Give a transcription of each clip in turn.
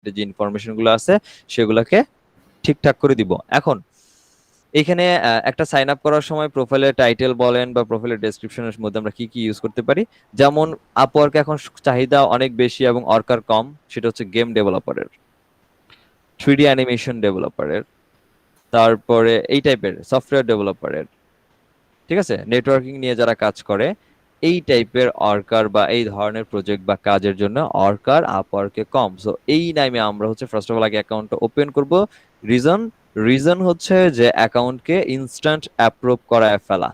যে ইনফরমেশন গুলো আছে সেগুলোকে ঠিকঠাক করে দিব। এখন এখানে একটা সাইন আপ করার সময় প্রোফাইলের টাইটেল বলেন বা প্রোফাইলের ডেসক্রিপশনের মধ্যে আমরা কি কি ইউজ করতে পারি, যেমন আপওয়ার্ক এখন চাহিদা অনেক বেশি এবং অর্কার কম, সেটা হচ্ছে গেম ডেভেলপারের, 3D অ্যানিমেশন ডেভেলপারের, তারপরে এই টাইপের সফটওয়্যার ডেভেলপারের, ঠিক আছে, নেটওয়ার্কিং নিয়ে যারা কাজ করে এই টাইপের অর্কার বা এই ধরনের প্রজেক্ট বা কাজের জন্য অর্কার আপওয়ার্কে কম। সো এই নামে আমরা হচ্ছে ফার্স্ট অফ অল আগে অ্যাকাউন্টটা ওপেন করব। রিজন রিজন হচ্ছে যে অ্যাকাউন্টকে ইনস্ট্যান্ট অ্যাপ্রুভ করায় ফেলা।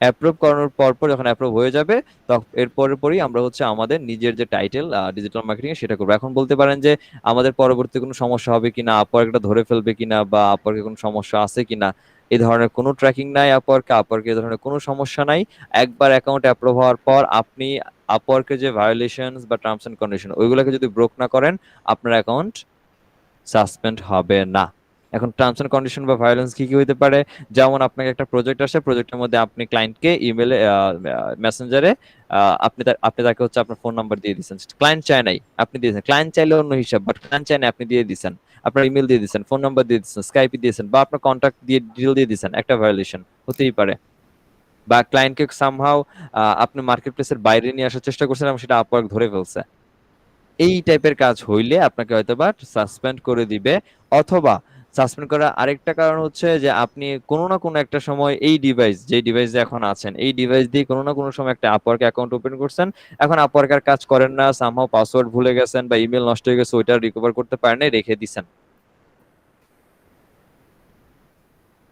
অ্যাপ্রুভ করানোর পর যখন অ্যাপ্রুভ হয়ে যাবে তখন এরপরের পরই আমরা হচ্ছে আমাদের নিজের যে টাইটেল ডিজিটাল মার্কেটিং সেটা করবো। এখন বলতে পারেন যে আমাদের পরবর্তী কোনো সমস্যা হবে কিনা, আপওয়ার্কটা ধরে ফেলবে কিনা বা আপওয়ার্কে কোনো সমস্যা আছে কিনা, এই ধরনের কোনো ট্র্যাকিং নাই আপওয়ার্কে এই ধরনের কোনো সমস্যা নাই। একবার অ্যাকাউন্ট অ্যাপ্রুভ হওয়ার পর আপনি আপওয়ার্কের যে ভায়োলেশনস বা টার্মস এন্ড কন্ডিশন ওইগুলোকে যদি ব্রোক না করেন আপনার অ্যাকাউন্ট সাসপেন্ড হবে না। এখন টার্মস এন্ড কন্ডিশন বা ভায়োলেন্স কি কি হইতে পারে, যেমন আপনাকে একটা প্রজেক্ট আসে, প্রজেক্টের মধ্যে আপনি ক্লায়েন্টকে ইমেলে মেসেঞ্জারে আপনি তাকে হচ্ছে আপনার ফোন নাম্বার দিয়ে দিচ্ছেন, ক্লায়েন্ট চায় নাই আপনি দিয়েছেন, ক্লায়েন্ট চাইলে অন্য হিসাব, বাট ক্লায়েন্ট চায় না আপনি দিয়ে দিচ্ছেন, আপনার ইমেল দিয়ে দিচ্ছেন, ফোন নাম্বার দিয়ে দিচ্ছেন, স্কাইপে দিয়েছেন বা আপনার কন্ট্যাক্ট দিয়ে ডিটেল দিয়ে দিচ্ছেন, একটা ভায়োলেশন হতেই পারে। বা ক্লায়েন্টকে সামহাও আপনি মার্কেট প্লেসের বাইরে নিয়ে আসার চেষ্টা করছেন এবং সেটা আপওয়ার্ক ধরে ফেলছে, এই টাইপের কাজ হইলে আপনাকে হয়তোবা সাসপেন্ড করে দিবে। অথবা সাসপেন্ড করার আরেকটা কারণ হচ্ছে যে আপনি কোনো না কোনো একটা সময় এই ডিভাইস, যে ডিভাইসে এখন আছেন এই ডিভাইস দিয়ে কোনো না কোনো সময় একটা আপওয়ার্ক অ্যাকাউন্ট ওপেন করছেন, এখন আপওয়ার্ক আর কাজ করেন না, সামহাও পাসওয়ার্ড ভুলে গেছেন বা ইমেল নষ্ট হয়ে গেছে, ওইটা রিকভার করতে পারেন নাই, রেখে দিছেন।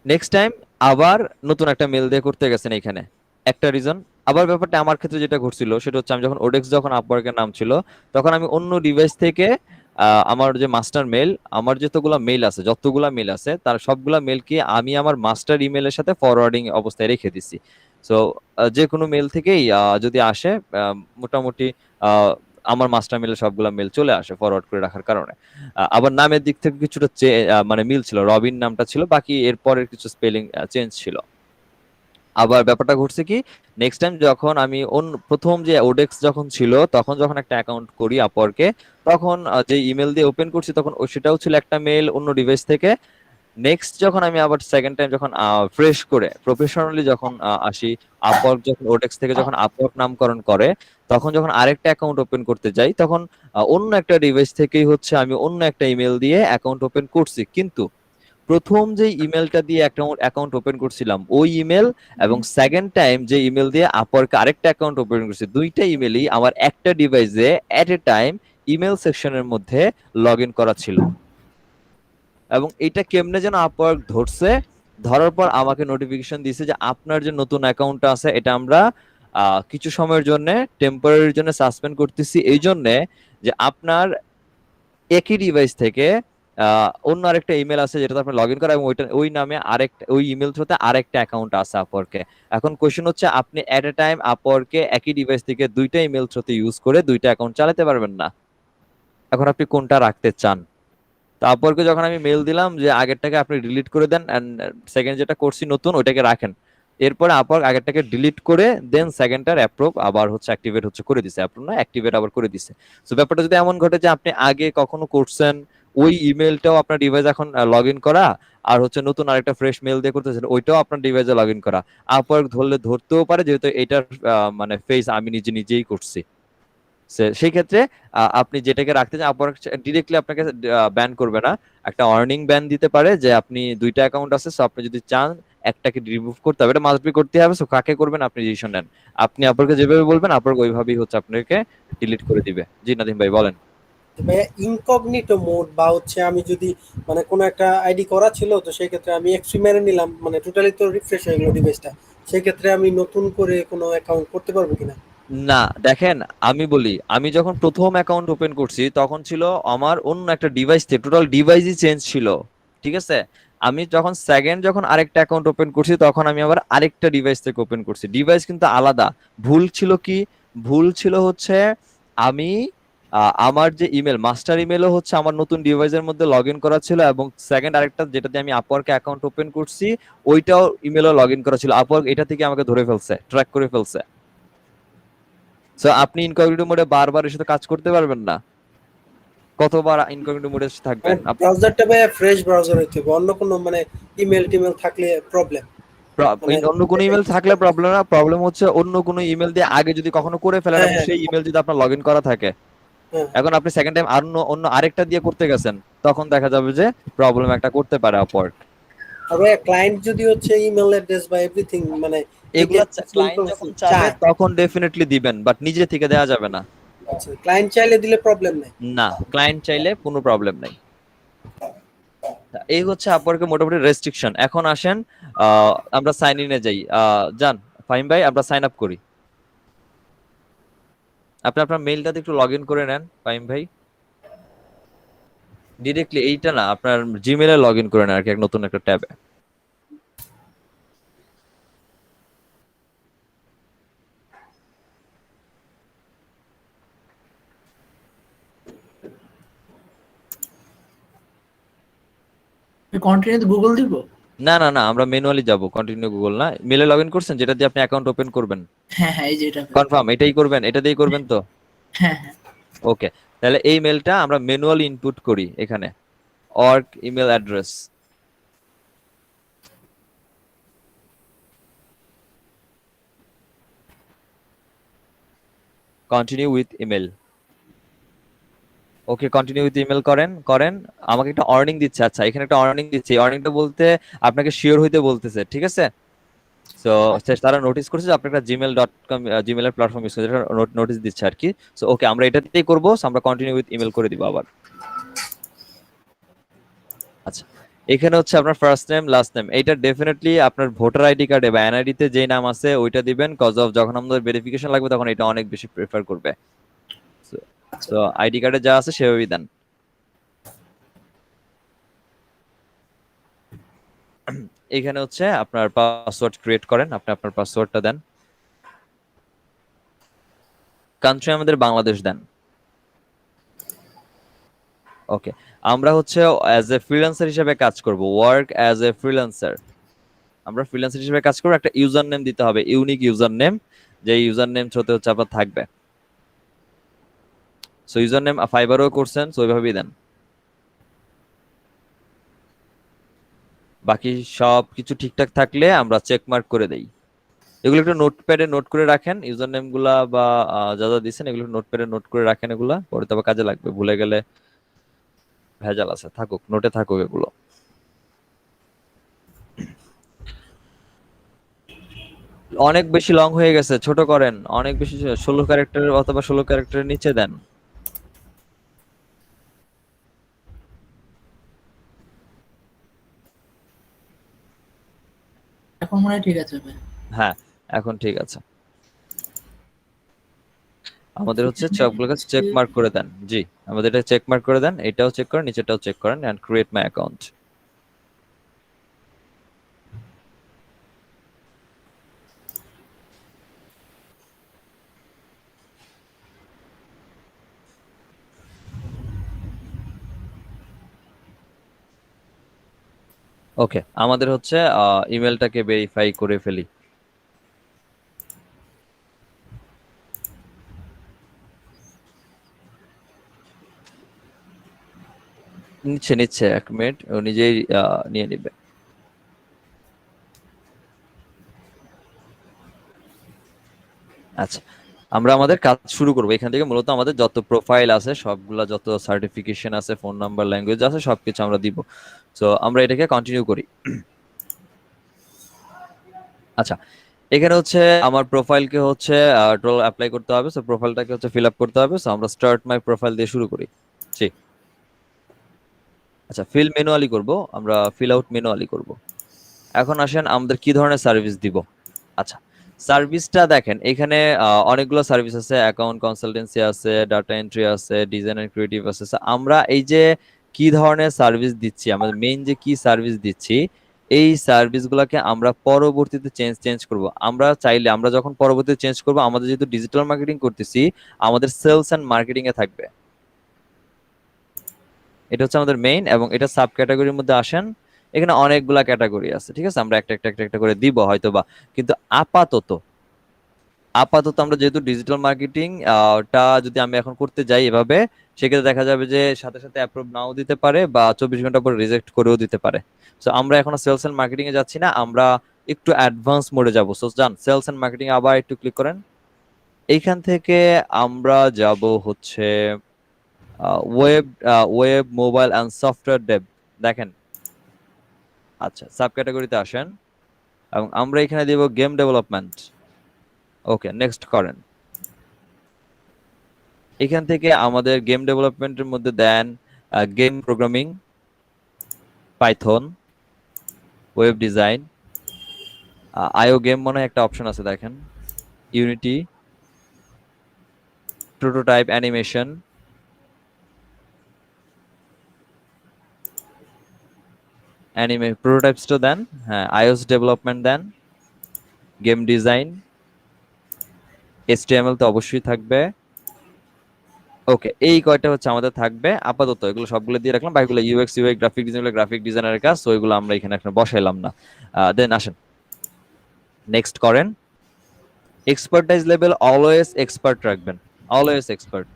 নেক্সট টাইম আবার নতুন একটা মেল দিয়ে করতে গেছেন, এখানে একটা রিজন। আবার ব্যাপারটা আমার ক্ষেত্রে যেটা ঘটছিল সেটা হচ্ছে আমি যখন ওডেক্স যখন আপওয়ার্কের নাম ছিল তখন আমি অন্য ডিভাইস থেকে আমার যে মাস্টার মেল, আমার যতগুলা মেল আছে তার সবগুলা মেলকে আমি আমার মাস্টার ইমেলের সাথে ফরওয়ার্ডিং অবস্থায় রেখে দিছি। সো যে কোনো মেল থেকেই যদি আসে মোটামুটি আহ, আমার মাস্টার মেলে সবগুলা মেল চলে আসে ফরওয়ার্ড করে রাখার কারণে। আবার নামের দিক থেকে কিছুটা মানে মিল ছিল, রবিন নামটা ছিল, বাকি এরপরের কিছু স্পেলিং চেঞ্জ ছিল। আবার ব্যাপারটা ঘটছে কি, নেক্সট টাইম যখন আমি প্রথম যে ওডেক্স যখন ছিল তখন যখন একটা অ্যাকাউন্ট করি আপওয়ার্কে, তখন যে ইমেল দিয়ে ওপেন করছি তখন সেটাও ছিল একটা মেল অন্য ডিভাইস থেকে। নেক্সট যখন আমি আবার সেকেন্ড টাইম যখন ফ্রেশ করে প্রফেশনালি যখন আসি, আপওয়ার্ক যখন ওডেক্স থেকে যখন আপওয়ার্ক নামকরণ করে, তখন যখন আরেকটা অ্যাকাউন্ট ওপেন করতে যাই তখন অন্য একটা ডিভাইস থেকেই হচ্ছে আমি অন্য একটা ইমেল দিয়ে অ্যাকাউন্ট ওপেন করছি, কিন্তু প্রথম যে ইমেলটা দিয়ে অ্যাকাউন্ট ওপেন করছিলাম ওই ইমেল এবং সেকেন্ড টাইম যে ইমেল দিয়ে আপওয়ার্কে আরেকটা অ্যাকাউন্ট ওপেন করছি, দুইটা ইমেলই আমার একটা ডিভাইসে এট এ টাইম ইমেল সেকশনের মধ্যে লগ ইন করা ছিল। এবং এটা কেমনে যেন আপওয়ার্ক ধরছে, ধরার পর আমাকে নোটিফিকেশন দিয়েছে যে আপনার যে নতুন অ্যাকাউন্টটা আছে এটা আমরা কিছু সময়ের জন্য টেম্পোরারির জন্য সাসপেন্ড করতেছি, এই জন্য যে আপনার একই ডিভাইস থেকে অন্য আরেকটা ইমেল আছে যেটা আপনি লগ ইন করা এবং ওই নামে আরেকটা ওই ইমেল থ্রুতে আরেকটা অ্যাকাউন্ট আছে আপওয়ার্কে। এখন কোশ্চেন হচ্ছে আপনি এট এ টাইম আপওয়ার্কে একই ডিভাইস থেকে দুইটা ইমেল থ্রুতে ইউজ করে দুইটা অ্যাকাউন্ট চালাতে পারবেন না। এখন আপনি কোনটা রাখতে চান? তো আপওয়ার্কে যখন আমি মেল দিলাম যে আগেরটাকে আপনি ডিলিট করে দেন এন্ড সেকেন্ড যেটা করছি নতুন ওইটাকে রাখেন, এরপরে আপওয়ার্ক আগেরটাকে ডিলিট করে দেন সেকেন্ডটার অ্যাপ্রুভ আবার হচ্ছে অ্যাক্টিভেট হচ্ছে করে দিছে, অ্যাপ্রুভ না অ্যাক্টিভেট আবার করে দিছে। তো ব্যাপারটা যদি এমন ঘটে যে আপনি আগে কখনো করছেন ওই ইমেলটাও আপনার ডিভাইস এখন লগ ইন করা, আর হচ্ছে নতুন আরেকটা ফ্রেশ মেল দিয়ে করতেছেন ওইটাও আপনার ডিভাইসে লগ ইন করা, আপওয়ার্ক ধরলে ধরতেও পারে যেহেতু এটার মানে ফেস আমি নিজেই করছি। সেই ক্ষেত্রে আপনি যেটাকে রাখতে চান আপওয়ার্ক ডিরেক্টলি আপনাকে ব্যান করবে না, একটা ওয়ার্নিং ব্যান দিতে পারে যে আপনি দুইটা অ্যাকাউন্ট আছে, সো আপনি যদি চান একটাকে রিমুভ করতে হবে, এটা মাস্ট বি করতে হবে, সো কাকে করবেন আপনি ডিসিশন নেন। আপনি আপওয়ার্কে যেভাবে বলবেন আপওয়ার্ক ওইভাবেই হচ্ছে আপনাকে ডিলিট করে দিবে। জি নাদিম ভাই বলেন। ভাইয়া ইনকগনিটো মোড বা হচ্ছে আমি যদি মানে কোনো একটা আইডি করা ছিল তো সেই ক্ষেত্রে আমি এক্সট্রি মেরে নিলাম, মানে টোটালি তো রিফ্রেশ হয়ে গেলো ডিভাইসটা, সেই ক্ষেত্রে আমি নতুন করে কোনো অ্যাকাউন্ট করতে পারবো কিনা? না দেখেন, আমি বলি আমি যখন প্রথম অ্যাকাউন্ট ওপেন করছি তখন ছিল আমার অন্য একটা ডিভাইস থেকে, টোটাল ডিভাইসই চেঞ্জ ছিল, ঠিক আছে। আমি যখন আরেকটা অ্যাকাউন্ট ওপেন করছি তখন আমি আবার আরেকটা ডিভাইস থেকে ওপেন করছি, ডিভাইস কিন্তু আলাদা। ভুল ছিল কি, ভুল ছিল হচ্ছে আমি আমার যে ইমেল মাস্টার ইমেলও হচ্ছে আমার নতুন ডিভাইসের মধ্যে লগ ইন করা ছিল এবং সেকেন্ড আরেকটা যেটা দিয়ে আমি আপওয়ার্কে অ্যাকাউন্ট ওপেন করছি ওইটাও ইমেলও লগ ইন করা ছিল, আপওয়ার্ক এটা থেকে আমাকে ধরে ফেলছে, ট্র্যাক করে ফেলছে। সো আপনি ইনকগনিটো মোডে বারবার এর সাথে কাজ করতে পারবেন না। কতবার ইনকগনিটো মোডে মানে থাকবেন? ব্রাউজারটা ভাই ফ্রেশ ব্রাউজার হইতে হবে, অন্য কোনো মানে ইমেল টিমেল থাকলে প্রবলেম। মানে অন্য কোনো ইমেল থাকলে প্রবলেম না, প্রবলেম হচ্ছে অন্য কোনো ইমেল দিয়ে আগে যদি কখনো করে ফেলেন হ্যাঁ এবং হ্যাঁ সেই ইমেল যদি আপনার লগ ইন করা থাকে, হ্যাঁ। এখন আপনি সেকেন্ড টাইম অন্য অন্য আরেকটা দিয়ে করতে গেছেন, তখন দেখা যাবে যে প্রবলেম একটা করতে পারে আপওয়ার্ক। আর ভাই ক্লায়েন্ট যদি হচ্ছে ইমেল অ্যাড্রেস বা এভরিথিং মানে এগুলা ডিটেইলস ক্লায়েন্ট যখন ইনফরমেশন চাবে চায়, তখন ডেফিনেটলি দিবেন, বাট নিজে থেকে দেওয়া যাবে না। আচ্ছা ক্লায়েন্ট চাইলে দিলে প্রবলেম নাই। না, ক্লায়েন্ট চাইলে কোনো প্রবলেম নাই। এই হচ্ছে আপওয়ার্কের মোটামুটি রেস্ট্রিকশন। এখন আসেন আমরা সাইন ইনে যাই। যান ফাহিম ভাই, আমরা সাইন আপ করি। আপনি আপনার মেইলটাতে একটু লগ ইন করে নেন ফাহিম ভাই। ডিরেক্টলি এইটা না, আপনার জিমেলে লগ ইন করে নেন আর কি, নতুন একটা ট্যাবে। কন্টিনিউ গুগল দিব? না না না, আমরা ম্যানুয়ালি যাব, কন্টিনিউ গুগল না। মেলে লগ ইন করছেন যেটা দিয়ে আপনি অ্যাকাউন্ট ওপেন করবেন? হ্যাঁ হ্যাঁ, এই যে এটা। কনফার্ম এটাই করবেন, এটা দিয়েই করবেন তো? হ্যাঁ হ্যাঁ। ওকে, তাহলে এই মেলটা আমরা ম্যানুয়ালি ইনপুট করি এখানে। Org email address, continue with email. Okay, continue with email করেন করেন। আমাকে একটা অর্নিং দিচ্ছে। আচ্ছা, এখানে একটা অর্নিং দিচ্ছে। অর্নিংটা বলতে আপনাকে শিওর হইতে বলতেছে, ঠিক আছে? সো তারা নোটিস করছে যে আপনি একটা gmail.com জিমেলের প্ল্যাটফর্ম ইউজ করছেন, নোটিস দিচ্ছে আর কি। সো ওকে, আমরা এটাতেই করবো। So, আমরা কন্টিনিউ উইথ ইমেল করে দিব আবার। আচ্ছা, এখানে হচ্ছে আপনার ফার্স্ট নেম লাস্ট নেম, এইটা ডেফিনেটলি আপনার ভোটার আইডি কার্ডে বা এনআইডি তে যেই নাম আছে ওইটা দিবেন, কজ অফ যখন আমাদের ভেরিফিকেশন লাগবে তখন এটা অনেক বেশি প্রেফার করবে। সো আইডি কার্ডে যা আছে সেভাবেই দেন। এখানে হচ্ছে আপনার পাসওয়ার্ড ক্রিয়েট করেন, আপনি আপনার পাসওয়ার্ডটা দেন। কান্ট্রি আমাদের বাংলাদেশ দেন। ওকে, আমরা হচ্ছে অ্যাজ এ ফ্রিল্যান্সার হিসেবে কাজ করব, ওয়ার্ক অ্যাজ এ ফ্রিল্যান্সার। আমরা ফ্রিল্যান্সার হিসেবে কাজ করব, একটা ইউজার নেম দিতে হবে, ইউনিক ইউজার নেম, যে ইউজার নেম থ্রুতে হচ্ছে আপনার থাকবে। সো ইউজার নেম ফাইবারও করছেন, সো ওইভাবেই দেন। বাকি সব কিছু ঠিকঠাক থাকলে আমরা চেক মার্ক করে দেই। এগুলো একটু নোটপ্যাডে নোট করে রাখেন, ইউজার নেম গুলা বা যা যা দিচ্ছেন এগুলো নোটপ্যাডে নোট করে রাখেন, এগুলা পরে তবে কাজে লাগবে, ভুলে গেলে ভেজাল আছে। থাকুক, নোটে থাকুক এগুলো। অনেক বেশি লং হয়ে গেছে, ছোট করেন। অনেক বেশি, 16 ক্যারেক্টার অথবা 16 ক্যারেক্টারের নিচে দেন। এখন মনে হয় ঠিক আছে ভাই। হ্যাঁ, এখন ঠিক আছে। আমাদের হচ্ছে সবগুলোকে চেক মার্ক করে দেন। জি, আমাদের এটা চেক মার্ক করে দেন, এটাও চেক করেন, নিচেটাও চেক করেন, এন্ড ক্রিয়েট মাই অ্যাকাউন্ট। ওকে, আমাদের হচ্ছে ইমেলটাকে ভেরিফাই করে ফেলি। নিচ্ছে নিচ্ছে, 1 মিনিট, ও নিজেই নিয়ে নিবে। আচ্ছা, আমরা আমাদের কাজ শুরু করবো এখান থেকে। মূলত আমাদের যত প্রোফাইল আছে সবগুলা, যত সার্টিফিকেশন আছে, ফোন নাম্বার, ল্যাঙ্গুয়েজ আছে, সবকিছু আমরা দিব। সো আমরা এটাকে কন্টিনিউ করি। আচ্ছা, এখানে হচ্ছে আমার প্রোফাইলকে হচ্ছে টোটাল অ্যাপ্লাই করতে হবে। সো প্রোফাইলটাকে হচ্ছে ফিল আপ করতে হবে। সো আমরা স্টার্ট মাই প্রোফাইল দিয়ে শুরু করি। জি, আচ্ছা, ফিল ম্যানুয়ালি করব, আমরা ফিল আউট ম্যানুয়ালি করব। এখন আসেন আমাদের কি ধরনের সার্ভিস দিব। আচ্ছা, সার্ভিসটা দেখেন, এখানে অনেকগুলো সার্ভিস আছে, অ্যাকাউন্ট কনসালটেন্সি আছে, ডাটা এন্ট্রি আছে, ডিজাইন এন্ড ক্রিয়েটিভ আছে। So, আমরা এই যে কি ধরনের সার্ভিস দিচ্ছি, আমাদের মেইন যে কি সার্ভিস দিচ্ছি, এই সার্ভিসগুলোকে আমরা পরবর্তীতে চেঞ্জ চেঞ্জ করব। আমরা চাইলে, আমরা যখন পরবর্তীতে চেঞ্জ করব, আমাদের যেহেতু ডিজিটাল মার্কেটিং করতেছি, আমাদের সেলস এন্ড মার্কেটিং এ থাকবে। এটা হচ্ছে আমাদের মেইন, এবং এটা সাব ক্যাটাগরির মধ্যে আসেন। এখানে অনেকগুলা ক্যাটাগরি আছে, ঠিক আছে? আমরা একটা একটা একটা একটা করে দিব হয়তো বা, কিন্তু আপাতত আপাতত আমরা যেহেতু ডিজিটাল মার্কেটিং টা যদি আমি এখন করতে যাই এভাবে, সেক্ষেত্রে দেখা যাবে যে সাথে সাথে অ্যাপ্রুভ নাও দিতে পারে বা 24 ঘন্টা পর রিজেক্ট করেও দিতে পারে। তো আমরা এখনো সেলস এন্ড মার্কেটিং এ যাচ্ছি না, আমরা একটু অ্যাডভান্স মোডে যাবো। সো যান সেলস এন্ড মার্কেটিং আবার একটু ক্লিক করেন। এইখান থেকে আমরা যাব হচ্ছে web web mobile and software Dave. দেখেন, আচ্ছা সাব ক্যাটাগরিতে আসেন এবং আমরা এখানে দিব গেম ডেভেলপমেন্ট। ওকে, নেক্সট করেন। এখান থেকে আমাদের গেম ডেভেলপমেন্টের মধ্যে then game programming, Python, web design, IO game মনে হয় একটা অপশন আছে দেখেন, ইউনিটি, প্রোটোটাইপ অ্যানিমেশন, প্রোটোটাইপসটা দেন, হ্যাঁ iOS development then, game design, HTML তো অবশ্যই থাকবে। ওকে, এই কয়টা হচ্ছে আমাদের থাকবে আপাতত, এগুলো সবগুলো দিয়ে রাখলাম। বাকিগুলো UX UI graphic design, graphic ডিজাইনারের কাজ, তো এগুলো আমরা এখানে এখন বসাইলাম না। দেন আসেন নেক্সট করেন। এক্সপার্টাইজ লেভেল অলওয়েজ এক্সপার্ট রাখবেন, অলওয়েজ এক্সপার্ট।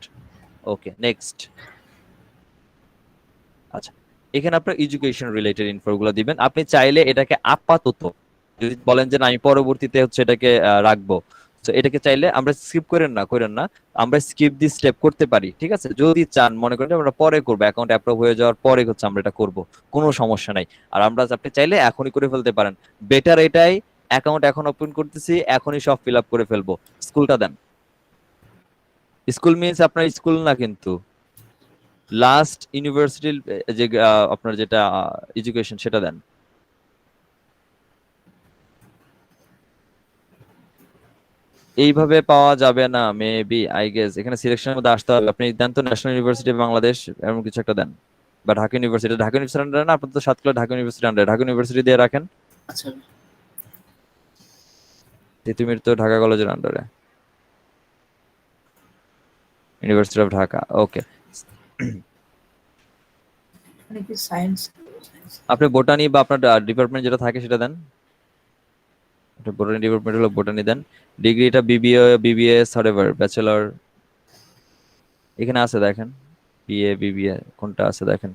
ওকে, নেক্সট। আচ্ছা, এখানে আপনার এডুকেশন রিলেটেড ইনফোগুলো দিবেন। আপনি চাইলে এটাকে আপাতত যদি বলেন যে না আমি পরবর্তীতে হচ্ছে এটাকে রাখবো, তো এটাকে চাইলে আমরা স্কিপ করেন না, আমরা স্কিপ দি স্টেপ করতে পারি, ঠিক আছে? যদি চান মনে করেন যে আমরা পরে করবো, অ্যাকাউন্ট অ্যাপ্রুভ হয়ে যাওয়ার পরে হচ্ছে আমরা এটা করব, কোনো সমস্যা নাই। আর আমরা আপনি চাইলে এখনই করে ফেলতে পারেন, বেটার এটাই। অ্যাকাউন্ট এখন ওপেন করতেছি, এখনই সব ফিল আপ করে ফেলবো। স্কুলটা দেন। স্কুল মিনস আপনার স্কুল না কিন্তু, লাস্ট ইউনিভার্সিটির যে আপনার যেটা এডুকেশন সেটা দেন। এইভাবে পাওয়া যাবে না মেবি, আই গেস এখানে সিলেকশনের মধ্যে আসতে হবে। আপনি দেন তো ন্যাশনাল ইউনিভার্সিটি বাংলাদেশ, এমন কিছু একটা দেন, বা ঢাকা ইউনিভার্সিটি। ঢাকা ইউনিভার্সিটি আন্ডারে না, আপনার তো সাতক্ষীরা ঢাকা ইউনিভার্সিটি আন্ডারে, ঢাকা ইউনিভার্সিটি দিয়ে রাখেন। আচ্ছা তিতুমির তো ঢাকা কলেজের আন্ডারে, ইউনিভার্সিটি অফ ঢাকা। ওকে, এখানে কি সায়েন্স? আপনি বোটানি বা আপনার ডিপার্টমেন্ট যেটা থাকে সেটা দেন। বোটানি ডিপার্টমেন্ট হলো বোটানি দেন। ডিগ্রিটা বিবিএ, বিবিএস, হটএভার, ব্যাচেলর এখানে আছে দেখেন, বিএ বিবিএ কোনটা আছে দেখেন।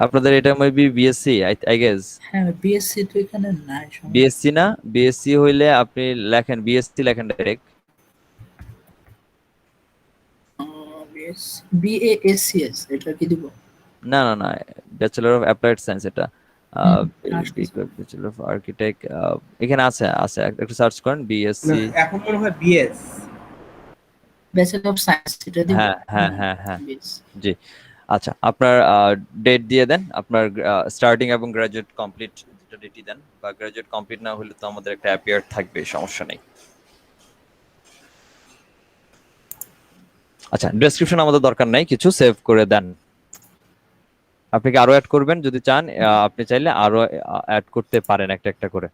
আপনাদের এটা মেবি বিএসসি আই গেস। হ্যাঁ বিএসসি তো এখানে নাই সমস্যা। বিএসসি না, বিএসসি হইলে আপনি লেখেন বিএসসি, লেখেন ডাইরেক্ট। বিএএসসিএস এটা কি দিব? না না না, ব্যাচেলর অফ অ্যাপ্লাইড সায়েন্স এটা। আসতেছে। ব্যাচেলর অফ আর্কিটেক্ট এখানে আছে, আছে একটু সার্চ করেন বিএসসি। এখন মনে হয় বিএস। ব্যাচেলর অফ সায়েন্স এটা দিব? হ্যাঁ হ্যাঁ হ্যাঁ হ্যাঁ, BS জি। আচ্ছা, আপনার ডেট দিয়ে দেন, আপনার স্টার্টিং এবং গ্রাজুয়েট কমপ্লিট দুটো ডেটই দেন, বা গ্রাজুয়েট কমপ্লিট না হলে তো আমাদের একটা অ্যাপিয়ার থাকবে, সমস্যা নেই। আচ্ছা, ডেসক্রিপশন আমাদের দরকার নাই, কিছু সেভ করে দেন। আপনি কি আরো অ্যাড করবেন যদি চান? আপনি চাইলে আরো অ্যাড করতে পারেন একটা একটা করে।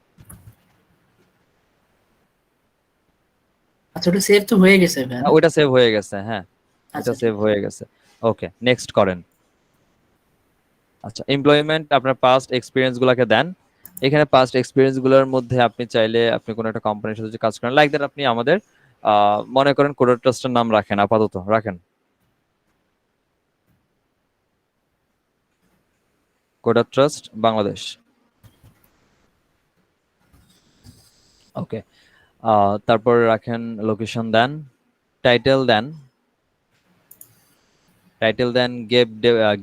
আচ্ছা ওটা সেভ তো হয়ে গেছে ভাই। ওইটা সেভ হয়ে গেছে, হ্যাঁ আচ্ছা এটা সেভ হয়ে গেছে। ওকে, নেক্সট করেন। আচ্ছা, এমপ্লয়মেন্ট আপনার পাস্ট এক্সপিরিয়েন্স গুলাকে দেন। এখানে পাস্ট এক্সপিরিয়েন্স গুলোর মধ্যে আপনি চাইলে আপনি কোনো একটা কোম্পানির সাথে যদি কাজ করেন, লাইক দ্যাট আপনি আমাদের মনে করেন কোডার ট্রাস্টের নাম রাখেন, আপাতত রাখেন কোডার ট্রাস্ট বাংলাদেশ। ওকে, তারপর রাখেন লোকেশন দেন, টাইটেল দেন, টাইটেল দেন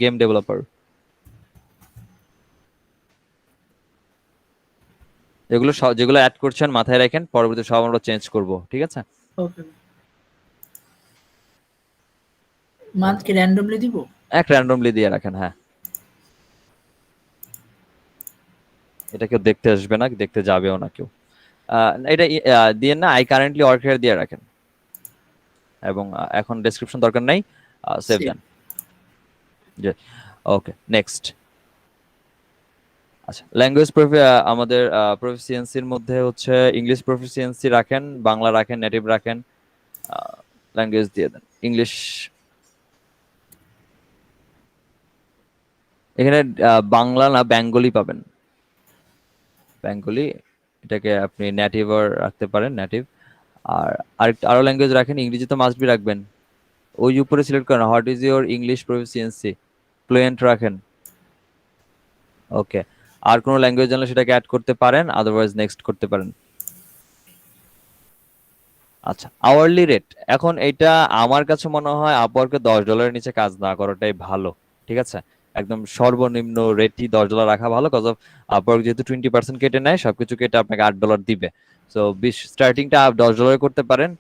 গেম ডেভেলপার। এগুলো যেগুলো অ্যাড করছেন মাথায় রাখেন, পরবর্তী সব আমরা চেঞ্জ করব, ঠিক আছে? ওকে মান্থ কি র্যান্ডমলি দিব? এক র্যান্ডমলি দিয়ে রাখেন, হ্যাঁ। এটা কেউ দেখতে আসবে না, দেখতে যাবেও না কেউ। এটা দিয়ে না, আই কারেন্টলি ওয়ার্ক হিয়ার দিয়ে রাখেন, এবং এখন ডেসক্রিপশন দরকার নাই, সেভ দেন। জি, ওকে, নেক্সট। আচ্ছা, ল্যাঙ্গুয়েজ আমাদের প্রফিসিয়েন্সির মধ্যে হচ্ছে ইংলিশ প্রফিসিয়েন্সি রাখেন, বাংলা রাখেন, নেটিভ রাখেন, ল্যাঙ্গুয়েজ দিয়ে দেন ইংলিশ। এখানে বাংলা না বেঙ্গলি পাবেন, বেঙ্গলি। এটাকে আপনি নেটিভ রাখতে পারেন, নেটিভ। আর আরো ল্যাঙ্গুয়েজ রাখেন, ইংরেজি তো মাস্ট বি রাখবেন। ওই উপরে সিলেক্ট করেন what is your English proficiency, fluent রাখেন। ওকে, আর কোনো ল্যাঙ্গুয়েজ জানলে সেটাকে অ্যাড করতে পারেন, আদারওয়াইজ নেক্সট করতে পারেন। আচ্ছা, আওয়ারলি রেট, এখন এটা আমার কাছে মনে হয় আপওয়ার্কে $10 নিচে কাজ না করাটাই ভালো। ঠিক আছে, একদম সর্বনিম্ন রেটই $10 রাখা ভালো, কজ অফ আপওয়ার্ক যেহেতু 20% কেটে নেয়, সবকিছু কেটে আপনাকে $8 দিবে। সো স্টার্টিংটা $10 করতে পারেন।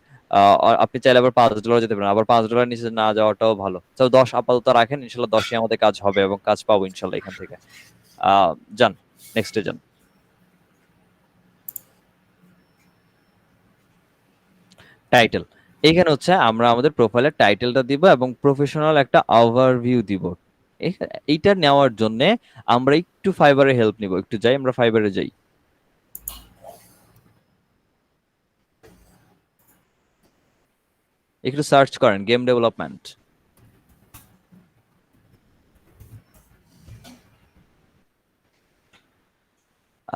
আপনি চাইলে আবার $5 যেতে পারেন, আবার $5 নিচে না যাওয়াটাও ভালো। তো 10 আপাতত রাখেন, ইনশাল্লাহ 10ই আমাদের কাজ হবে এবং কাজ পাবো ইনশাল্লাহ এখান থেকে। যান, নেক্সটে যান। টাইটেল, এখানে হচ্ছে আমরা আমাদের প্রোফাইলের টাইটেলটা দিব এবং প্রফেশনাল একটা ওভারভিউ দিব। এইটা নেওয়ার জন্য আমরা একটু ফাইবারে হেল্প নিব, একটু যাই, আমরা ফাইবারে যাই। একটু সার্চ করেন গেম ডেভেলপমেন্ট।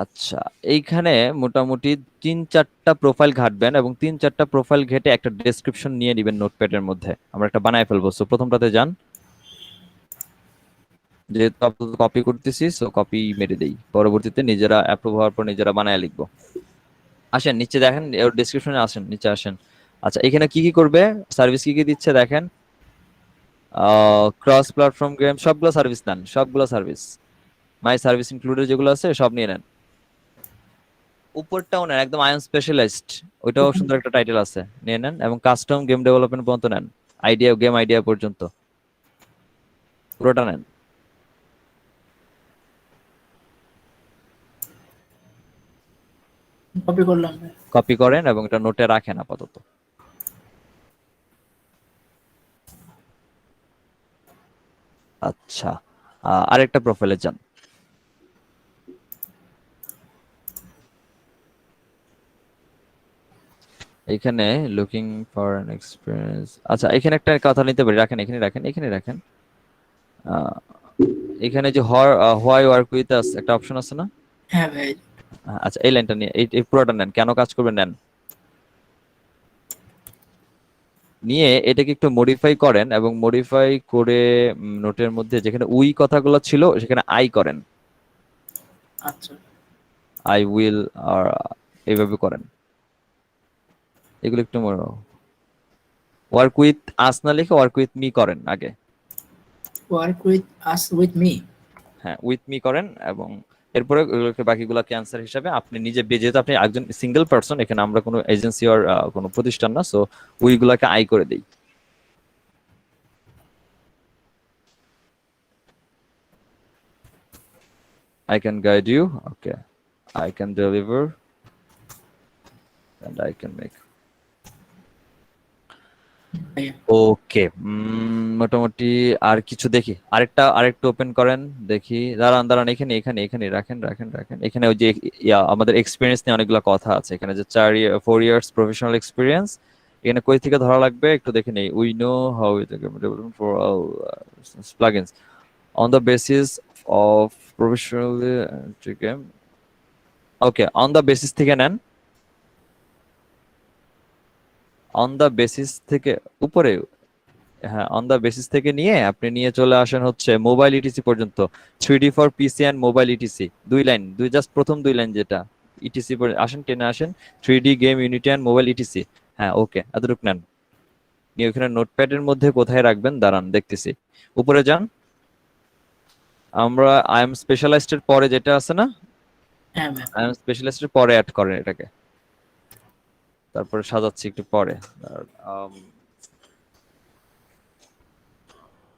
আচ্ছা, এইখানে মোটামুটি 3-4টা প্রোফাইল ঘাটবেন এবং 3-4টা প্রোফাইল ঘেটে একটা ডেসক্রিপশন নিয়ে নেবেন নোটপ্যাডের মধ্যে। আমরা একটা বানায় ফেলবো। সো প্রথমটাতে যান, যেহেতু কপি করতেছি সো কপি মেরে দেই, পরবর্তীতে নিজেরা অ্যাপ্রুভ হওয়ার পর নিজেরা বানায় লিখবো। আসেন নিচে দেখেন, ওর ডেসক্রিপশনে আসেন, নিচে আসেন। আচ্ছা, এখানে কি কি করবে, সার্ভিস কি কি দিচ্ছে দেখেন। ক্রস প্ল্যাটফর্ম গেম, সবগুলো সার্ভিস নেন, সবগুলো সার্ভিস, মাই সার্ভিস ইনক্লুডেড যেগুলো আছে সব নিয়ে নেন। উপরটাও নেন, একদম আই এম স্পেশালিস্ট, ওইটাও সুন্দর একটা টাইটেল আছে, নিয়ে নেন। এবং কাস্টম গেম ডেভেলপমেন্ট পর্যন্ত নেন, আইডিয়া গেম আইডিয়া পর্যন্ত পুরোটা নেন। কপি করলাম ভাই। কপি করেন এবং এটা নোটে রাখেন আপাতত। আচ্ছা, আরেকটা প্রোফাইলে যান। এখানে লুকিং ফর অ্যান এক্সপিরিয়েন্স, আচ্ছা এখানে একটা কথা নিতে পারি, রাখেন এখানে, রাখেন এখানে, রাখেন। আহ, এখানে যে হোয়াই ওয়ার্ক উইথ আস একটা অপশন আছে না? হ্যাঁ ভাই। আচ্ছা, এই লাইনটা নিয়ে এই পুরোটা নেন, কেন কাজ করবেন নেন। নিয়ে এটাকে একটু মডিফাই করেন এবং মডিফাই করে নোটের মধ্যে যেখানে উই কথাগুলো ছিল সেখানে আই করেন, আচ্ছা, আই উইল, আর এইভাবে করেন। এগুলো একটু ওয়ার্ক উইথ আস না লিখে ওয়ার্ক উইথ মি করেন আগে। Work with us with me. হ্যাঁ, উইথ মি করেন এবং এরপরে ওগুলোকে বাকিগুলো ক্যান্সার হিসাবে আপনি নিজে যেহেতু আপনি একজন সিঙ্গেল পারসন, এখানে আমরা কোনো এজেন্সি আর কোনো প্রতিষ্ঠান না, সো উইগুলাকে আই করে দেই। I can guide you, okay, I can deliver, and I can make. ভাইয়া ওকে, মোটামুটি আর কিছু দেখি, আরেকটা ওপেন করেন দেখি। দাঁড়ান দাঁড়ান, এখানে এখানে এখানে রাখেন রাখেন রাখেন। এখানে ওই যে আমাদের এক্সপিরিয়েন্স নিয়ে অনেকগুলো কথা আছে, এখানে যে 4 ইয়ার্স প্রফেশনাল এক্সপিরিয়েন্স, এখানে কই থেকে ধরা লাগবে একটু দেখে নেই। We know how it development for plugins on the basis of professional game. Okay, on the basis থেকে নেন, অন দ্য বেসিস থেকে উপরে, হ্যাঁ অন দ্য বেসিস থেকে নিয়ে আপনি নিয়ে চলে আসেন হচ্ছে মোবাইল ইটিসি পর্যন্ত। 3D for PC and mobile etc, দুই লাইন, জাস্ট প্রথম দুই লাইন যেটা ইটিসি আসেন, টেনে আসেন 3D game unity and mobile etc. হ্যাঁ ওকে, এতটুক নেন। নিয়ে ওখানে নোটপ্যাডের মধ্যে কোথায় রাখবেন দাঁড়ান দেখতেছি, উপরে যান। আমরা আই এম স্পেশালাইজড এর পরে যেটা আছে না, হ্যাঁ ভাই। আই এম স্পেশালাইজড এর পরে অ্যাড করেন এটাকে, তারপরে সাজাচ্ছি একটু পরে।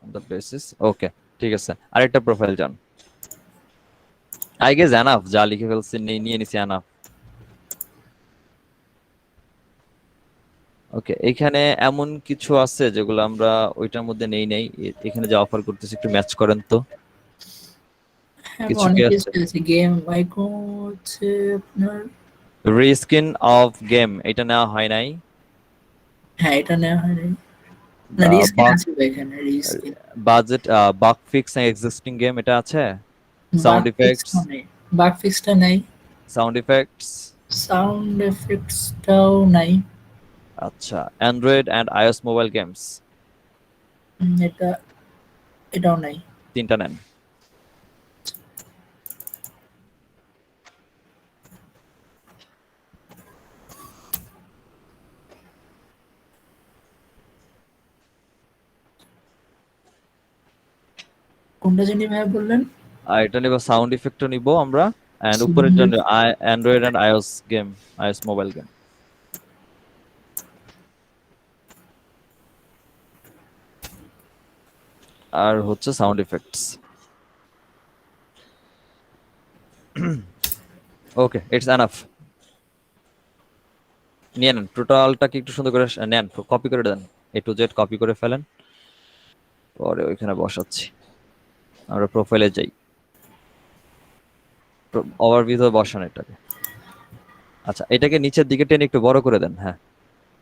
দ্য বেসিস, ওকে ঠিক আছে। আরেকটা প্রোফাইল যান। আই গেস এনাফ, যা লিখে ফেলছি নিয়ে নিছি এনাফ। ওকে, এখানে এমন কিছু আছে যেগুলো আমরা ওইটার মধ্যে নেই। এখানে যা অফার করতেছি একটু ম্যাচ করেন তো, হ্যাঁ কিছু কি অনেক আছে? কিছু আছে। গেম আইকন হচ্ছে আপনার। রিস্কিন অফ গেম, এটা নেওয়া হয় নাই। হ্যাঁ এটা নেওয়া হয় নাই। না রিস্কিন আছে ভাই, এখানে reskin. Budget, bug fix existing game, এটা আছে। বাগ সাউন্ড ইফেক্টস, ফিক্সটা নেই। বাগ ফিক্সটা নাই। সাউন্ড ইফেক্টস, সাউন্ড এফেক্টসটাও নাই। আচ্ছা, Android and iOS mobile games এটাও নাই। তিনটা নেন। কোনটা জানি ভাইয়া বললেন? আর এটা নিব, সাউন্ড ইফেক্টও নিব আমরা, এন্ড উপরের জন্য Android and iOS game, iOS mobile game. আর হচ্ছে sound effects. Okay, it's enough. নিয়ে নেন টোটালটাকে একটু সুন্দর করে নেন, কপি করে দেন, এ টু জেড কপি করে ফেলেন, পরে ওইখানে বসাচ্ছি। আমরা প্রোফাইলে যাই, ওভারভিউ বসান এটাকে। আচ্ছা, এটাকে নিচের দিকে টেনে একটু বড় করে দেন। হ্যাঁ,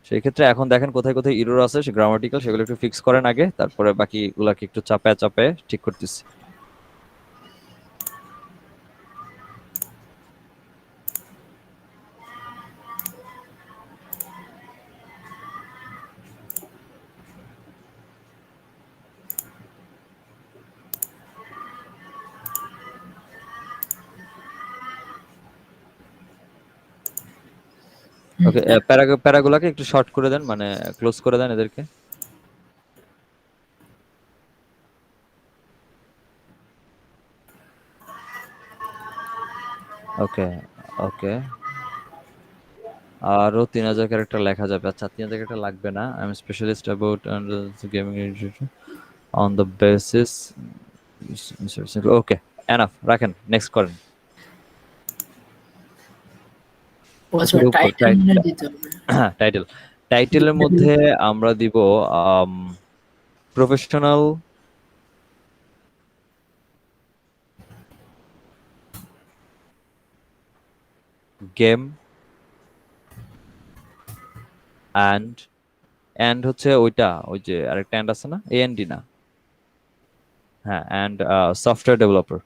সেই ক্ষেত্রে এখন দেখেন কোথায় কোথায় ইরর আছে, সে গ্রামাটিক্যাল, সেগুলো একটু ফিক্স করেন আগে, তারপরে বাকিগুলাকে একটু চাপায় চাপায় ঠিক করতেছি। ওকে, প্যারাগুলাকে একটু শর্ট করে দেন, মানে ক্লোজ করে দেন এদেরকে। ওকে, ওকে, আরো 3000 ক্যারেক্টার লেখা যাবে। আচ্ছা, 3000 ক্যারেক্টার লাগবে না। I am specialist about gaming on the basis. Okay, enough, রাখেন, নেক্সট করেন। আচ্ছা, টাইটেল মনে দিতে হবে। টাইটেল, টাইটেলের মধ্যে আমরা দিব প্রফেশনাল গেম অ্যান্ড, অ্যান্ড হচ্ছে ওইটা, ওই যে আরেকটা অ্যান্ড আছে না, এএনডি না, হ্যাঁ, and software developer.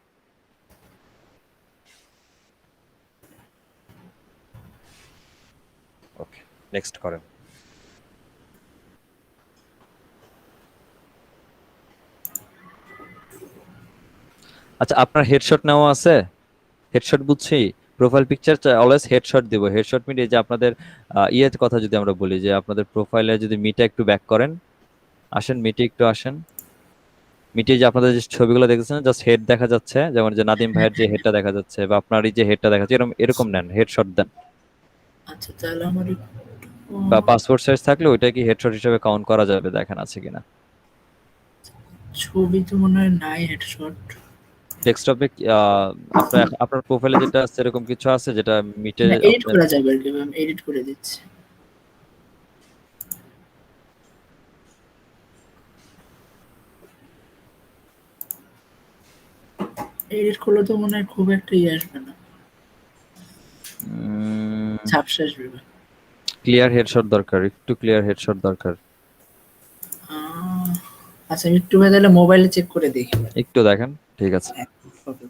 Okay, next করেন। আচ্ছা, আপনার হেডশট নেওয়া আছে? হেডশট বুঝছি, প্রোফাইল পিকচার অলওয়েজ হেডশট দিব। হেডশট মিট, এই যে আপনাদের ইয়ের কথা যদি আমরা বলি, যে আপনাদের প্রোফাইলে যদি মিটে একটু ব্যাক করেন, আসেন মিটে একটু আসেন, মিটে যে আপনাদের যে ছবিগুলো দেখতেছেন, জাস্ট হেড দেখা যাচ্ছে, যেমন যে নাদিম ভাইয়ের যে হেডটা দেখা যাচ্ছে, বা আপনার এই যে হেডটা দেখা যাচ্ছে, এরকম এরকম নেন, হেডশট দেন। আচ্ছা, তাহলে আমার বা পাসপোর্ট সাইজ থাকলে ওইটা কি হেডশট হিসেবে কাউন্ট করা যাবে, দেখেন আছে কিনা। ছবি তো মনে হয় নাই হেডশট। ডেস্কটপে আপনার আপনার প্রোফাইলে যেটা আছে এরকম কিছু আছে যেটা মিটে এডিট আপনার। করা যাবে আর কি, আমি এডিট করে দিচ্ছি। এডিট করলে তো মনে হয় খুব একটা ইয়ে আসবে না, ঝাপসা আসবে। ক্লিয়ার হেডশট দরকার, একটু ক্লিয়ার হেডশট দরকার। আচ্ছা, আমি একটু ভাই তাহলে মোবাইলে চেক করে দেখি। একটু দেখেন, ঠিক আছে। হ্যাঁ, ওকে।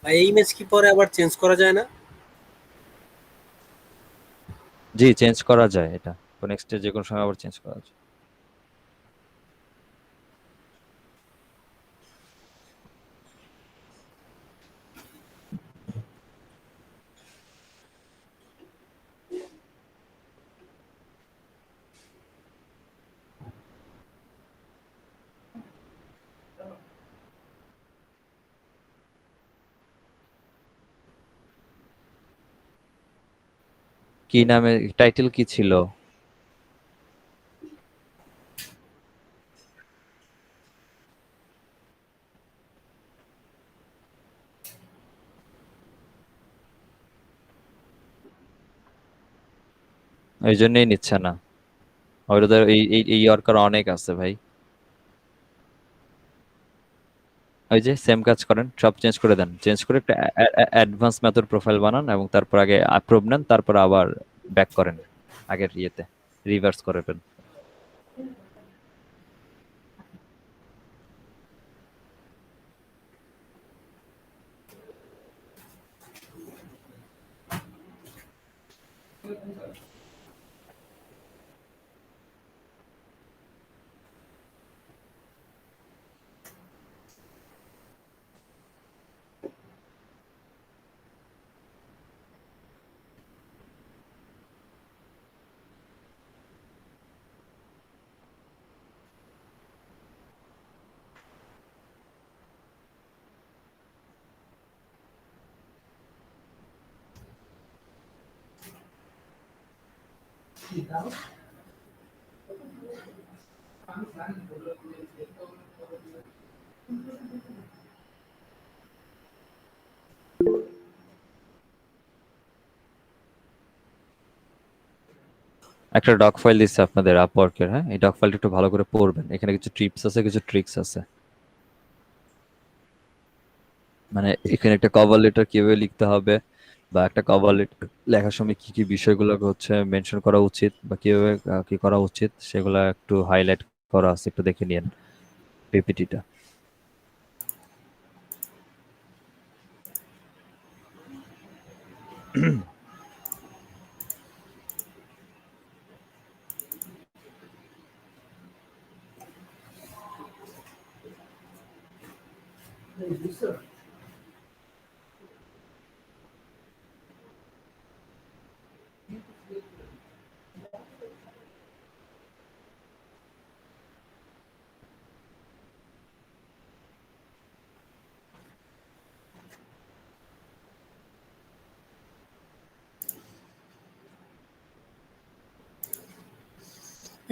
ভাই এই ইমেজ কি পরে আবার চেঞ্জ করা যায় না? জি, চেঞ্জ করা যায়, এটা নেক্সট যে কোনো সময় আবার চেঞ্জ করা যায়। কি নামে, টাইটেল কি ছিল? ওই জন্যই নিচ্ছে না, ওদের এই ইয়র্কার অনেক আছে ভাই। ওই যে সেম কাজ করেন, সব চেঞ্জ করে দেন, চেঞ্জ করে একটা অ্যাডভান্স মেথড প্রোফাইল বানান, এবং তারপর আগে অ্যাপ্রুভ নেন, তারপর আবার ব্যাক করেন আগের ইয়েতে, রিভার্স করে ফেলেন। একটা ডক ফাইল দিচ্ছে আপনাদের আপওয়ার্কের, হ্যাঁ এই ডক ফাইলটা একটু ভালো করে পড়বেন, এখানে কিছু টিপস আছে, কিছু ট্রিক্স আছে। মানে এখানে একটা কভার লেটার কিভাবে লিখতে হবে, বা একটা কভার লেটার লেখার সময় কি কি বিষয়গুলোকে হচ্ছে মেনশন করা উচিত, বা কিভাবে কি করা উচিত, সেগুলো একটু হাইলাইট করা আছে, একটু দেখে নিন পিপিটিটা।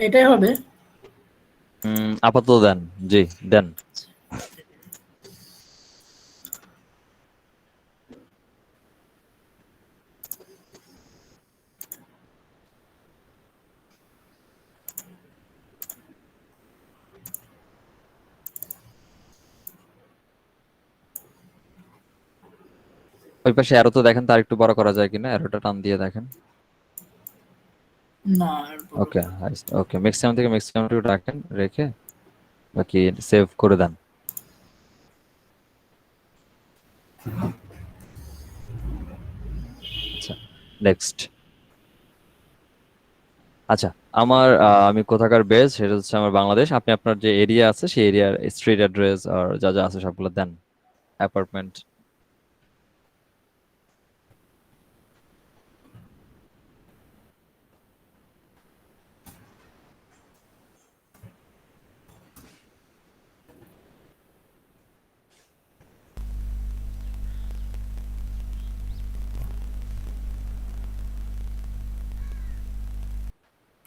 এটাই হবে। আপাতত দেন, জি দেন। ওই পাশে অ্যারো তো দেখেন, তার একটু বড় করা যায় কিনা, অ্যারোটা টান দিয়ে দেখেন। না আর বড় ওকে, না। ওকে, ম্যাক্সিমাম থেকে ম্যাক্সিমাম টু রাখেন, রেখে বাকি সেভ করে দেন। আচ্ছা, নেক্সট। আচ্ছা, আমি কোথাকার বেস সেটা হচ্ছে আমার বাংলাদেশ। আপনি আপনার যে এরিয়া আছে সেই এরিয়ার স্ট্রিট অ্যাড্রেস আর যা যা আছে সবগুলো দেন। অ্যাপার্টমেন্ট।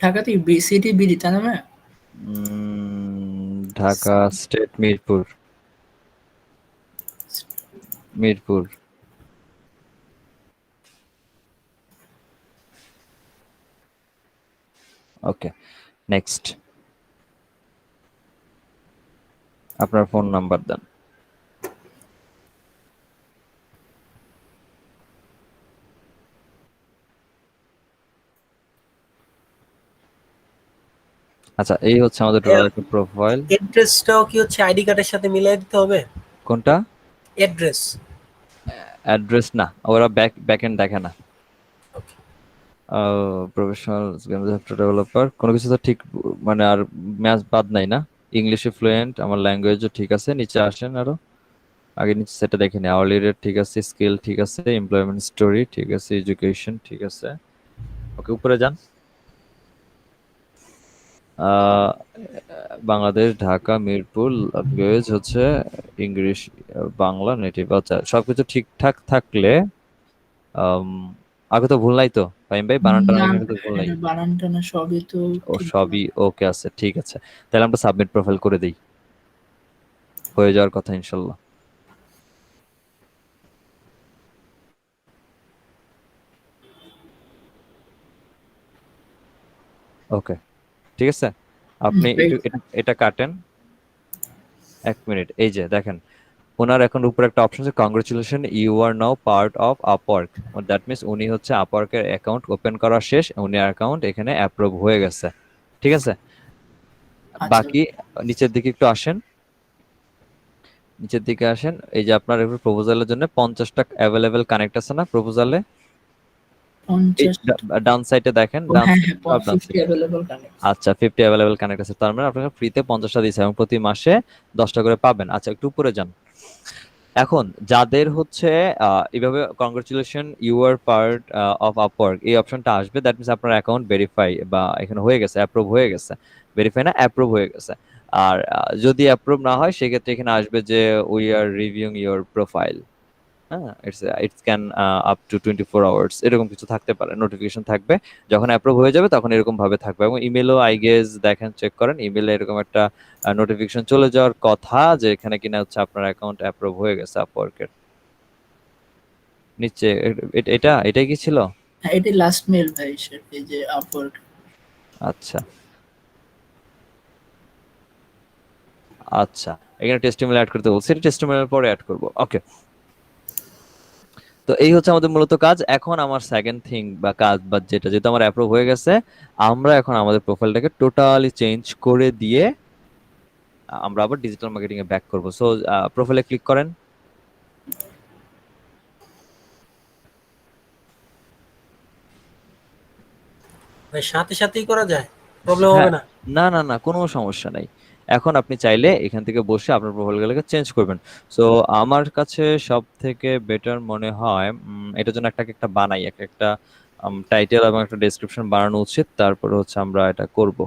ঢাকাতে সিটি বিডি তাই না? ঢাকা স্টেট, মিরপুর। মিরপুর। ওকে, নেক্সট। আপনার ফোন নাম্বার দেন। আচ্ছা, এই হচ্ছে আমাদের টোটাল একটা প্রোফাইল। অ্যাড্রেসটাও কি হচ্ছে আইডি কার্ডের সাথে মিলাই দিতে হবে? কোনটা? অ্যাড্রেস। অ্যাড্রেস না, ওরা ব্যাক এন্ড দেখে না। প্রফেশনাল সফটওয়্যার ডেভেলপার, কোনো কিছু তো ঠিক মানে আর ম্যাচ বাদ নাই না? ইংলিশে ফ্লুয়েন্ট, আমার ল্যাঙ্গুয়েজও ঠিক আছে। নিচে আসেন আরো, আগে নিচে সেটা দেখে নি। আওয়ারলি রেট ঠিক আছে, স্কিল ঠিক আছে, এমপ্লয়মেন্ট স্টোরি ঠিক আছে, এডুকেশন ঠিক আছে। ওকে, উপরে যান। আহ, বাংলাদেশ, ঢাকা, মিরপুর, ল্যাঙ্গুয়েজ হচ্ছে ইংলিশ, বাংলা নেটিভ। আচ্ছা, সবকিছু ঠিকঠাক থাকলে আম, আগে তো ভুল নাই তো ফাহিম ভাই? বানান টানান না এখানে তো ভুল নাই। এটা বানান টানা সবই তো ও, ঠিক বলা। সবই ওকে আছে, ঠিক আছে। তাহলে আমরা সাবমিট প্রোফাইল করে দিই, হয়ে যাওয়ার কথা ইনশাল্লাহ। ওকে, ঠিক আছে। আপনি একটু এটা কাটেন, 1 মিনিট। এই যে দেখেন, ওনার এখন উপরে একটা অপশন আছে, congratulation you are now part of Upwork. That means উনি হচ্ছে আপওয়ার্কের অ্যাকাউন্ট ওপেন করা শেষ, উনি অ্যাকাউন্ট এখানে অ্যাপ্রুভ হয়ে গেছে। ঠিক আছে, আচ্ছা বাকি নিচের দিকে একটু আসেন, নিচের দিকে আসেন। এই যে আপনার প্রপোজালের জন্য 50টা অ্যাভেলেবেল কানেক্ট আছে না প্রপোজালে? 50 ডাউন সাইডে দেখেন, ডাউন হ্যাঁ সাইড হ্যাঁ ডাউন 50 অ্যাভেলেবল কানেক্ট। আচ্ছা 50 অ্যাভেলেবল কানেক্ট আছে, তার মানে আপনাকে ফ্রিতে 50টা দিচ্ছে এবং প্রতি মাসে 10টা করে পাবেন। আচ্ছা একটু উপরে যান। এখন যাদের হচ্ছে এইভাবে congratulation you are part of Upwork এই অপশনটা আসবে, দ্যাট মিনস আপনার অ্যাকাউন্ট ভেরিফাই বা এখানে হয়ে গেছে, অ্যাপ্রুভ হয়ে গেছে, ভেরিফাই না অ্যাপ্রুভ হয়ে গেছে। আর যদি অ্যাপ্রুভ না হয় সেক্ষেত্রে এখানে আসবে যে we are reviewing your profile. হ্যাঁ, it's can up to 24 hours এরকম কিছু থাকতে পারে, নোটিফিকেশন থাকবে। যখন অ্যাপ্রুভ হয়ে যাবে তখন এরকম ভাবে থাকবে, এবং ইমেলও আই গেস দেখেন, চেক করেন ইমেলে এরকম একটা নোটিফিকেশন চলে যাওয়ার কথা যে এখানে কিনা হচ্ছে আপনার অ্যাকাউন্ট অ্যাপ্রুভ হয়ে গেছে আপওয়ার্কের নিচে। এটাই কি ছিল? হ্যাঁ এটি লাস্ট মেল ভাই, সেটা এই যে আপওয়ার্ক। আচ্ছা আচ্ছা, এখানে টেস্টিমোনিয়াল অ্যাড করতে বলছি, টেস্টিমোনিয়াল পরে অ্যাড করব। ওকে, তো এই হচ্ছে আমাদের মূলত কাজ। এখন আমার সেকেন্ড থিং বা কাজ বা যেটা, যেহেতু আমার অ্যাপ্রুভ হয়ে গেছে, আমরা এখন আমাদের প্রোফাইলটাকে টোটালি চেঞ্জ করে দিয়ে আমরা আবার ডিজিটাল মার্কেটিং এ ব্যাক করব। সো প্রোফাইলে ক্লিক করেন। ভাই সাথে সাথেই করা যায়, প্রবলেম হ্যাঁ, হবে না? না না না, কোনো সমস্যা নাই। এখন আপনি চাইলে এখান থেকে বসে আপনার প্রোফাইলগুলোকে চেঞ্জ করবেন। সো আমার কাছে সব থেকে বেটার মনে হয় এটার জন্য একটা বানাই, একটা টাইটেল এবং একটা ডেসক্রিপশন বানানো উচিত, তারপরে হচ্ছে আমরা এটা করব।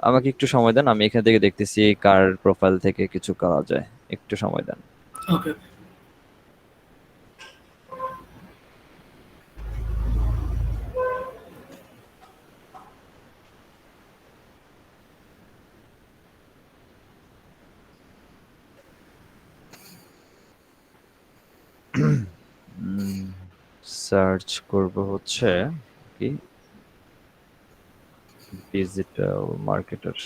আমাকে একটু সময় দেন, আমি এখান থেকে দেখতেছি কার প্রোফাইল থেকে কিছু করা যায়, একটু সময় দেন। ওকে। সার্চ করব হচ্ছে কি, ডিজিটাল মার্কেটার।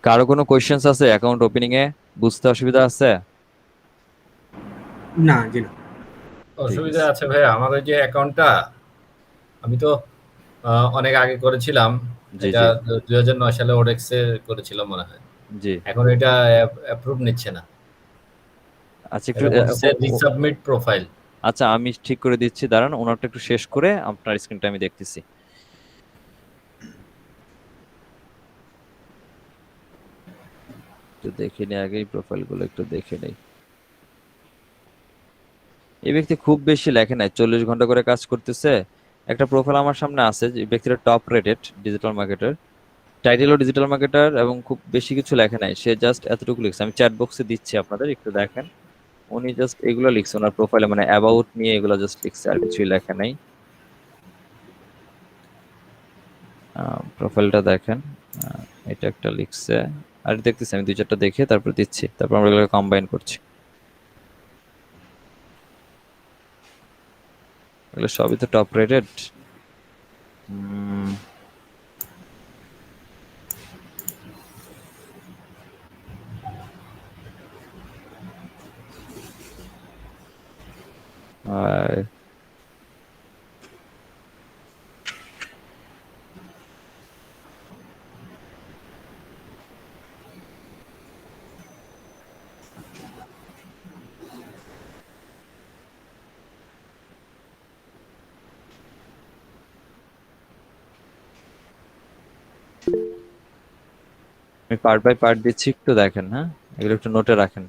কারো কোনো কোয়েশ্চেন্স আছে অ্যাকাউন্ট ওপেনিং এ? বুঝতে অসুবিধা আছে? না, জি না। ঠিক অসুবিধা আছে। আছে ভাই, আমার ওই যে অ্যাকাউন্টটা আমি তো অনেক আগে করেছিলাম। জি এটা জি 2009 সালে ওডেক্সে করেছিলাম মনে হয়। জি। এখন এটা অ্যাপ্রুভ নিচ্ছে না, আচ্ছা একটু এটা বলছে রিসাবমিট প্রোফাইল। আচ্ছা আমি ঠিক করে দিচ্ছি, দাঁড়ান, ওনারটা একটু শেষ করে আপনার স্ক্রিনটা আমি দেখতেছি। একটু দেখে নিই আগে, প্রোফাইল গুলো একটু দেখে নেই। এই ব্যক্তি খুব বেশি লেখে নাই, 40 ঘন্টা করে কাজ করতেছে। একটা প্রোফাইল আমার সামনে আছে, যে ব্যক্তিটা টপ রেটেড ডিজিটাল মার্কেটার, টাইটেলও ডিজিটাল মার্কেটার, এবং খুব বেশি কিছু লেখে নাই, সে জাস্ট এতটুকু লিখছে। আমি চ্যাট বক্সে দিচ্ছি আপনাদের, একটু দেখেন। উনি জাস্ট এগুলো লিখছে ওনার প্রোফাইলে, মানে অ্যাবাউট নিয়ে এগুলো জাস্ট লিখছে, আর কিছুই লেখা নাই। প্রোফাইলটা দেখেন, এটা একটা লিখছে। আর দেখতেছি আমি 2-4টা দেখে তারপর দিচ্ছি, তারপর আমরা এগুলো কম্বাইন করছি। এগুলো সবই তো টপ রেটেড। আর আমি পার্ট বাই পার্ট দিচ্ছি, একটু দেখেন। হ্যাঁ, এগুলো একটু নোটে রাখেন।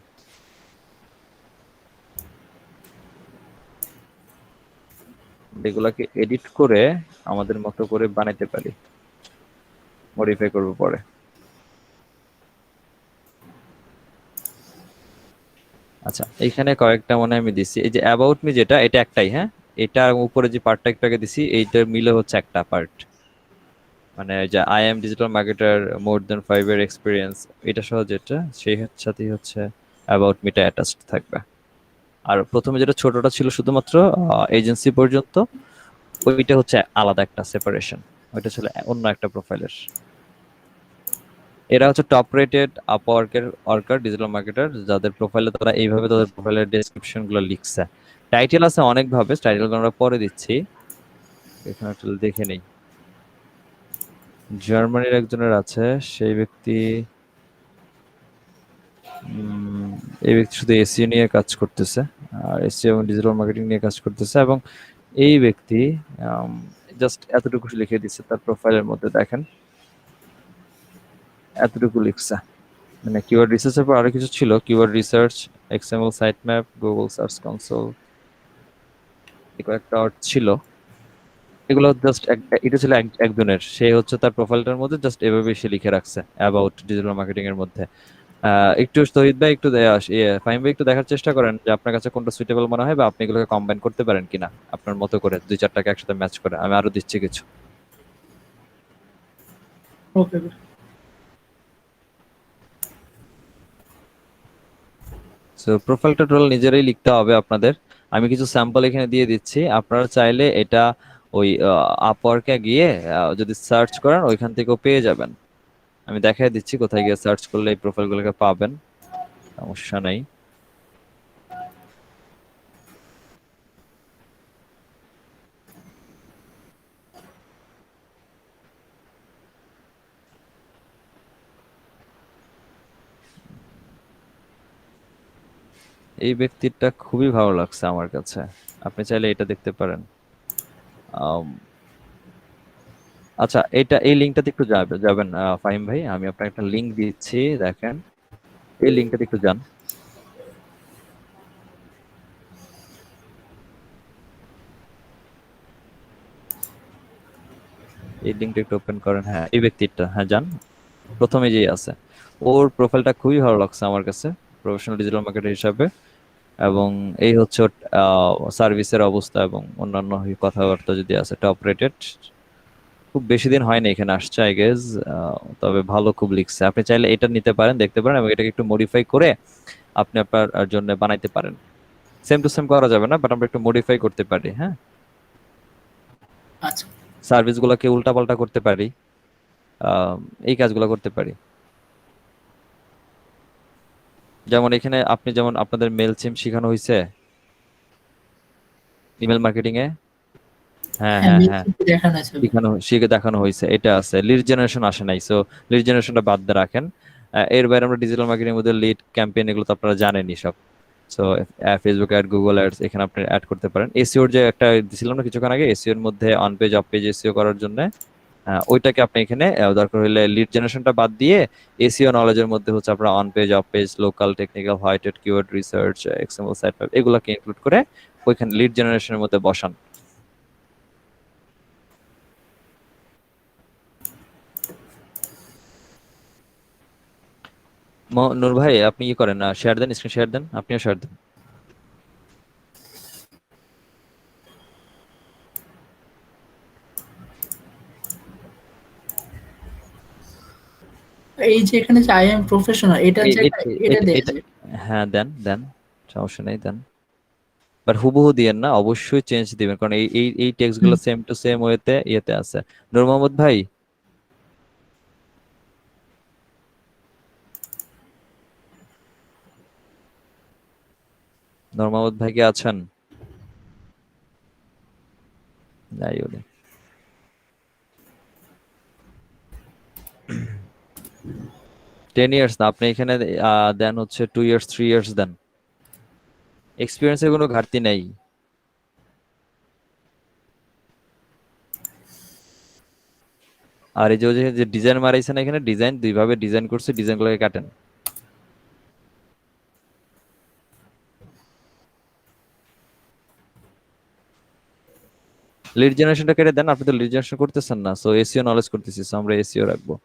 এগুলাকে এডিট করে আমাদের মতো করে বানাইতে পারি, মডিফাই করব পরে। আচ্ছা এইখানে কয়েকটা মনে হয় আমি দিছি, এই যে অ্যাবাউট মি যেটা, এটা একটাই। হ্যাঁ, এটা উপরে যে পার্টটা একটাকে দিছি, এইটার মিলে হচ্ছে একটা পার্ট, মানে যে I am digital marketer more than 5 year experience, এটা সহ যেটা, সেই সাথেই হচ্ছে অ্যাবাউট মিটা অ্যাটাচড থাকবে। আর প্রথমে যেটা ছোটটা ছিল শুধুমাত্র এজেন্সি পর্যন্ত, ওইটা হচ্ছে আলাদা একটা সেপারেশন, ওইটা ছিল অন্য একটা প্রোফাইলের। এরা হচ্ছে টপ রেটেড আপওয়ার্কের ওয়ার্কার ডিজিটাল মার্কেটার, যাদের প্রোফাইলে তারা এইভাবে তাদের প্রোফাইলের ডেসক্রিপশন গুলো লিখছে। টাইটেল আছে অনেক ভাবে, টাইটেল আমরা পরে দিচ্ছি, এখানে একটু দেখে নেই। জার্মানির একজনের আছে, সেই ব্যক্তি এই ব্যক্তি শুধু এসইও নিয়ে কাজ করতেছে, আর এসইও এবং ডিজিটাল মার্কেটিং নিয়ে কাজ করতেছে, এবং এই ব্যক্তি জাস্ট এতটুকু লিখে দিচ্ছে তার প্রোফাইলের মধ্যে, দেখেন এতটুকু লিখছে। মানে কিওয়ার্ড রিসার্চের পর আরো কিছু ছিল, keyword research, XML site map, Google search console, এই কয়েকটা ওয়ার্ড ছিল। এগুলো জাস্ট এটা ছিল একজনের, সে হচ্ছে তার প্রোফাইলটার মধ্যে জাস্ট এভাবে সে লিখে রাখছে অ্যাবাউট ডিজিটাল মার্কেটিং এর মধ্যে। একটু শহীদ ভাই, একটু ফাহিম ভাই একটু দেখার চেষ্টা করেন যে আপনার কাছে কোনটা সুইটেবল মনে হয়, বা আপনি এগুলোকে কম্বাইন করতে পারেন কিনা আপনার মতো করে, দুই চারটাকে একসাথে ম্যাচ করে। আমি আরো দিচ্ছি কিছু। ওকে। সো প্রোফাইলটা টোটাল নিজেরাই লিখতে হবে আপনাদের। আমি কিছু স্যাম্পল এখানে দিয়ে দিচ্ছি, আপনারা চাইলে এটা ওই আপওয়ার্কে গিয়ে যদি সার্চ করেন ওইখান থেকেও পেয়ে যাবেন। আমি দেখাই দিচ্ছি কোথায় গিয়ে সার্চ করলে এই প্রোফাইলগুলোকে পাবেন, সমস্যা নাই। এই ব্যক্তিটা খুবই ভালো লাগছে আমার কাছে, আপনি চাইলে এটা দেখতে পারেন। আম, আচ্ছা, এই লিঙ্কটাতে একটু যাবেন ফাহিম ভাই, আমি আপনাকে একটা লিঙ্ক দিচ্ছি, দেখেন এই লিঙ্কটাতে একটু যান। এই লিঙ্কটা একটু ওপেন করেন, হ্যাঁ এই ব্যক্তিটা, হ্যাঁ যান, প্রথমে যেই আছে। ওর প্রোফাইলটা খুবই ভালো লাগছে আমার কাছে প্রফেশনাল ডিজিটাল মার্কেটার হিসাবে, এবং এই হচ্ছে সার্ভিসের অবস্থা এবং অন্যান্য কথাবার্তা যদি আছে, টপ রেটেড। খুব বেশি দিন হয়নি এখানে আসছে আই গেস, তবে ভালো খুব লিখছে। আপনি চাইলে এটা নিতে পারেন, দেখতে পারেন, এবং এটাকে একটু মডিফাই করে আপনি আপনার জন্য বানাইতে পারেন। সেম টু সেম করা যাবে না, বাট আমরা একটু মডিফাই করতে পারি, হ্যাঁ। আচ্ছা। সার্ভিস গুলোকে উল্টাপাল্টা করতে পারি, এই কাজগুলো করতে পারি। যেমন এখানে আপনি যেমন আপনাদের মেল সিম শেখানো হয়েছে ইমেল মার্কেটিং এ, হ্যাঁ হ্যাঁ, হ্যাঁ মেল হ্যাঁ, কিন্তু দেখানো যাবে। শিখে দেখানো হয়েছে, এটা আছে। লিড জেনারেশন আসে নাই, সো লিড জেনারেশনটা বাদ দিয়ে রাখেন। এর বাইরে আমরা ডিজিটাল মার্কেটিং এর মধ্যে লিড ক্যাম্পেইন, এগুলো তো আপনারা জানেনই সব। So Facebook ad, Google ads, এখানে আপনি অ্যাড করতে পারেন। এসইওর যে একটা দিছিলাম না কিছুক্ষণ আগে, এসইওর মধ্যে on page off page SEO করার জন্য, ওইটাকে আপনি এখানে দরকার হলে লিড জেনারেশনটা বাদ দিয়ে এসইও নলেজের মধ্যে হচ্ছে আপনারা on page off page, local, technical, white keyword research, XML site map, এগুলোকে ইনক্লুড করে ওইখানে লিড জেনারেশনের মধ্যে বসান। নূর ভাই আপনি কি করেন, শেয়ার দেন, স্ক্রিন শেয়ার দেন, আপনিও শেয়ার দেন। এই যে এখানে যে আই এম প্রফেশনাল, এটার এ- এ- জায়গায় এ- এটা এটা দেয়া এটা যায়। হ্যাঁ দেন দেন, সমস্যা নেই দেন, বাট হুবহু দিয়েন না, অবশ্যই চেঞ্জ দিবেন, কারণ এই টেক্সট হুম। গুলো সেম টু সেম ওয়েতে ইয়েতে আছে। নূর মোহাম্মদ ভাই, নূর মোহাম্মদ ভাই কি আছেন? যাই বলে 10 ইয়ার্স না, আপনি এখানে দেন হচ্ছে 2 ইয়ার্স 3 ইয়ার্স দেন, এক্সপিরিয়েন্সের কোনো ঘাটতি নেই। আর এই যে যে ডিজাইন মারাইছেন এখানে, ডিজাইন দুইভাবে ডিজাইন করছে, ডিজাইন গুলোকে কাটেন। লিড জেনারেশনটা কেটে দেন, আপনি তো লিড জেনারেশন করতেছেন না, সো এসইও নলেজ করতেছি, so আমরা এসইও রাখবো।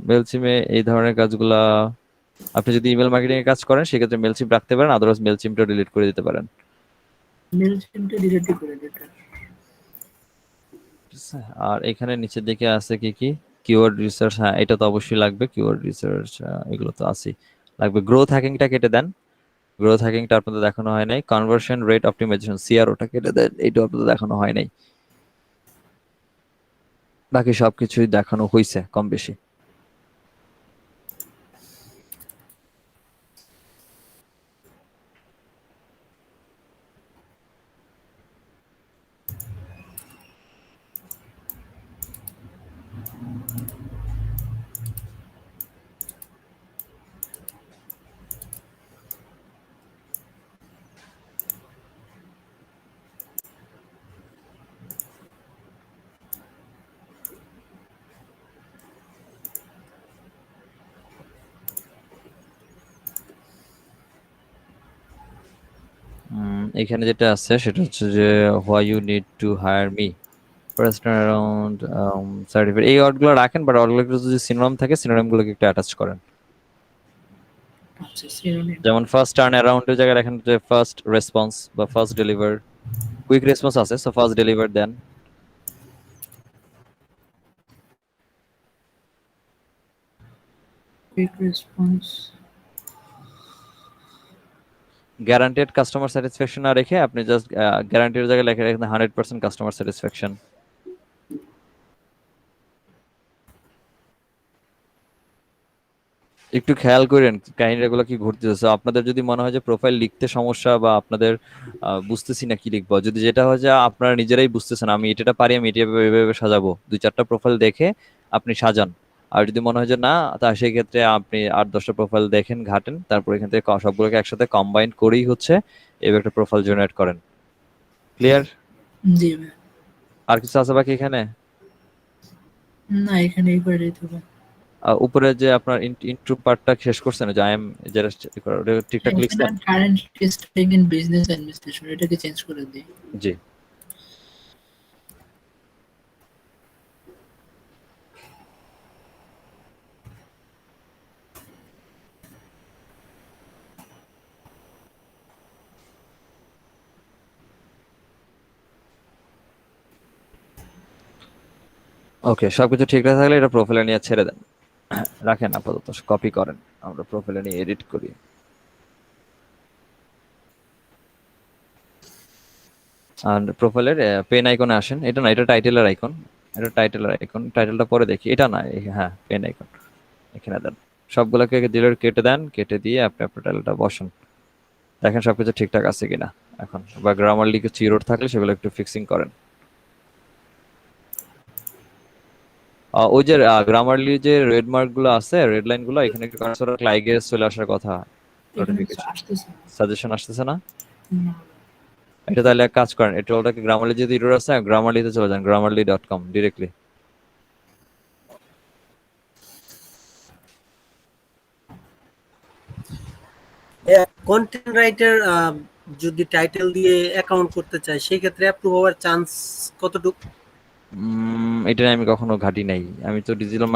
মেলচিমে এই ধরনের কাজগুলা আপনি যদি ইমেল মার্কেটিং এর কাজ করেন সেক্ষেত্রে মেলচিম রাখতে পারেন, আদারওয়াইজ মেলচিমটা ডিলিট করে দিতে পারেন। মেল চিমটা ডিলিট করে দিতে। ঠিক আছে? আর এখানে নিচের দিকে আছে কি কি, কিওয়ার্ড রিসার্চ, হ্যাঁ এটা তো অবশ্যই লাগবে, কিওয়ার্ড রিসার্চ এগুলো তো আছেই, লাগবে। গ্রোথ হ্যাকিংটা কেটে দেন, গ্রোথ হ্যাকিংটা আপনাদের দেখানো হয় নাই। কনভার্সন রেট অপটিমাইজেশন, সিআরওটা কেটে দেন, এটা আপনাদের দেখানো হয় নাই। বাকি সবকিছুই দেখানো হয়েছে কম বেশি। এখানে যেটা আছে সেটা হচ্ছে যে why you need to hire me first around certificate, এই ওয়ার্ডগুলো রাখেন, বাট ওয়ার্ডগুলো যদি সিনোনিম থাকে সিনোনিমগুলোকে একটু অ্যাটাচ করেন। আচ্ছা সিনোনিম। যেমন ফার্স্ট টার্ন অ্যারাউন্ডের জায়গায় রাখেন যে ফার্স্ট রেসপন্স বা ফার্স্ট ডেলিভার। কুইক রেসপন্স আছে, সো ফার্স্ট ডেলিভার দেন। Quick response. Guaranteed customer satisfaction না রেখে আপনি জাস্ট গ্যারান্টির জায়গায় লিখে রাখেন 100% কাস্টমার স্যাটিসফ্যাকশন। একটু খেয়াল করেন কাহিনীগুলো কি ঘটতেছে। আপনাদের যদি মনে হয় যে প্রোফাইল লিখতে সমস্যা বা আপনাদের বুঝতেছি না কি লিখবো, যদি যেটা হয় যে আপনারা নিজেরাই বুঝতেছেন আমি এটা পারি, আমি এটা এভাবে সাজাবো, 2-4টা প্রোফাইল দেখে আপনি সাজান। আর যদি মনে হয় যে না, তা সেই ক্ষেত্রে আপনি 8-10টা প্রোফাইল দেখেন, ঘাটেন, তারপর এখান থেকে সবগুলোকে একসাথে কম্বাইন করেই হচ্ছে এবার একটা প্রোফাইল জেনারেট করেন। ক্লিয়ার? জি ভাই। আর কিছু আছে বাকি এখানে? না এখানে এই করে দিতে হবে। উপরে যে আপনার ইন্ট্রো পার্টটা শেষ করছেন, যে আই এম যেটা ঠিকঠাক এখানে লিখছেন? Currently studying in business administration, এটাকে চেঞ্জ করে দিই। জি। ওকে, সবকিছু ঠিকঠাক থাকলে এটা প্রোফাইলে নিয়ে ছেড়ে দেন, রাখেন আপাতত, কপি করেন, আমরা প্রোফাইলে নিয়ে এডিট করি। আর প্রোফাইলের পেন আইকনে আসেন, এটা না, এটা টাইটেলের আইকন, এটা টাইটেলের আইকন, টাইটেলটা পরে দেখি, এটা না, হ্যাঁ পেন আইকন, এখানে দেন। সবগুলোকে ডিলিট কেটে দেন, কেটে দিয়ে আপনি আপনার টাইটেলটা বসান, দেখেন সবকিছু ঠিকঠাক আছে কিনা। এখন বা গ্রামারলি কিছু ইরর থাকলে সেগুলো একটু ফিক্সিং করেন। ওই যে গ্রামারলি যে রেড মার্ক গুলো আছে, রেড লাইন গুলো, এখানে একটু কার্সর রাখলে আইগেস চলে আসার কথা, এখানে কিছু নোটিফিকেশন, আসতেছে না। সাজেশন আসতেছে না। না। এটা তাহলে এক কাজ করেন, এটা ওটাকে গ্রামারলি যদি ইরর আছে গ্রামারলিতে চলে যান, grammarly.com ডিরেক্টলি। কন্টেন্ট রাইটার যদি টাইটেল দিয়ে অ্যাকাউন্ট করতে চায় সেই ক্ষেত্রে অ্যাপ্রুভ হওয়ার চান্স কতটুকু? এটা আমি কখনো ঘাটি নাই, আমি তো ডিজিটাল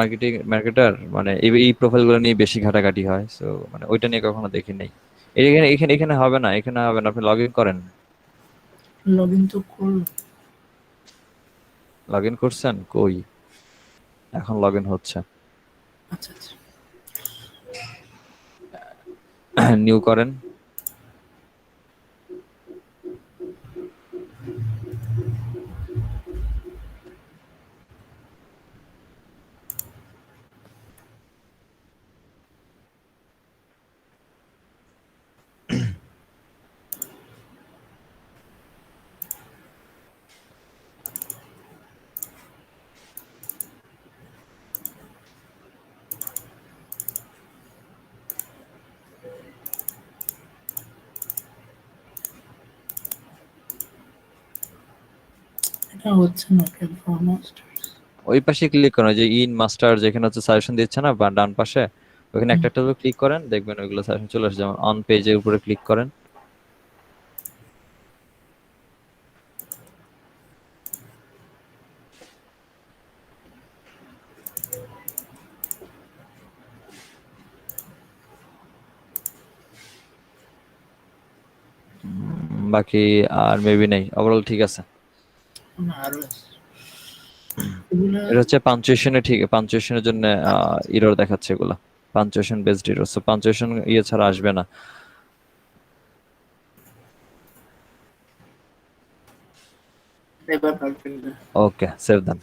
মার্কেটার, মানে এই প্রোফাইল গুলো নিয়ে বেশি ঘাটাঘাটি হয়, সো মানে ওইটা নিয়ে কখনো দেখি নাই। এখানে এখানে এখানে হবে না, এখানে হবে না, আপনি লগ ইন করেন। লগ ইন তো করলাম। লগ ইন করছেন কই? এখন লগ ইন হচ্ছে। আচ্ছা আচ্ছা। নিউ করেন। এটা হচ্ছে না কেন মাস্টার্স। ওই পাশে ক্লিক করেন, ওই যে ইন মাস্টার যেখানে হচ্ছে সাজেশন দিচ্ছে না, বা ডান পাশে, ওখানে একটা একটা ক্লিক করেন, দেখবেন ওইগুলো সাজেশন চলে আসে। যেমন অন পেজের উপরে ক্লিক করেন, বাকি আর মেবি নেই, ওভারঅল ঠিক আছে। না আরো আছে এগুলা। এটা হচ্ছে পাঞ্চুয়েশনের, ঠিক পাঞ্চুয়েশনের জন্য ইরর দেখাচ্ছে এগুলা, punctuation based error, so punctuation ইয়ে ছাড়া আসবে না। এবার perfect. Okay, save then,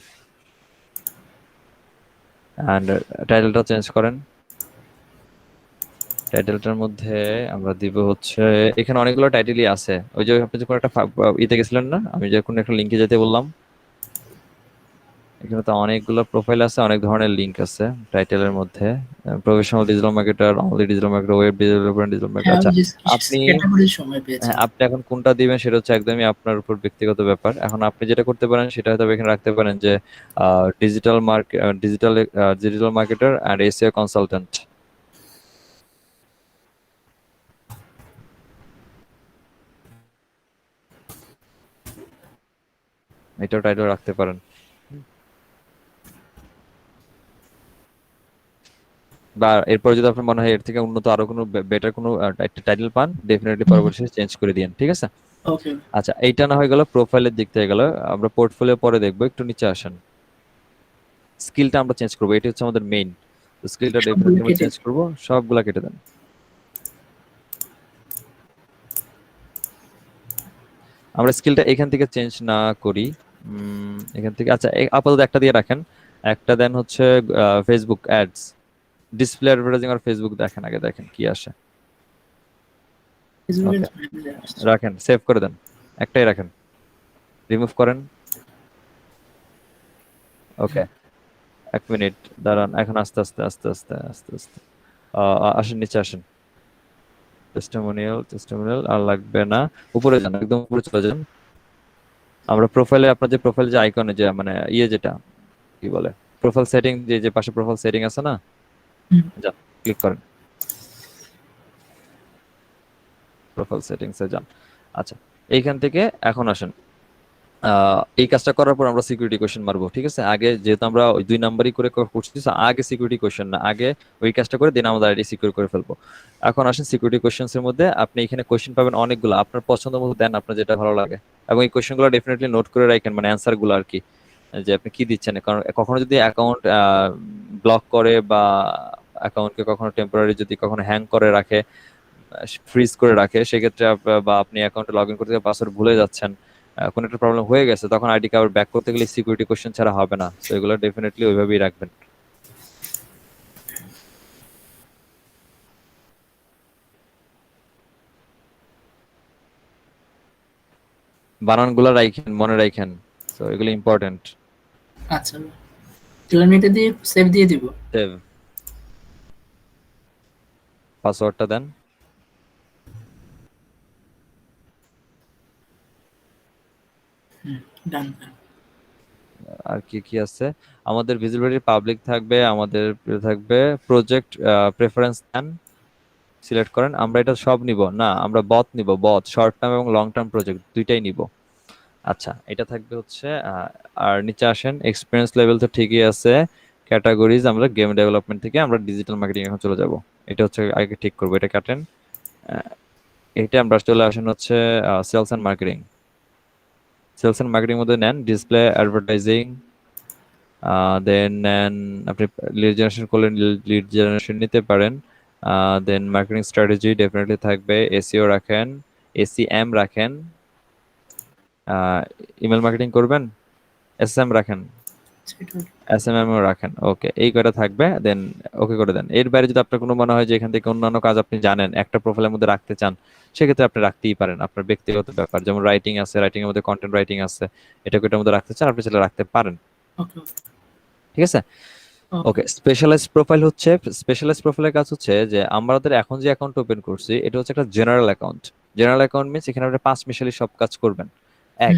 and টাইটেলটা চেঞ্জ করেন। টাইটেলটার মধ্যে আমরা দিব হচ্ছে, এখানে অনেকগুলো টাইটেলই আছে, ওই যে আপনি যখন একটা ইতে গেছিলেন না, আমি যখন একটা লিঙ্কে যেতে বললাম, এখানে তো অনেকগুলো প্রোফাইল আছে, অনেক ধরনের লিংক আছে টাইটেলের মধ্যে। Professional digital marketer, only digital marketer, web developer, digital marketer. হ্যাঁ আচ্ছা, আমি আপনি ক্যাটাগরির সময় পেয়েছি। আপনি এখন কোনটা দিবেন সেটা হচ্ছে একদমই আপনার উপর ব্যক্তিগত ব্যাপার। এখন আপনি যেটা করতে পারেন সেটা হয়তো এখানে রাখতে পারেন যে digital digital marketer and SEO consultant. এটাও টাইটেল রাখতে পারেন। বা এরপর যদি আপনার মনে হয় এর থেকে উন্নত আরো কোনো বেটার কোনো একটা টাইটেল পান, ডেফিনেটলি পরবর্তীতে চেঞ্জ করে দিয়েন, ঠিক আছে? ওকে। আচ্ছা, এইটা না হয়ে গেল প্রোফাইলের দিক থেকে গেল। আমরা পোর্টফোলিও পরে দেখবো, একটু নিচে আসেন। স্কিলটা আমরা চেঞ্জ করবো, এটা হচ্ছে আমাদের মেইন। স্কিলটা সবগুলো ডেফিনেটলি আমরা কেটে চেঞ্জ করবো, সবগুলা কেটে দেন। আমরা স্কিলটা এখান থেকে চেঞ্জ না করি, এখান থেকে আচ্ছা আপাতত একটা দিয়ে রাখেন। একটা দেন হচ্ছে ফেসবুক অ্যাডস, ডিসপ্লে অ্যাডভার্টাইজিং আর ফেসবুক দেখেন, আগে দেখেন কি আসে। ফেসবুকের ওকে, রাখেন, সেভ করে দেন, একটাই রাখেন, রিমুভ করেন। ওকে, 1 মিনিট দাঁড়ান, এখন আস্তে আস্তে আস্তে আস্তে আস্তে আস্তে আসেন, নিচে আসেন। টেস্টিমোনিয়াল, টেস্টিমোনিয়াল আর লাগবে না, উপরে যান, একদম উপরে চলে যান। আমরা প্রোফাইলে, আপনার যে প্রোফাইল যে আইকনে যে মানে ইয়ে যেটা কি বলে, প্রোফাইল সেটিং, যে যে পাশে প্রোফাইল সেটিং আছে না, যান, ক্লিক করেন, প্রোফাইল সেটিংস এ যান। আচ্ছা, এইখান থেকে এখন আসেন। এই কাজটা করার পর আমরা সিকিউরিটি কোয়েশ্চেন মারবো, ঠিক আছে? আগে যেহেতু আমরা ওই 2 নাম্বারই করে করছি, আগে সিকিউরিটি কোয়েশ্চেন না, আগে ওই কাজটা করে দিন আমাদের আইডি সিকিউর করে ফেলবো। এখন আসেন সিকিউরিটি কোয়েশ্চেন্স এর মধ্যে, আপনি এখানে কোয়েশ্চেন পাবেন অনেকগুলো, আপনার পছন্দ মতো দেন, আপনার যেটা ভালো লাগে। এবং এই কোয়েশ্চেনগুলো ডেফিনেটলি নোট করে রাখেন, মানে অ্যান্সার গুলো আর কি, যে আপনি কি দিচ্ছেন। কারণ কখনো যদি অ্যাকাউন্ট ব্লক করে বা অ্যাকাউন্টকে কখনো টেম্পোরারি যদি কখনো হ্যাং করে রাখে, ফ্রিজ করে রাখে, সেক্ষেত্রে বা আপনি অ্যাকাউন্টে লগ ইন করতে পাসওয়ার্ড ভুলে যাচ্ছেন, কোনো একটা প্রবলেম হয়ে গেছে, তখন আইডি কার্ড ব্যাক করতে গেলে সিকিউরিটি কোশ্চেন ছাড়া হবে না। তো এগুলো ডেফিনেটলি ওইভাবেই রাখবেন। বানানগুলো রাখেন, মনে রাখেন, তো এগুলো ইম্পর্টেন্ট। আচ্ছা, কিলোমিটার দিয়ে সেভ দিয়ে দিব। সেভ, পাসওয়ার্ডটা দেন। ডান। আর কি কি আছে, আমাদের ভিজিবিলিটি পাবলিক থাকবে, আমাদের থাকবে প্রজেক্ট প্রেফারেন্স দেন, সিলেক্ট করেন। আমরা এটা সব নিব না, আমরা বথ নিব, বথ শর্ট টার্ম এবং লং টার্ম প্রজেক্ট দুইটাই নিব। আচ্ছা, এটা থাকবে হচ্ছে আর নিচে আসেন, এক্সপিরিয়েন্স লেভেল তো ঠিকই আছে। ক্যাটাগরিজ আমরা গেম ডেভেলপমেন্ট থেকে আমরা ডিজিটাল মার্কেটিং এখন চলে যাব, এটা হচ্ছে আগে ঠিক করবো, এটা কাটেন। এটা আমরা চলে আসেন হচ্ছে sales and marketing. Sales and marketing মধ্যে নেন ডিসপ্লে অ্যাডভার্টাইজিং, দেন নেন আপনি লিড জেনারেশন করলে লিড জেনারেশন নিতে পারেন। দেন মার্কেটিং স্ট্র্যাটেজি ডেফিনেটলি থাকবে, এসইও রাখেন, এসিএম রাখেন, ইমেল মার্কেটিং করবেন, এসএম রাখেন, এসএমএম ও রাখেন। ওকে, এই কয়টা থাকবে, দেন ওকে করে দেন। এর বাইরে যদি আপনার কোনো মনে হয় যে এখান থেকে অন্যান্য কাজ আপনি জানেন একটা প্রোফাইলের মধ্যে রাখতে চান, সেক্ষেত্রে আপনি রাখতেই পারেন, আপনার ব্যক্তিগত ব্যাপার। যেমন রাইটিং আছে, রাইটিং এর মধ্যে কন্টেন্ট রাইটিং আছে, এটাকে এটার মধ্যে রাখতে চান, আপনি চাইলে রাখতে পারেন, ওকে ঠিক আছে? ওকে, স্পেশালাইজড প্রোফাইল হচ্ছে, স্পেশালাইজড প্রোফাইলের কাজ হচ্ছে যে আমাদের এখন যে অ্যাকাউন্ট ওপেন করছি এটা হচ্ছে একটা general account. General account means এখানে আপনি 5 মিশালি সব কাজ করবেন, এক।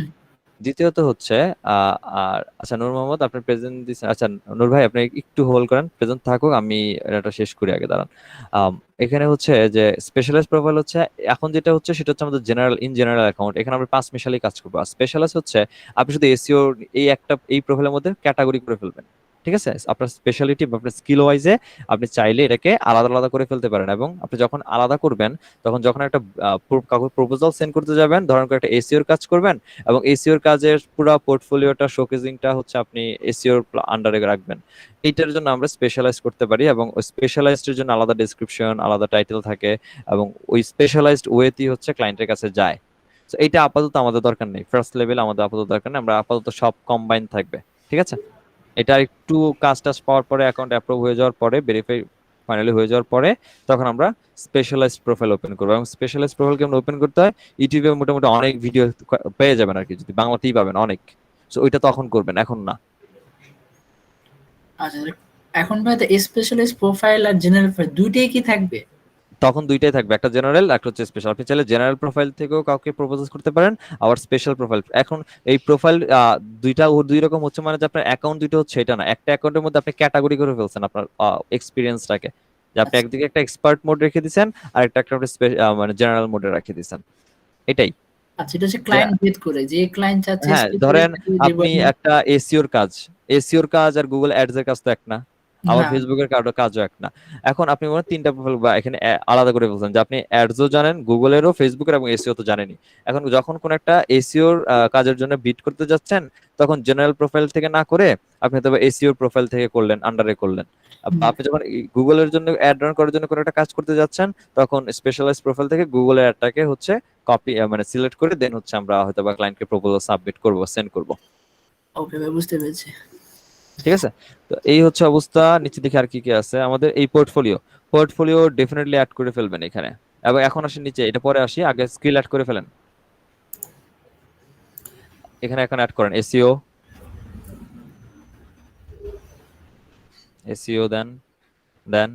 দ্বিতীয়ত হচ্ছে আর আচ্ছা নূর মোহাম্মদ, আপনি প্রেজেন্ট দিচ্ছেন, আচ্ছা নূর ভাই আপনি একটু হোল্ড করেন, প্রেজেন্ট থাকুক, আমি এটা শেষ করি আগে, দাঁড়ান। এখানে হচ্ছে যে স্পেশালাইজড প্রোফাইল হচ্ছে এখন যেটা হচ্ছে সেটা হচ্ছে আমাদের জেনারেল, ইন জেনারেল অ্যাকাউন্ট, এখানে আমরা 5 মিশালি কাজ করবো। আর স্পেশালাইজ হচ্ছে আপনি শুধু এসইও এই একটা এই প্রোফাইলের মধ্যে ক্যাটাগরি করে ফেলবেন, ঠিক আছে? আপনার স্পেশালিটি বা আপনার স্কিল ওয়াইজে আপনি চাইলে এটাকে আলাদা আলাদা করে ফেলতে পারেন। এবং আপনি যখন আলাদা করবেন, তখন যখন একটা কাউকে প্রপোজাল সেন্ড করতে যাবেন, ধরেন একটা এসইওর কাজ করবেন, এবং এসইওর কাজের পুরো পোর্টফোলিওটা শোকেজিংটা হচ্ছে আপনি এসইওর আন্ডারে রাখবেন। এইটার জন্য আমরা স্পেশালাইজ করতে পারি, এবং ওই স্পেশালাইজডের জন্য আলাদা ডেসক্রিপশন, আলাদা টাইটেল থাকে, এবং ওই স্পেশালাইজড ওয়েতেই হচ্ছে ক্লায়েন্টের কাছে যায়। তো এইটা আপাতত আমাদের দরকার নেই, ফার্স্ট লেভেল আমাদের আপাতত দরকার নেই, আমরা আপাতত সব কম্বাইন থাকবে, ঠিক আছে? এটা একটু কাজ টাজ পাওয়ার পরে, অ্যাকাউন্ট অ্যাপ্রুভ হয়ে যাওয়ার পরে, ভেরিফাই ফাইনালি হয়ে যাওয়ার পরে, তখন আমরা স্পেশালাইজড প্রোফাইল ওপেন করবো। এবং স্পেশালাইজড প্রোফাইল কেমন ওপেন করতে হয়, ইউটিউবে মোটামুটি অনেক ভিডিও পেয়ে যাবেন আর কি, যদি বাংলাতেই পাবেন অনেক। তো ওইটা তখন করবেন, এখন না। আচ্ছা, এখন ভাই তো স্পেশালিস্ট প্রোফাইল আর জেনারেল প্রোফাইল দুইটাই কি থাকবে? তখন দুইটাই থাকবে, একটা জেনারেল, একটা হচ্ছে স্পেশাল। আপনি চাইলে জেনারেল প্রোফাইল থেকেও কাউকে প্রপোজ করতে পারেন, আবার স্পেশাল প্রোফাইল। এখন এই প্রোফাইল দুইটা দুই রকম হচ্ছে, মানে যে আপনার অ্যাকাউন্ট দুইটা হচ্ছে এটা না, একটা অ্যাকাউন্টের মধ্যে আপনি ক্যাটাগরি করে ফেলছেন আপনার এক্সপিরিয়েন্সটাকে, যে আপনি একদিকে একটা এক্সপার্ট মোড রেখে দিয়েছেন, আর একটা একটা মানে জেনারেল মোডে রেখে দিয়েছেন, এটাই। আচ্ছা, এটা হচ্ছে ক্লায়েন্ট ভেদ করে, যে ক্লায়েন্ট চাচ্ছে হ্যাঁ, ধরেন আপনি একটা এসইওর কাজ, এসইওর কাজ আর গুগল অ্যাডস এর কাজ তো এক না, আবার না, ফেসবুকের কাজও এক না। এখন আপনি মনে হয় তিনটা প্রোফাইল বা এখানে আলাদা করে বলছেন যে আপনি অ্যাডসও জানেন, গুগলেরও, ফেসবুকের এবং এসইও তো জানেনই। এখন যখন কোন একটা এসইওর কাজের জন্য বিড করতে যাচ্ছেন, তখন জেনারেল প্রোফাইল থেকে না করে আপনি হয়তো এসইওর প্রোফাইল থেকে করলেন, আন্ডারে করলেন। আপনি যখন গুগলের জন্য অ্যাড রান করার জন্য কোনো একটা কাজ করতে যাচ্ছেন, তখন স্পেশালাইজ প্রোফাইল থেকে গুগলের অ্যাডটাকে হচ্ছে কপি মানে সিলেক্ট করে দেন হচ্ছে আমরা হয়তো বা ক্লায়েন্টকে প্রপোজাল সাবমিট করব, সেন্ড করব। ওকে ভাই, বুঝতে পেরেছি। ঠিক আছে, তো এই হচ্ছে অবস্থা। নিচে দেখে আর কি কি আছে আমাদের এই পোর্টফোলিও। পোর্টফোলিও ডেফিনেটলি অ্যাড করে ফেলবেন এখানে। এবং এখন আসি নিচে, এটা পরে আসি, আগে স্কিল অ্যাড করে ফেলেন। এখানে এখন অ্যাড করেন এসইও, এসইও দেন, দেন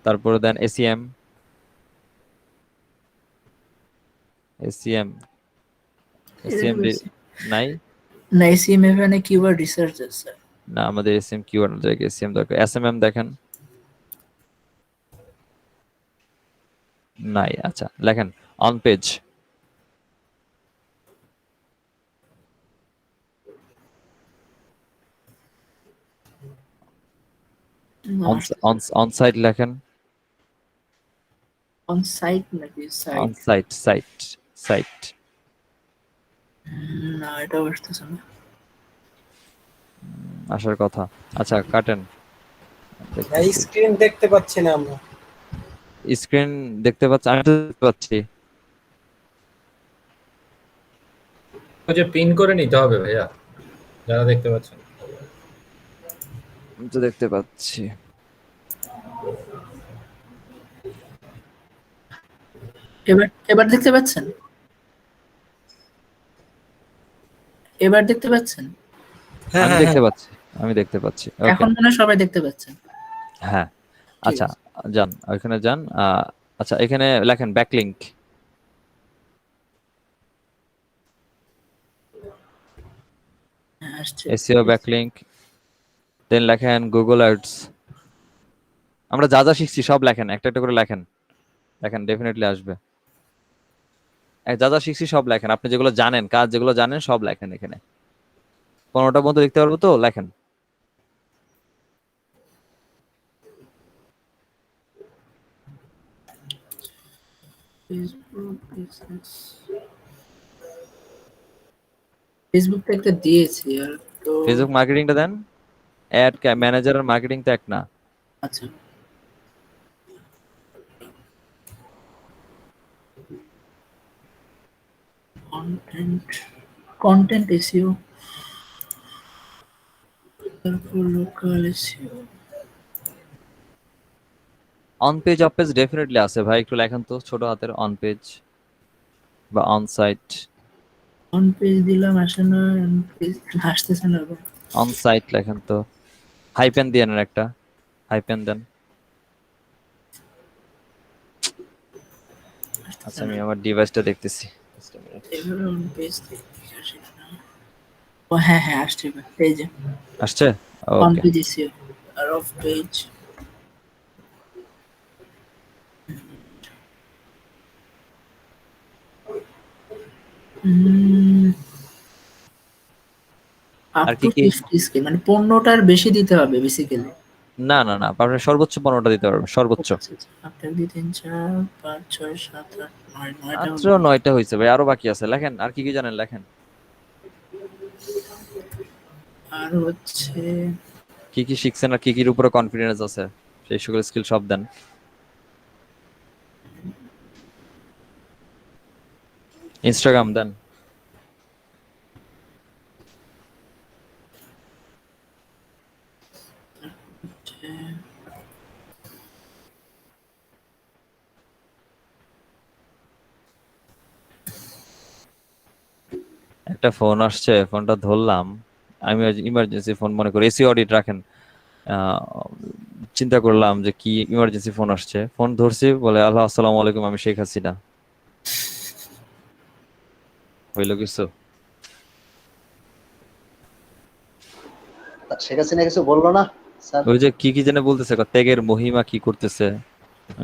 তারপরে দেন এসইএম, এসইএম, এসইএম নাই, না, এসিএম এখানে কিওয়ার্ড রিসার্চ আছে। না আমাদের এসইএম কিওয়ার্ড জায়গায় এসইএম দরকার। এসএমএম দেখেন, নাই। আচ্ছা লেখেন অন পেজ, অন সাইট লেখেন, অন সাইট নাকি অন সাইট? Site, site. না, এটা আসতেছে না। আসার কথা। আচ্ছা কাটেন, ভাই স্ক্রিন দেখতে পাচ্ছি না আমরা। স্ক্রিন দেখতে পাচ্ছি, আমি তো দেখতে পাচ্ছি। ওই যে পিন করে নিতে হবে ভাইয়া, যারা দেখতে পাচ্ছেন। আমি তো দেখতে পাচ্ছি। এবার দেখতে পাচ্ছেন? এবার দেখতে পাচ্ছেন? হ্যাঁ আমি হ্যাঁ দেখতে হ্যাঁ। পাচ্ছি, আমি দেখতে পাচ্ছি। ওকে, এখন মনে হয় সবাই দেখতে পাচ্ছেন। হ্যাঁ। ঠিক আচ্ছা আছে। যান ওইখানে যান। আচ্ছা এখানে লেখেন ব্যাকলিংক, হ্যাঁ, আসছে। এসইও ব্যাকলিংক, দেন লেখেন গুগল অ্যাডস। আমরা যা যা শিখছি সব লেখেন, একটা একটা করে লেখেন, লেখেন ডেফিনেটলি আসবে। যা যা শিখছি সব লেখেন, আপনি যেগুলো জানেন, কাজ যেগুলো জানেন সব লেখেন এখানে। 15টা পর্যন্ত লিখতে পারবো তো, লেখেন। ফেসবুকটা একটা দিয়েছি আর তো। ফেসবুক মার্কেটিংটা দেন, অ্যাড ম্যানেজার আর মার্কেটিং তো এক না। আচ্ছা, কন্টেন্ট, কন্টেন্ট এসইও, তারপর local SEO. On page off page definitely আছে ভাই, একটু লেখেন তো ছোট হাতের, অন পেজ বা অন সাইট। অন পেজ দিলাম, আসে না। অন পেজ আসতেছে না আবার। অন সাইট লেখেন তো, হাইপেন দিয়ে নেন একটা, হাইপেন দেন। আসতেছে আচ্ছা না। আমি আমার ডিভাইসটা দেখতেছি। Just a minute. এভাবে অন পেজ দেখতে আসে না। ও হ্যাঁ হ্যাঁ, আসছে এবার। এই যে আসছে, অন ওকে। পেজ এসইও আর অফ পেজ। আপ আর টু কি কি? 50 স্কেল, মানে 15টার বেশি দিতে হবে বেসিক্যালি। না না না, আপনি সর্বোচ্চ 15টা দিতে পারবেন, সর্বোচ্চ। আচ্ছা আচ্ছা, একটা 2 3 4 5 6 7 8 9, 9টা মাত্র হলো। 9টা হয়েছে ভাই, আরো বাকি আছে, লেখেন আর কি কি জানেন লেখেন। আর হচ্ছে কি কি শিখছেন আর কি কির উপরে কনফিডেন্স আছে, সেই সকল স্কিল সব দেন। ইনস্টাগ্রাম দেন। একটা ফোন আসছে, ফোনটা ধরলাম, আমি ইমার্জেন্সি ফোন মনে করি, এসি অডিট রাখেন। আহ, চিন্তা করলাম যে কি ইমার্জেন্সি ফোন আসছে, ফোন ধরছি, বলে আল্লাহ আসসালামু আলাইকুম, আমি শেখ হাসিনা। হইলো কিছু? শেখ হাসিনা কিছু বললো না স্যার? ওই যে কি কি যেন বলতেছে, ত্যাগের মহিমা কি করতেছে,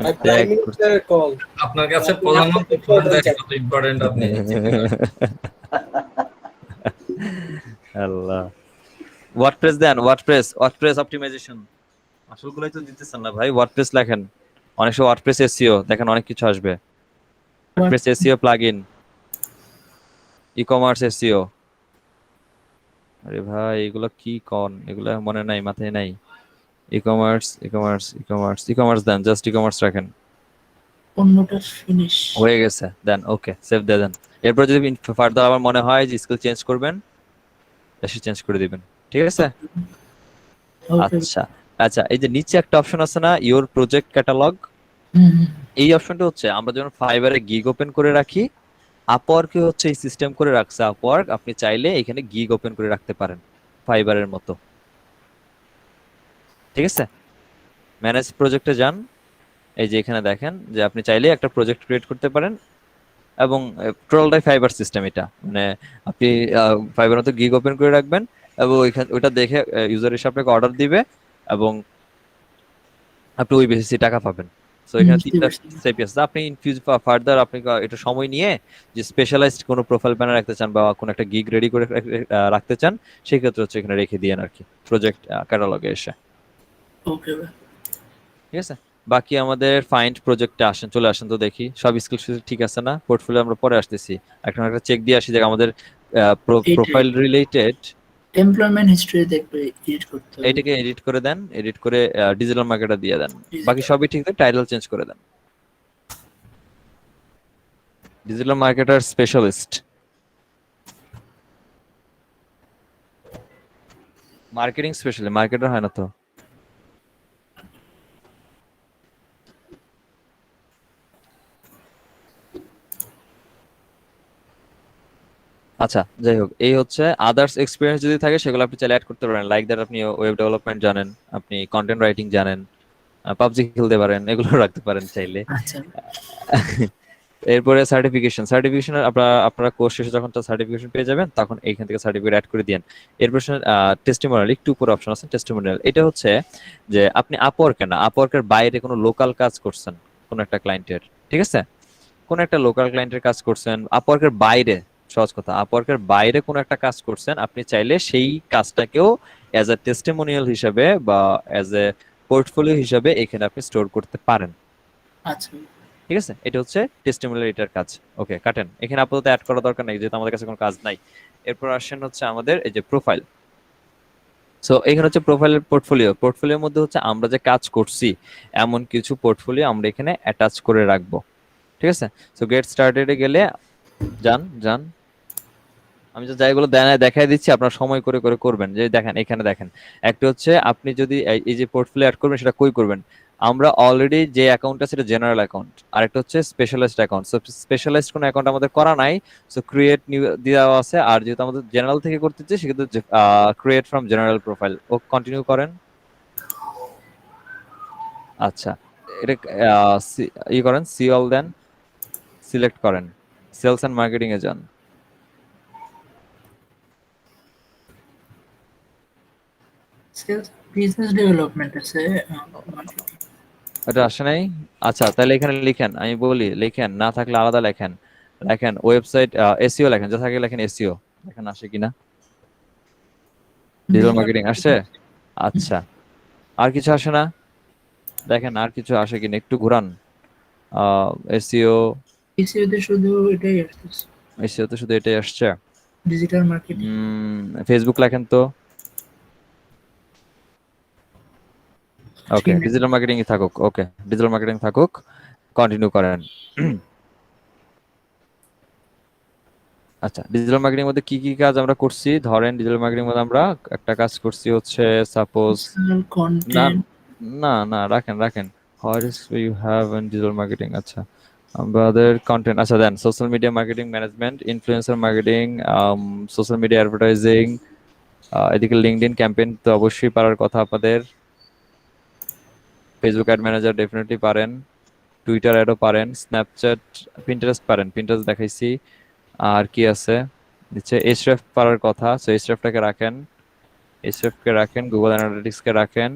ভাই প্রাইম Tag মিনিস্টারের কল। আপনার কাছে প্রধানমন্ত্রী ফোন দেয় কত ইম্পর্টেন্ট আপনি চিন্তা করেন। আল্লাহ। ওয়ার্ডপ্রেস দেন, ওয়ার্ডপ্রেস অপটিমাইজেশন। আসলগুলোই তো দিতেছেন না ভাই। ওয়ার্ডপ্রেস লেখেন, অনেক সময় ওয়ার্ডপ্রেস এসইও দেখেন অনেক কিছু আসবে। WordPress SEO plugin, e commerce SEO. আরে ভাই এগুলো কি কন, এগুলো মনে নাই, মাথায় নাই। ই কমার্স দেন, জাস্ট ই কমার্স রাখেন। অন্যটা ফিনিশ। হয়ে গেছে, দেন ওকে, সেভ দিয়ে দেন। এরপর যদি ফার্দার আবার মনে হয় যে স্কিল চেঞ্জ করবেন, এসে চেঞ্জ করে দিবেন, ঠিক আছে? ওকে। আচ্ছা আচ্ছা, এই যে নিচে একটা অপশন আছে না, ইওর প্রজেক্ট ক্যাটালগ, এই অপশনটা হচ্ছে আমরা যখন ফাইবারে গিগ ওপেন করে রাখি, আপওয়ার্কে হচ্ছে এই সিস্টেম করে রাখছে আপওয়ার্ক, আপনি চাইলে এখানে গিগ ওপেন করে রাখতে পারেন ফাইবারের মতো, ঠিক আছে? ম্যানেজ প্রজেক্টে যান, এই যে এখানে দেখেন যে আপনি চাইলে একটা প্রজেক্ট ক্রিয়েট করতে পারেন, এবং টোটালটাই ফাইবার সিস্টেম এটা, মানে আপনি ফাইবার মতো গিগ ওপেন করে রাখবেন, এবং ওইটা দেখে ইউজার এসে আপনাকে অর্ডার দিবে, এবং আপনি ওই বেসিসে টাকা পাবেন। সো এখানে তিনটা স্টেপ আছে। আপনি ইন ফার্দার আপনি একটু সময় নিয়ে যে স্পেশালাইজড কোনো প্রোফাইল ব্যানার রাখতে চান বা কোনো একটা গিগ রেডি করে রাখতে চান, সেই ক্ষেত্রে হচ্ছে এখানে রেখে দিয়েন আর কি, প্রজেক্ট ক্যাটালগে এসে, ওকে ভাই। ঠিক আছে? বাকি আমাদের ফাইন্ড প্রজেক্টে আসেন, চলে আসেন তো দেখি সব স্কিল ঠিক আছে না। পোর্টফোলিও আমরা পরে আসতেছি, এখন একটা চেক দিয়ে আসি যে আমাদের প্রোফাইল রিলেটেড। এমপ্লয়মেন্ট হিস্ট্রি দেখবে এডিট করতে হবে। এইটাকে এডিট করে দেন, এডিট করে ডিজিটাল মার্কেটার দিয়ে দেন। বাকি সবই ঠিক আছে, টাইটেল চেঞ্জ করে দেন, digital marketer specialist. Marketing specialist, marketer হয় না তো। আচ্ছা যাই হোক, এই হচ্ছে আদার্স এক্সপিরিয়েন্স যদি থাকে সেগুলো আপনি চাইলে অ্যাড করতে পারেন, লাইক দ্যাট আপনি ওয়েব ডেভেলপমেন্ট জানেন, আপনি কন্টেন্ট রাইটিং জানেন, পাবজি খেলতে পারেন, এগুলো রাখতে পারেন চাইলে। আচ্ছা। এরপরে সার্টিফিকেশন আপনারা কোর্স শেষে যখন সার্টিফিকেশন পেয়ে যাবেন, তখন এইখান থেকে সার্টিফিকেট অ্যাড করে দিন। এরপর টেস্টিমোনিয়াল, একটু উপর অপশন আছে টেস্টিমোনিয়াল। এটা হচ্ছে যে আপনি আপওয়ার্কে না, আপওয়ার্কের বাইরে কোনো লোকাল কাজ করছেন কোন একটা ক্লায়েন্টের, ঠিক আছে? কোন একটা লোকাল ক্লায়েন্টের কাজ করছেন আপওয়ার্কের বাইরে, সহজ কথা, আপওয়ার্কের বাইরে কোনো একটা কাজ করছেন, আপনি চাইলে সেই কাজটাকেও অ্যাজ এ টেস্টিমোনিয়াল হিসাবে বা অ্যাজ এ পোর্টফোলিও হিসাবে এখানে আপনি স্টোর করতে পারেন, আচ্ছা। ঠিক আছে? এটা হচ্ছে টেস্টিমোনিয়াল এটার কাজ। ওকে, কাটেন, এখানে আপাতত অ্যাড করা দরকার নেই যেহেতু আমাদের কাছে কোনো কাজ নাই। এরপর আসেন হচ্ছে আমাদের এই যে প্রোফাইল। সো এখানে হচ্ছে প্রোফাইলের পোর্টফোলিওর মধ্যে হচ্ছে আমরা যে কাজ করছি এমন কিছু পোর্টফোলিও আমরা এখানে অ্যাটাচ করে রাখবো, ঠিক আছে? সো গেট স্টার্টেডে গেলে যান, আমি যে জায়গাগুলো দেখাই দিচ্ছি, আপনার সময় করে করে করবেন। যে দেখেন এখানে দেখেন, একটা হচ্ছে আপনি যদি এই যে পোর্টফোলিও অ্যাড করবেন সেটা কই করবেন, আমরা অলরেডি যে অ্যাকাউন্ট আছে সেটা জেনারেল অ্যাকাউন্ট, আর একটা হচ্ছে স্পেশালাইজড অ্যাকাউন্ট। সো স্পেশালাইজড কোনো অ্যাকাউন্ট আমাদের করা নাই, সো ক্রিয়েট নিউ দেওয়া আছে। আর যেহেতু আমাদের জেনারেল থেকে করতে চাই সেক্ষেত্রে ক্রিয়েট ফ্রম জেনারেল প্রোফাইল ও কন্টিনিউ করেন। আচ্ছা, এটা করেন, সি অল দেন, সিলেক্ট করেন, সেলস এন্ড মার্কেটিং এ যান। সেলস বিজনেস ডেভেলপমেন্ট আছে। এটা আসে নাই? আচ্ছা তাহলে এখানে লিখেন, আমি বলি লিখেন, না থাকলে আলাদা লেখেন। লেখেন ওয়েবসাইট এসইও লেখেন, যা থাকে লেখেন এসইও, দেখেন আসে কিনা। ডিজিটাল মার্কেটিং আসছে? আচ্ছা, আর কিছু আসে না? দেখেন আর কিছু আসে কিনা, একটু ঘুরান। এসইও, এসইও তে শুধু এটাই আসছে, এসইও তো শুধু এটাই আসছে। Digital marketing. ফেসবুক লেখেন তো। ওকে, ডিজিটাল মার্কেটিং থাকুক, ওকে ডিজিটাল মার্কেটিং থাকুক, কন্টিনিউ করেন। আচ্ছা, ডিজিটাল মার্কেটিং এর মধ্যে কি কি কাজ আমরা করছি? ধরেন ডিজিটাল মার্কেটিং এর মধ্যে আমরা একটা কাজ করছি হচ্ছে সাপোজ, না কন্টেন্ট। না রাখেন what is you have in digital marketing. আচ্ছা, আমাদের কন্টেন্ট, আচ্ছা then social media marketing management, influencer marketing, social media advertising, এদিকে লিঙ্কডইন ক্যাম্পেইন তো অবশ্যই পারার কথা আপনাদের, ফেসবুক অ্যাড ম্যানেজার ডেফিনেটলি পারেন, টুইটার অ্যাডও পারেন, স্ন্যাপচ্যাট, পিন্টারেস্ট পারেন, পিন্টারেস্ট দেখাইছি। আর কি আছে নিচে, এসরেফ পারার কথা, সো এসরেফটাকে রাখেন, এসরেফ কে রাখেন, গুগল অ্যানালিটিক্স কে রাখেন,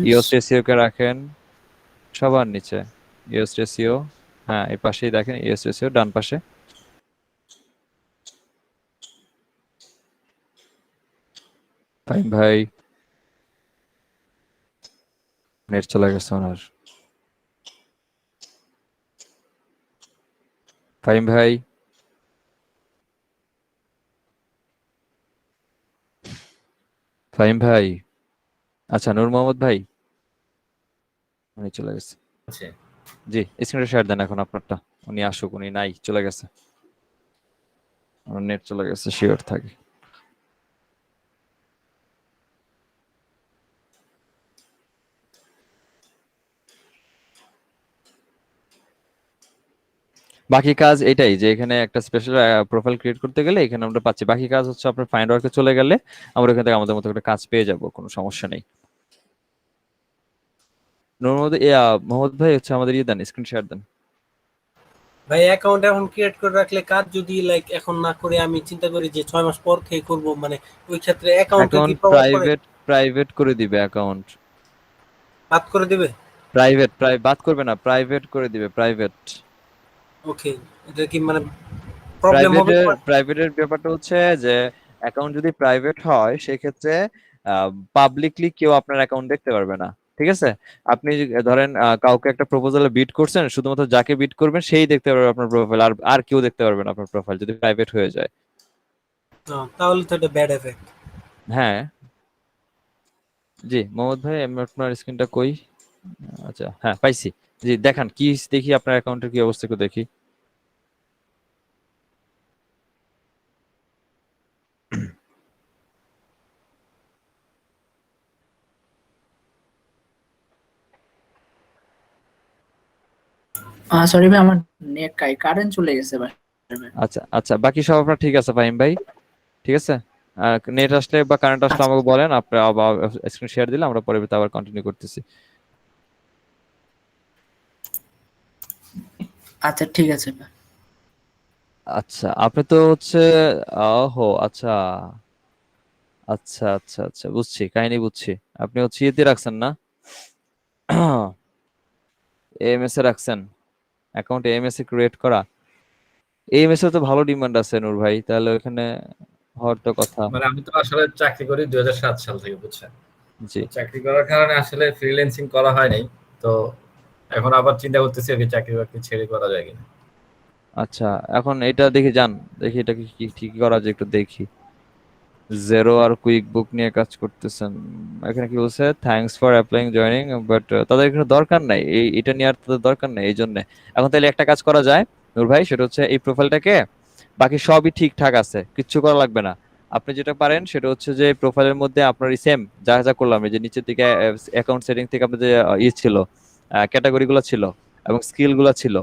ইওস এসইও কে রাখেন, সবার নিচে ইউএস রেশিও, হ্যাঁ এই পাশেই দেখেন ইউএস রেশিও ডান পাশে। ফাইন ভাই, নেট চলে গেছে ওনার। ফাইন ভাই, ফাইন ভাই, আচ্ছা নূর মোহাম্মদ ভাই, উনি চলে গেছে। আছে। জি স্ক্রিনটা শেয়ার দেন এখন আপনারটা, উনি আসুক, উনি নাই, চলে গেছে, নেট চলে গেছে শিওর থাকে। বাকি কাজ এটাই যে এখানে একটা স্পেশাল প্রোফাইল ক্রিয়েট করতে গেলে এখানে আমরা পাচ্ছি, বাকি কাজ হচ্ছে আপনার ফাইন্ড ওয়ার্কে চলে গেলে আমরা এখান থেকে আমাদের মতো একটা কাজ পেয়ে যাব, কোনো সমস্যা নেই। মোহাম্মদ মোহাম্মদ ভাই হচ্ছে আমাদের দেন, স্ক্রিন শেয়ার দেন। ভাই অ্যাকাউন্ট এখন ক্রিয়েট করে রাখলে কাজ যদি লাইক এখন না করে আমি চিন্তা করি যে 6 মাস পর থেকে করব, মানে ওই ক্ষেত্রে অ্যাকাউন্টে কি অ্যাকাউন্ট প্রভাব পড়ে? প্রাইভেট করে দিবে অ্যাকাউন্ট, বাদ করে দিবে? বাদ করবে না, প্রাইভেট করে দিবে, প্রাইভেট। ওকে, এটা কি মানে প্রবলেম হবে তোমার? প্রাইভেটের ব্যাপারটা হচ্ছে যে অ্যাকাউন্ট যদি প্রাইভেট হয় সেক্ষেত্রে পাবলিকলি কেউ আপনার অ্যাকাউন্ট দেখতে পারবে না, ঠিক আছে? আপনি ধরেন কাউকে একটা প্রপোজালে বিড করছেন, শুধুমাত্র যাকে বিড করবেন সেই দেখতে পারবে আপনার প্রোফাইল, আর আর কেউ দেখতে পারবে না আপনার প্রোফাইল যদি প্রাইভেট হয়ে যায়। তাহলে তো এটা ব্যাড এফেক্ট। হ্যাঁ জি মোহাম্মদ ভাই, আমি আপনার স্ক্রিনটা কই, আচ্ছা হ্যাঁ পাইছি। জি দেখান কি, দেখি আপনার অ্যাকাউন্টের কি অবস্থা একটু দেখি। সরি ভাই, আমার নেট কারেন্ট চলে গেছে ভাই। আচ্ছা আচ্ছা, বাকি সব আপনার ঠিক আছে ফাহিম ভাই, ঠিক আছে। নেট আসলে বা কারেন্ট আসলে আচ্ছা আমাকে বলেন, আপনি আবার স্ক্রিন শেয়ার দিলে আমরা পরে আবার কন্টিনিউ করতেছি। আচ্ছা ঠিক আছে ভাই। আচ্ছা আপনি তো হচ্ছে ওহো আচ্ছা আচ্ছা আচ্ছা আচ্ছা, বুঝছি কাহিনী বুঝছি। আপনি হচ্ছে ইয়েতে রাখছেন না, এএমএস এ রাখছেন, অ্যাকাউন্ট এএমএস এ ক্রিয়েট করা। এএমএস এ তো ভালো ডিমান্ড আছে নূর ভাই, তাহলে ওখানে হওয়ার তো কথা। মানে আমি তো আসলে চাকরি করি 2007 সাল থেকে, বুঝছেন? জি তো চাকরি করার কারণে আসলে ফ্রিল্যান্সিং করা হয় নাই। তো এখন আবার চিন্তা করতেছি আর কি চাকরি বাকরি ছেড়ে করা যায় কিনা। আচ্ছা, এখন এটা দেখি যান, দেখি এটা কি কি ঠিক করা যায় একটু দেখি। জেরো আর কুইক বুক নিয়ে কাজ করতেছেন, এখানে কি বলছে, thanks for applying joining, but তাদের এখানে দরকার নাই, এটা নিয়ে আর তাদের দরকার নাই, এই জন্য। এখন তাহলে একটা কাজ করা যায় নূর ভাই, সেটা হচ্ছে এই প্রোফাইলটাকে, বাকি সবই ঠিকঠাক আছে, কিচ্ছু করা লাগবে না। আপনি যেটা পারেন সেটা হচ্ছে যে প্রোফাইলের মধ্যে আপনার সেম যা যা করলাম, এই যে নিচের দিকে অ্যাকাউন্ট সেটিং থেকে আপনার যে ইয়ে ছিল, ক্যাটাগরি গুলো ছিল এবং স্কিল গুলো ছিল,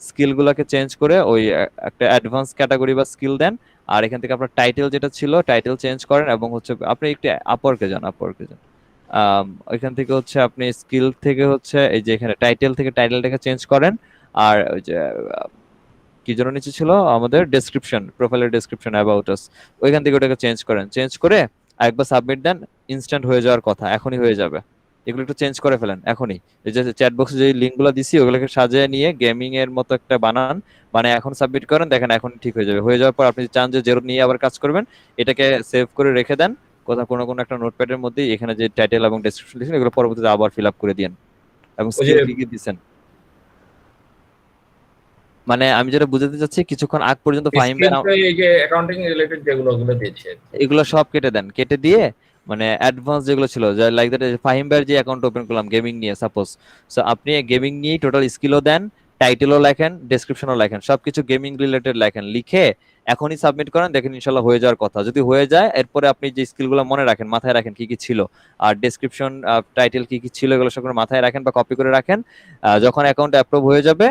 স্কিল গুলাকে চেঞ্জ করে ওই একটা অ্যাডভান্স ক্যাটাগরি বা স্কিল দেন। আর এখান থেকে আপনার টাইটেল যেটা ছিল টাইটেল চেঞ্জ করেন, এবং হচ্ছে আপনি একটু আপওয়ার্কে যান, আপওয়ার্কে যান। ওইখান থেকে হচ্ছে আপনি স্কিল থেকে হচ্ছে এই যে এখানে টাইটেল থেকে টাইটেলটাকে চেঞ্জ করেন। আর ওই যে কি যেন নিচে ছিল আমাদের ডেসক্রিপশন, প্রোফাইলের ডেসক্রিপশন অ্যাবাউট আস, ওইখান থেকে ওটাকে চেঞ্জ করেন, চেঞ্জ করে আরেকবার সাবমিট দেন, ইনস্ট্যান্ট হয়ে যাওয়ার কথা, এখনই হয়ে যাবে। এগুলো একটু চেঞ্জ করে ফেলেন এখনই, এই যে চ্যাট বক্সে যে লিঙ্কগুলো দিছি ওগুলোকে সাজিয়ে নিয়ে গেমিং এর মতো একটা বানান, মানে এখন সাবমিট করেন, দেখেন এখন ঠিক হয়ে যাবে। হয়ে যাওয়ার পর আপনি চান যে জেরো নিয়ে আবার কাজ করবেন, এটাকে সেভ করে রেখে দেন কোথাও কোনো কোনো একটা নোটপ্যাডের মধ্যে, এখানে যে টাইটেল এবং ডেসক্রিপশন দিয়েছেন এগুলো পরবর্তীতে আবার ফিল আপ করে দিন, এবং ওই যে স্কিল কি কি দিচ্ছেন। মানে আমি যেটা বুঝাতে চাচ্ছি, কিছুক্ষণ আগ পর্যন্ত ফাহিম ভাই স্কিলটা এই যে অ্যাকাউন্টিং রিলেটেড যেগুলো ওগুলো দিয়েছে আর কি। এগুলো সব কেটে দেন, কেটে দিয়ে মানে অ্যাডভান্স যেগুলো ছিল, লাইক দ্যাট ফাহিম ভাইয়ের যে অ্যাকাউন্ট ওপেন করলাম গেমিং নিয়ে সাপোজ, সো আপনি গেমিং নিয়ে টোটাল স্কিলও দেন, টাইটেলও লেখেন, ডেসক্রিপশনও লেখেন, সবকিছু গেমিং রিলেটেড লেখেন, লিখে এখনই সাবমিট করেন, দেখেন ইনশাল্লাহ হয়ে যাওয়ার কথা। যদি হয়ে যায় এরপরে আপনি যে স্কিলগুলো মনে রাখেন, মাথায় রাখেন কি কি ছিল, আর ডেসক্রিপশন টাইটেল কি কি ছিল এগুলো সব করে মাথায় রাখেন বা কপি করে রাখেন। যখন অ্যাকাউন্ট অ্যাপ্রুভ হয়ে যাবে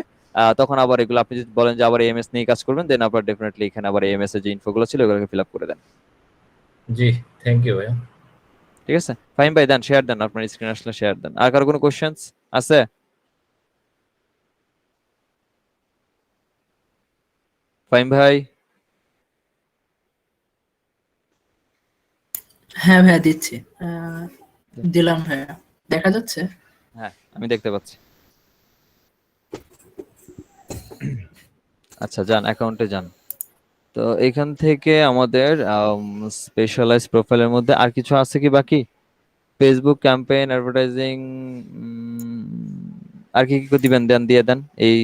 তখন আবার এগুলো আপনি যদি বলেন যে আবার এএমএস নিয়ে কাজ করবেন, দেন আবার ডেফিনেটলি এখানে আবার এএমএস এর যে ইনফোগুলো ছিল এগুলোকে ফিল আপ করে দেন। জি, থ্যাংক ইউ ভাইয়া। ঠিক আছে ফাহিম ভাই, দেন শেয়ার দেন, আপনার স্ক্রিন আসলে শেয়ার দেন। আর কারো কোনো কোশ্চেন্স আছে? ফাহিম ভাই, হ্যাঁ ভাইয়া দিচ্ছি। দিলাম ভাইয়া, দেখা যাচ্ছে। হ্যাঁ আমি দেখতে পাচ্ছি। আচ্ছা, যান অ্যাকাউন্টে যান। তো এখান থেকে আমাদের স্পেশালাইজ প্রোফাইলের মধ্যে আর কিছু আছে কি বাকি? ফেসবুক ক্যাম্পেইন, অ্যাডভার্টাইজিং, আর কি কি দিবেন দেন, দিয়ে দেন এই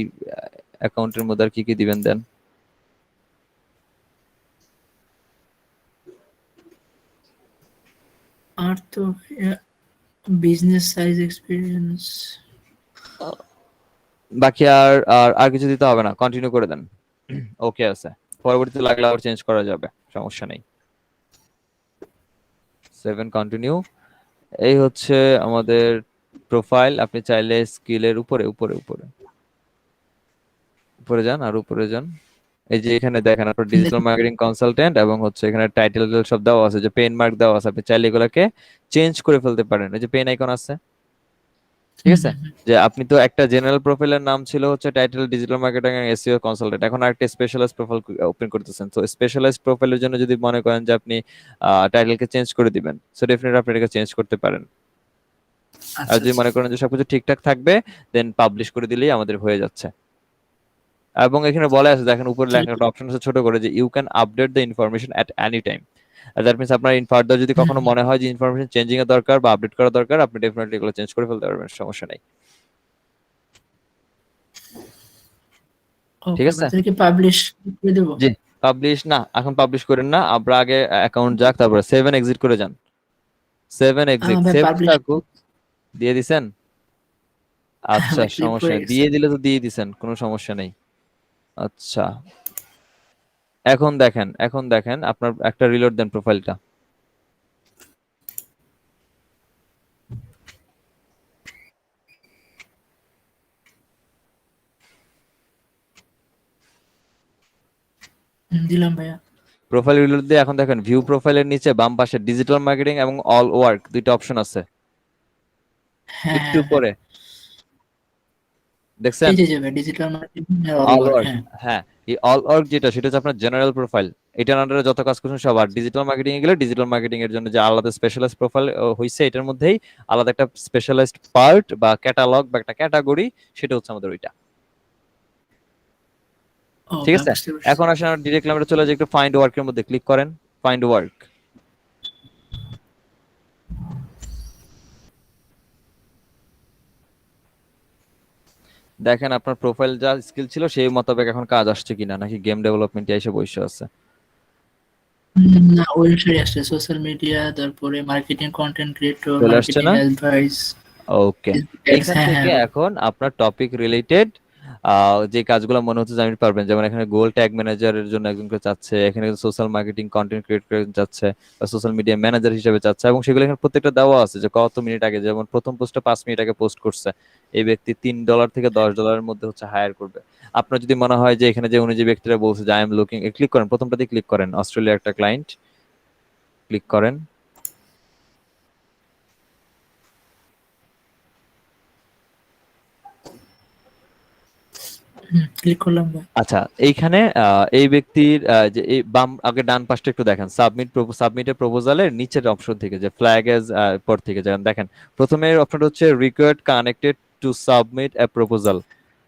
অ্যাকাউন্টের মধ্যে আর কি কি দিবেন দেন। আর তো বিজনেস সাইজ এক্সপিরিয়েন্স। বাকি আর আর আর কিছু দিতে হবে না, কন্টিনিউ করে দেন। ওকে আছে, পরবর্তীতে লাগলে আবার চেঞ্জ করা যাবে, সমস্যা নেই। 7 কন্টিনিউ। এই হচ্ছে আমাদের প্রোফাইল। আপনি চাইলে স্কিলের উপরে উপরে উপরে উপরে যান, আর উপরে যান। এই যে এখানে দেখেন আপনার ডিজিটাল মার্কেটিং কনসালটেন্ট, এবং হচ্ছে এখানে টাইটেল সব দেওয়া আছে, যে পেন মার্ক দেওয়া আছে, আপনি চাইলে এগুলোকে চেঞ্জ করে ফেলতে পারেন। এই যে পেন আইকন আছে, ঠিক আছে, যে আপনি তো একটা জেনারেল প্রোফাইলের নাম ছিল হচ্ছে title digital marketing and SEO consultant, এখন আরেকটা স্পেশালাইজড প্রোফাইল ওপেন করতেছেন। তো স্পেশালাইজড প্রোফাইলের জন্য যদি মনে করেন যে আপনি টাইটেলকে চেঞ্জ করে দিবেন, সো ডেফিনেটলি আপনি এটাকে চেঞ্জ করতে পারেন। আর যদি মনে করেন যে সবকিছু ঠিকঠাক থাকবে, দেন পাবলিশ করে দিলেই আমাদের হয়ে যাচ্ছে। এবং এখানে বলা আছে, দেখেন উপরে লেখা একটা অপশন আছে ছোট করে, যে you can update the information at any time. That means আপনার ফার্দার যদি কখনো মনে হয় যে ইনফরমেশন চেঞ্জিং এর দরকার বা আপডেট করা দরকার, আপনি ডেফিনেটলি এগুলো চেঞ্জ করে ফেলতে পারবেন, সমস্যা নেই। ঠিক আছে, কি পাবলিশ করে দেব? জি। পাবলিশ না, এখন পাবলিশ করেন না, আমরা আগে অ্যাকাউন্ট যাক, তারপরে 7 এক্সিট করে যান। 7 এক্সিট, ভাই সেভ পাবলিশ থাকুক। দিয়ে দিছেন? আচ্ছা, ভাই ক্লিক সমস্যা করে নেই, গেছে। দিয়ে দিলে তো দিয়ে দিছেন, কোনো সমস্যা নেই। আচ্ছা, এখন দেখেন, এখন দেখেন আপনার একটা রিলোড দেন প্রোফাইলটা। দিলাম ভাইয়া। প্রোফাইল রিলোড দিয়ে এখন দেখেন ভিউ প্রোফাইলের নিচে বাম পাশে ডিজিটাল মার্কেটিং এবং অল ওয়ার্ক দুইটা অপশন আছে, হ্যাঁ একটু হ্যাঁ, পরে দেখছেন এই যে যাবে ডিজিটাল মার্কেটিং আর অল অল ওভার। ওয়ার্ক। হ্যাঁ হ্যাঁ, এই অল ওয়ার্ক যেটা, সেটা হচ্ছে আপনার জেনারেল প্রোফাইল। এটার আন্ডারে যত কাজ করছেন সব। আর ডিজিটাল মার্কেটিং এ গেলে ডিজিটাল মার্কেটিং এর জন্য যে আলাদা স্পেশালাইজড প্রোফাইল হইছে, এটার মধ্যেই আলাদা একটা স্পেশালাইজড পার্ট বা ক্যাটালগ বা একটা ক্যাটাগরি, সেটা হচ্ছে আমাদের ওইটা। ঠিক আছে, বুঝতে পারছি। এখন আসলে ডিরেক্টলি আমরা চলে যাই একটু ফাইন্ড ওয়ার্ক এর মধ্যে, ক্লিক করেন ফাইন্ড ওয়ার্ক। দেখেন আপনার প্রোফাইল যা স্কিল ছিল সেই মোতাবেক এখন কাজ আসছে কিনা, নাকি গেম ডেভেলপমেন্টে এসে বসে আছে। না, ওয়েবসাইট আসছে, সোশ্যাল মিডিয়া, তারপরে মার্কেটিং, কন্টেন্ট ক্রিয়েটর, চলে আসছে মার্কেটিং না? অ্যাডভাইস। ওকে, এখান থেকে এখন আপনার টপিক রিলেটেড যে কাজগুলো মনে হচ্ছে যে আপনি পারবেন, যেমন এখানে গোল ট্যাগ ম্যানেজারের জন্য একজনকে চাচ্ছে, এখানে সোশ্যাল মার্কেটিং কন্টেন্ট ক্রিয়েট করে চাচ্ছে, বা সোশ্যাল মিডিয়া ম্যানেজার হিসেবে চাচ্ছে, এবং সেগুলো এখানে প্রত্যেকটা দেওয়া আছে যে কত মিনিট আগে, যেমন প্রথম পোস্টে 5 মিনিট আগে পোস্ট করছে, এই ব্যক্তি $3 থেকে $10 মধ্যে হচ্ছে হায়ার করবে। আপনার যদি মনে হয় যে এখানে যে উনি যে ব্যক্তিরা বলছে যে আই এম লুকিং, ক্লিক করেন, প্রথমটাতে ক্লিক করেন, অস্ট্রেলিয়ার একটা ক্লায়েন্ট, ক্লিক করেন। ক্লিক করলাম ভাই। আচ্ছা, এইখানে এই ব্যক্তির যে এই বাম আগে ডান পাশটা একটু দেখেন, সাবমিটের প্রপোজালের নিচের অপশন থেকে, যে ফ্ল্যাগ এজ পর থেকে যেমন দেখেন, প্রথমে অপশনটা হচ্ছে required connected to submit A proposal.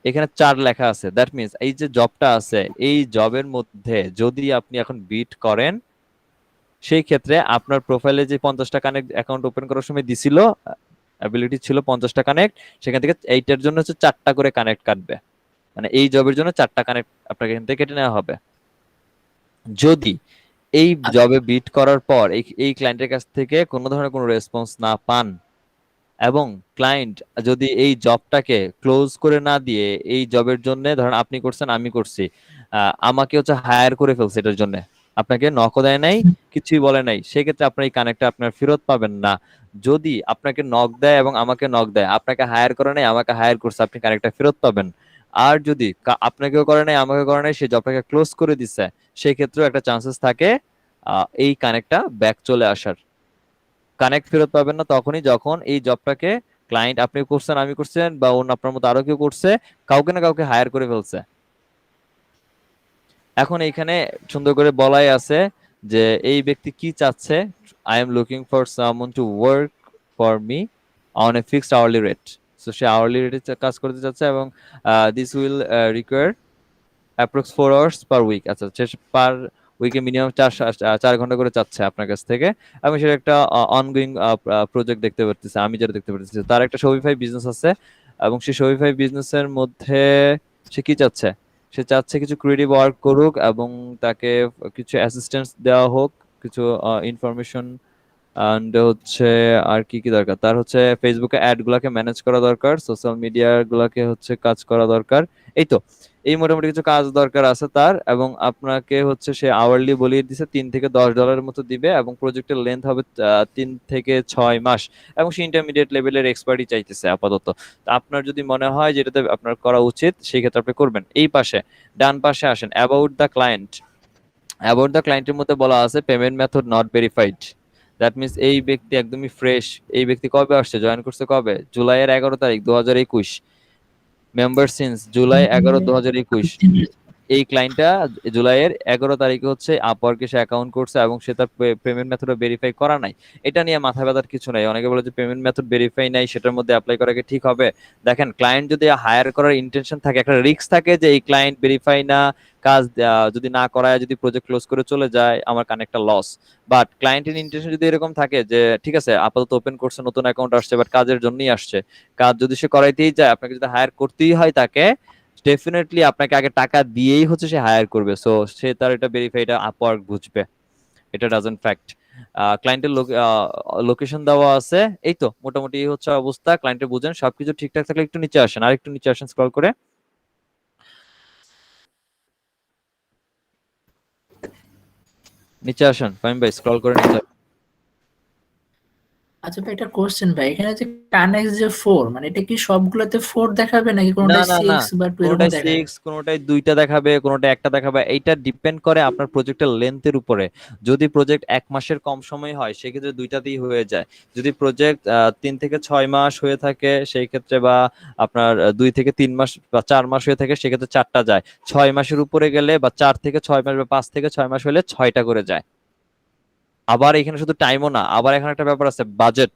এখানে 4 লেখা আছে, দ্যাট মিনস এই যে জবটা আছে, এই জবের মধ্যে যদি আপনি এখন বিট করেন, সেই ক্ষেত্রে আপনার প্রোফাইলে যে 50টা কানেক্ট অ্যাকাউন্ট ওপেন করার সময় দিছিল, অ্যাবিলিটি ছিল 50টা কানেক্ট, সেখান থেকে এইটার জন্য হচ্ছে 4টা করে কানেক্ট কাটবে, মানে এই জবের জন্য 4টা কানেক্ট আপনাকে এখান থেকে কেটে নেওয়া হবে। যদি এই জবে বিট করার পর এই ক্লায়েন্টের কাছ থেকে কোনো ধরনের কোনো রেসপন্স না পান, এবং ক্লায়েন্ট যদি এই জবটাকে ক্লোজ করে না দিয়ে এই জবের জন্য, ধরেন আপনি করছেন আমি করছি, আমাকে হচ্ছে হায়ার করে ফেলছে এটার জন্য, আপনাকে নকও দেয় নাই, কিছুই বলে নাই, সেক্ষেত্রে আপনার এই কানেক্টটা আপনার ফেরত পাবেন না। যদি আপনাকে নক দেয় এবং আমাকে নক দেয়, আপনাকে হায়ার করে নাই আমাকে হায়ার করছে, আপনি কানেক্টটা ফেরত পাবেন। আর যদি আপনাকেও করে নাই আমাকে করে নাই, সেই জবটাকে ক্লোজ করে দিচ্ছে, সেই ক্ষেত্রেও একটা চান্সেস থাকে এই কানেক্টটা ব্যাক চলে আসার। কানেক্ট ফেরত পাবেন না তখনই যখন এই জবটাকে ক্লায়েন্ট আপনি করছেন আমি করছেন বা অন্য আপনার মতো আরো কেউ করছে, কাউকে না কাউকে হায়ার করে ফেলছে। এখন এইখানে সুন্দর করে বলাই আছে যে এই ব্যক্তি কি চাচ্ছে, I am looking for someone to work for me on a fixed hourly rate. So সে আওয়ারলি রেটে কাজ করতে চাচ্ছে, এবং this will require approx 4 hours per week. আচ্ছা, সে পার উইকে মিনিমাম 4 ঘন্টা করে চাচ্ছে আপনার কাছ থেকে, এবং সেটা একটা অনগোয়িং প্রজেক্ট দেখতে পারতেছে, আমি যেটা দেখতে পারতেছি। তার একটা শপিফাই বিজনেস আছে, এবং সেই শপিফাই বিজনেসের মধ্যে সে কি চাচ্ছে, সে চাচ্ছে কিছু ক্রিয়েটিভ ওয়ার্ক করুক এবং তাকে কিছু অ্যাসিস্ট্যান্স দেওয়া হোক, কিছু ইনফরমেশন, অ্যান্ড হচ্ছে আর কি কি দরকার তার, হচ্ছে ফেসবুকে অ্যাড গুলাকে ম্যানেজ করা দরকার, সোশ্যাল মিডিয়া গুলাকে হচ্ছে কাজ করা দরকার। এই তো, এই মোটামুটি কিছু কাজ দরকার আছে তার, এবং আপনাকে হচ্ছে সে আওয়ারলি বলিয়ে দিছে $3 থেকে $10 মতো দিবে, এবং প্রজেক্টের লেন্থ হবে 3 থেকে 6 মাস, এবং সে ইন্টারমিডিয়েট লেভেলের এক্সপার্টই চাইতেছে আপাতত। তা আপনার যদি মনে হয় যে এটাতে আপনার করা উচিত, সেই ক্ষেত্রে আপনি করবেন। এই পাশে ডান পাশে আসেন, about the client. About the ক্লায়েন্টের মধ্যে বলা আছে payment method not verified. That means এই ব্যক্তি একদমই ফ্রেশ। এই ব্যক্তি কবে আসছে, জয়েন করছে কবে, জুলাইয়ের 11 তারিখ 2021, মেম্বার সিন্স জুলাই 11 2021। এই ক্লায়েন্টটা জুলাইয়ের 11 তারিখে হচ্ছে আপওয়ার্কে সে অ্যাকাউন্ট করছে, এবং সে তার পেমেন্ট মেথড ভেরিফাই করা নাই। এটা নিয়ে মাথা ব্যথার কিছু নাই। অনেকে বলে যে পেমেন্ট মেথড ভেরিফাই নাই, সেটার মধ্যে অ্যাপ্লাই করা কি ঠিক হবে? দেখেন, ক্লায়েন্ট যদি হায়ার করার ইন্টেনশন থাকে, একটা রিস্ক থাকে যে এই ক্লায়েন্ট ভেরিফাই না, কাজ যদি না করায়, যদি প্রজেক্ট ক্লোজ করে চলে যায়, আমার কানেক্টটা লস। বাট ক্লায়েন্টের ইন্টেনশন যদি এরকম থাকে যে ঠিক আছে আপাতত ওপেন করছে, নতুন অ্যাকাউন্ট আসছে, বাট কাজের জন্যই আসছে, কাজ যদি সে করাইতেই যায়, আপনাকে যদি হায়ার করতেই হয় তাকে, ডেফিনেটলি আপনাকে আগে টাকা দিয়েই হচ্ছে সে হায়ার করবে। সো সে তার এটা ভেরিফাই, এটা আপওয়ার্ক বুঝবে, এটা ডাজন্ট ফ্যাক্ট। ক্লায়েন্টের লোকেশন দেওয়া আছে। এই তো মোটামুটি হচ্ছে অবস্থা, ক্লায়েন্টের বুঝেন। সবকিছু ঠিকঠাক থাকলে একটু নিচে আসেন, আর একটু নিচে আসেন স্ক্রল করে। নিচে আসেন ফাহিম ভাই, স্ক্রল করে নিচে। আচ্ছা ভাই, একটা কোশ্চেন ভাই, এখানে যে কানেক্স যে 4, মানে এটা কি সবগুলোতে 4 দেখাবে নাকি না কোনটায় না না, 6 বা 2 এরকম কোনোটায় দেখাবে? 6, কোনোটায় 2টা দেখাবে, কোনোটায় একটা দেখাবে। এইটা ডিপেন্ড করে আপনার প্রজেক্টের লেন্থের উপরে। যদি প্রজেক্ট 1 মাসের কম সময় হয়, সেক্ষেত্রে 2টাতেই হয়ে যায়। যদি প্রজেক্ট 3 থেকে 6 মাস হয়ে থাকে সেই ক্ষেত্রে, বা আপনার 2 থেকে 3 মাস বা 4 মাস হয়ে থাকে, সেক্ষেত্রে 4টা যায়। 6 মাসের উপরে গেলে, বা 4 থেকে 6 মাস বা 5 থেকে 6 মাস হলে 6টা করে যায়। আবার এখানে শুধু টাইমও না, আবার এখানে একটা ব্যাপার আছে, বাজেট।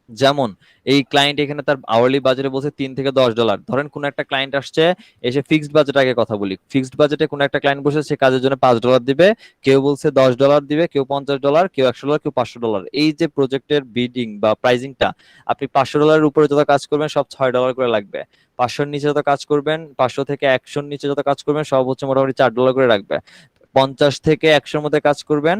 যেমন এই ক্লায়েন্ট এখানে তার আওয়ারলি বাজেটে বলছে $3 থেকে $10। ধরেন কোন একটা ক্লায়েন্ট আসছে, এসে ফিক্সড বাজেট, আগে কথা বলি, ফিক্সড বাজেটে কোন একটা ক্লায়েন্ট বসে, সে কাজের জন্য $5 দিবে, কেউ বলছে $10 দিবে, কেউ $50, কেউ $100, কেউ $500। এই যে প্রজেক্টের বিডিং বা প্রাইজিংটা, আপনি $500 উপরে যত কাজ করবেন সব $6 করে লাগবে। 500-র নিচে যত কাজ করবেন, 500 থেকে 100-র নিচে যত কাজ করবেন, সব হচ্ছে মোটামুটি $4 করে রাখবে। 50 থেকে 100-র মধ্যে কাজ করবেন,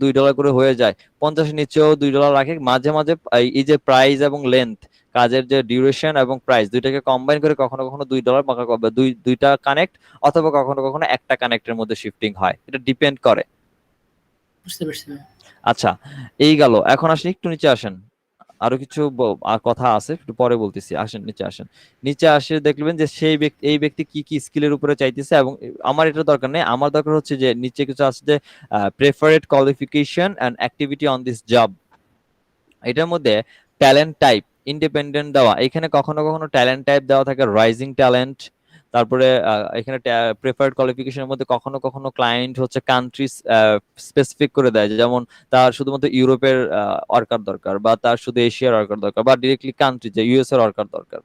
$2 করে হয়ে যায়। 50-এর নিচেও $2 রাখে। মাঝে মাঝে এই যে প্রাইস এবং লেন্থ, কাজের যে ডিউরেশন এবং প্রাইস, দুইটাকে কম্বাইন করে কখনো কখনো $2 বা দুইটা কানেক্ট, অথবা কখনো কখনো একটা কানেক্টের মধ্যে শিফটিং হয়। এটা ডিপেন্ড করে। বুঝতে পারছি ভাই। আচ্ছা, এই গেল। এখন আসেন একটু নিচে আসেন, আরো কিছু কথা আছে, একটু পরে বলতেছি। আসেন নিচে আসেন। নিচে আসে দেখবেন যে সেই ব্যক্তি, এই ব্যক্তি কি কি স্কিলের উপরে চাইতেছে, এবং আমার এটা দরকার নেই। আমার দরকার হচ্ছে যে নিচে কিছু আছে যে preferred qualification and activity on this job. এটার মধ্যে ট্যালেন্ট টাইপ, ইন্ডিপেন্ডেন্ট দেওয়া। এখানে কখনো কখনো ট্যালেন্ট টাইপ দেওয়া থাকে রাইজিং ট্যালেন্ট। তারপরে এখানে প্রেফার্ড কোয়ালিফিকেশনের মধ্যে কখনো কখনো ক্লায়েন্ট হচ্ছে কান্ট্রি স্পেসিফিক করে দেয়, যেমন তার শুধুমাত্র ইউরোপের ওয়ার্কার দরকার, বা তার শুধু এশিয়ার ওয়ার্কার দরকার, বা ডিরেক্টলি কান্ট্রি যে ইউএস এর ওয়ার্কার দরকার,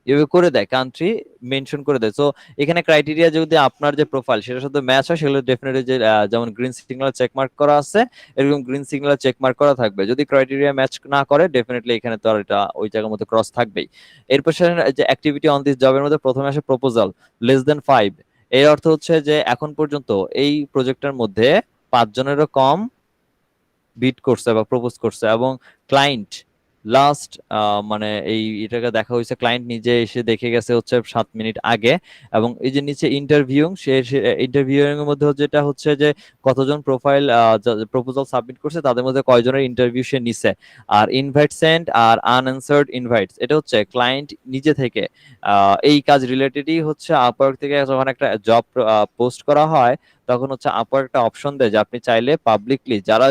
এভাবে করে দেয়, কান্ট্রি মেনশন করে দেয়। সো এখানে ক্রাইটেরিয়া যদি আপনার যে প্রোফাইল সেটার সাথে ম্যাচ হয়, সেগুলো ডেফিনেটলি যে যেমন গ্রিন সিগন্যাল চেক মার্ক করা আছে, এরকম গ্রিন সিগন্যাল চেক মার্ক করা থাকবে। যদি ক্রাইটেরিয়া ম্যাচ না করে, ডেফিনেটলি এখানে তো আর এটা ওই জায়গার মধ্যে ক্রস থাকবেই। এরপর যে অ্যাক্টিভিটি অন দিস জবের মধ্যে প্রথমে আসে প্রপোজাল <5। এর অর্থ হচ্ছে যে এখন পর্যন্ত এই প্রজেক্টের মধ্যে 5 জনেরও কম বিট করছে বা প্রপোজ করছে, এবং ক্লায়েন্ট লাস্ট মানে এটাকে দেখা হয়েছে, ক্লায়েন্ট নিজে এসে দেখে গেছে হচ্ছে 7 মিনিট আগে। এবং এই যে নিচে ইন্টারভিউ, সে ইন্টারভিউইং এর মধ্যে যেটা হচ্ছে যে কতজন প্রোফাইল প্রপোজাল সাবমিট করছে, তাদের মধ্যে কয়জনের ইন্টারভিউ সে নিছে। আর ইনভাইট সেন্ড আর আনঅ্যানসার্ড ইনভাইটস, এটা হচ্ছে ক্লায়েন্ট নিজে থেকে এই কাজ রিলেটেডই হচ্ছে আপওয়ার্ক থেকে যখন একটা জব পোস্ট করা হয়, তখন হচ্ছে আপওয়ার্ক একটা অপশন দেয় যে আপনি চাইলে পাবলিকলি, যারা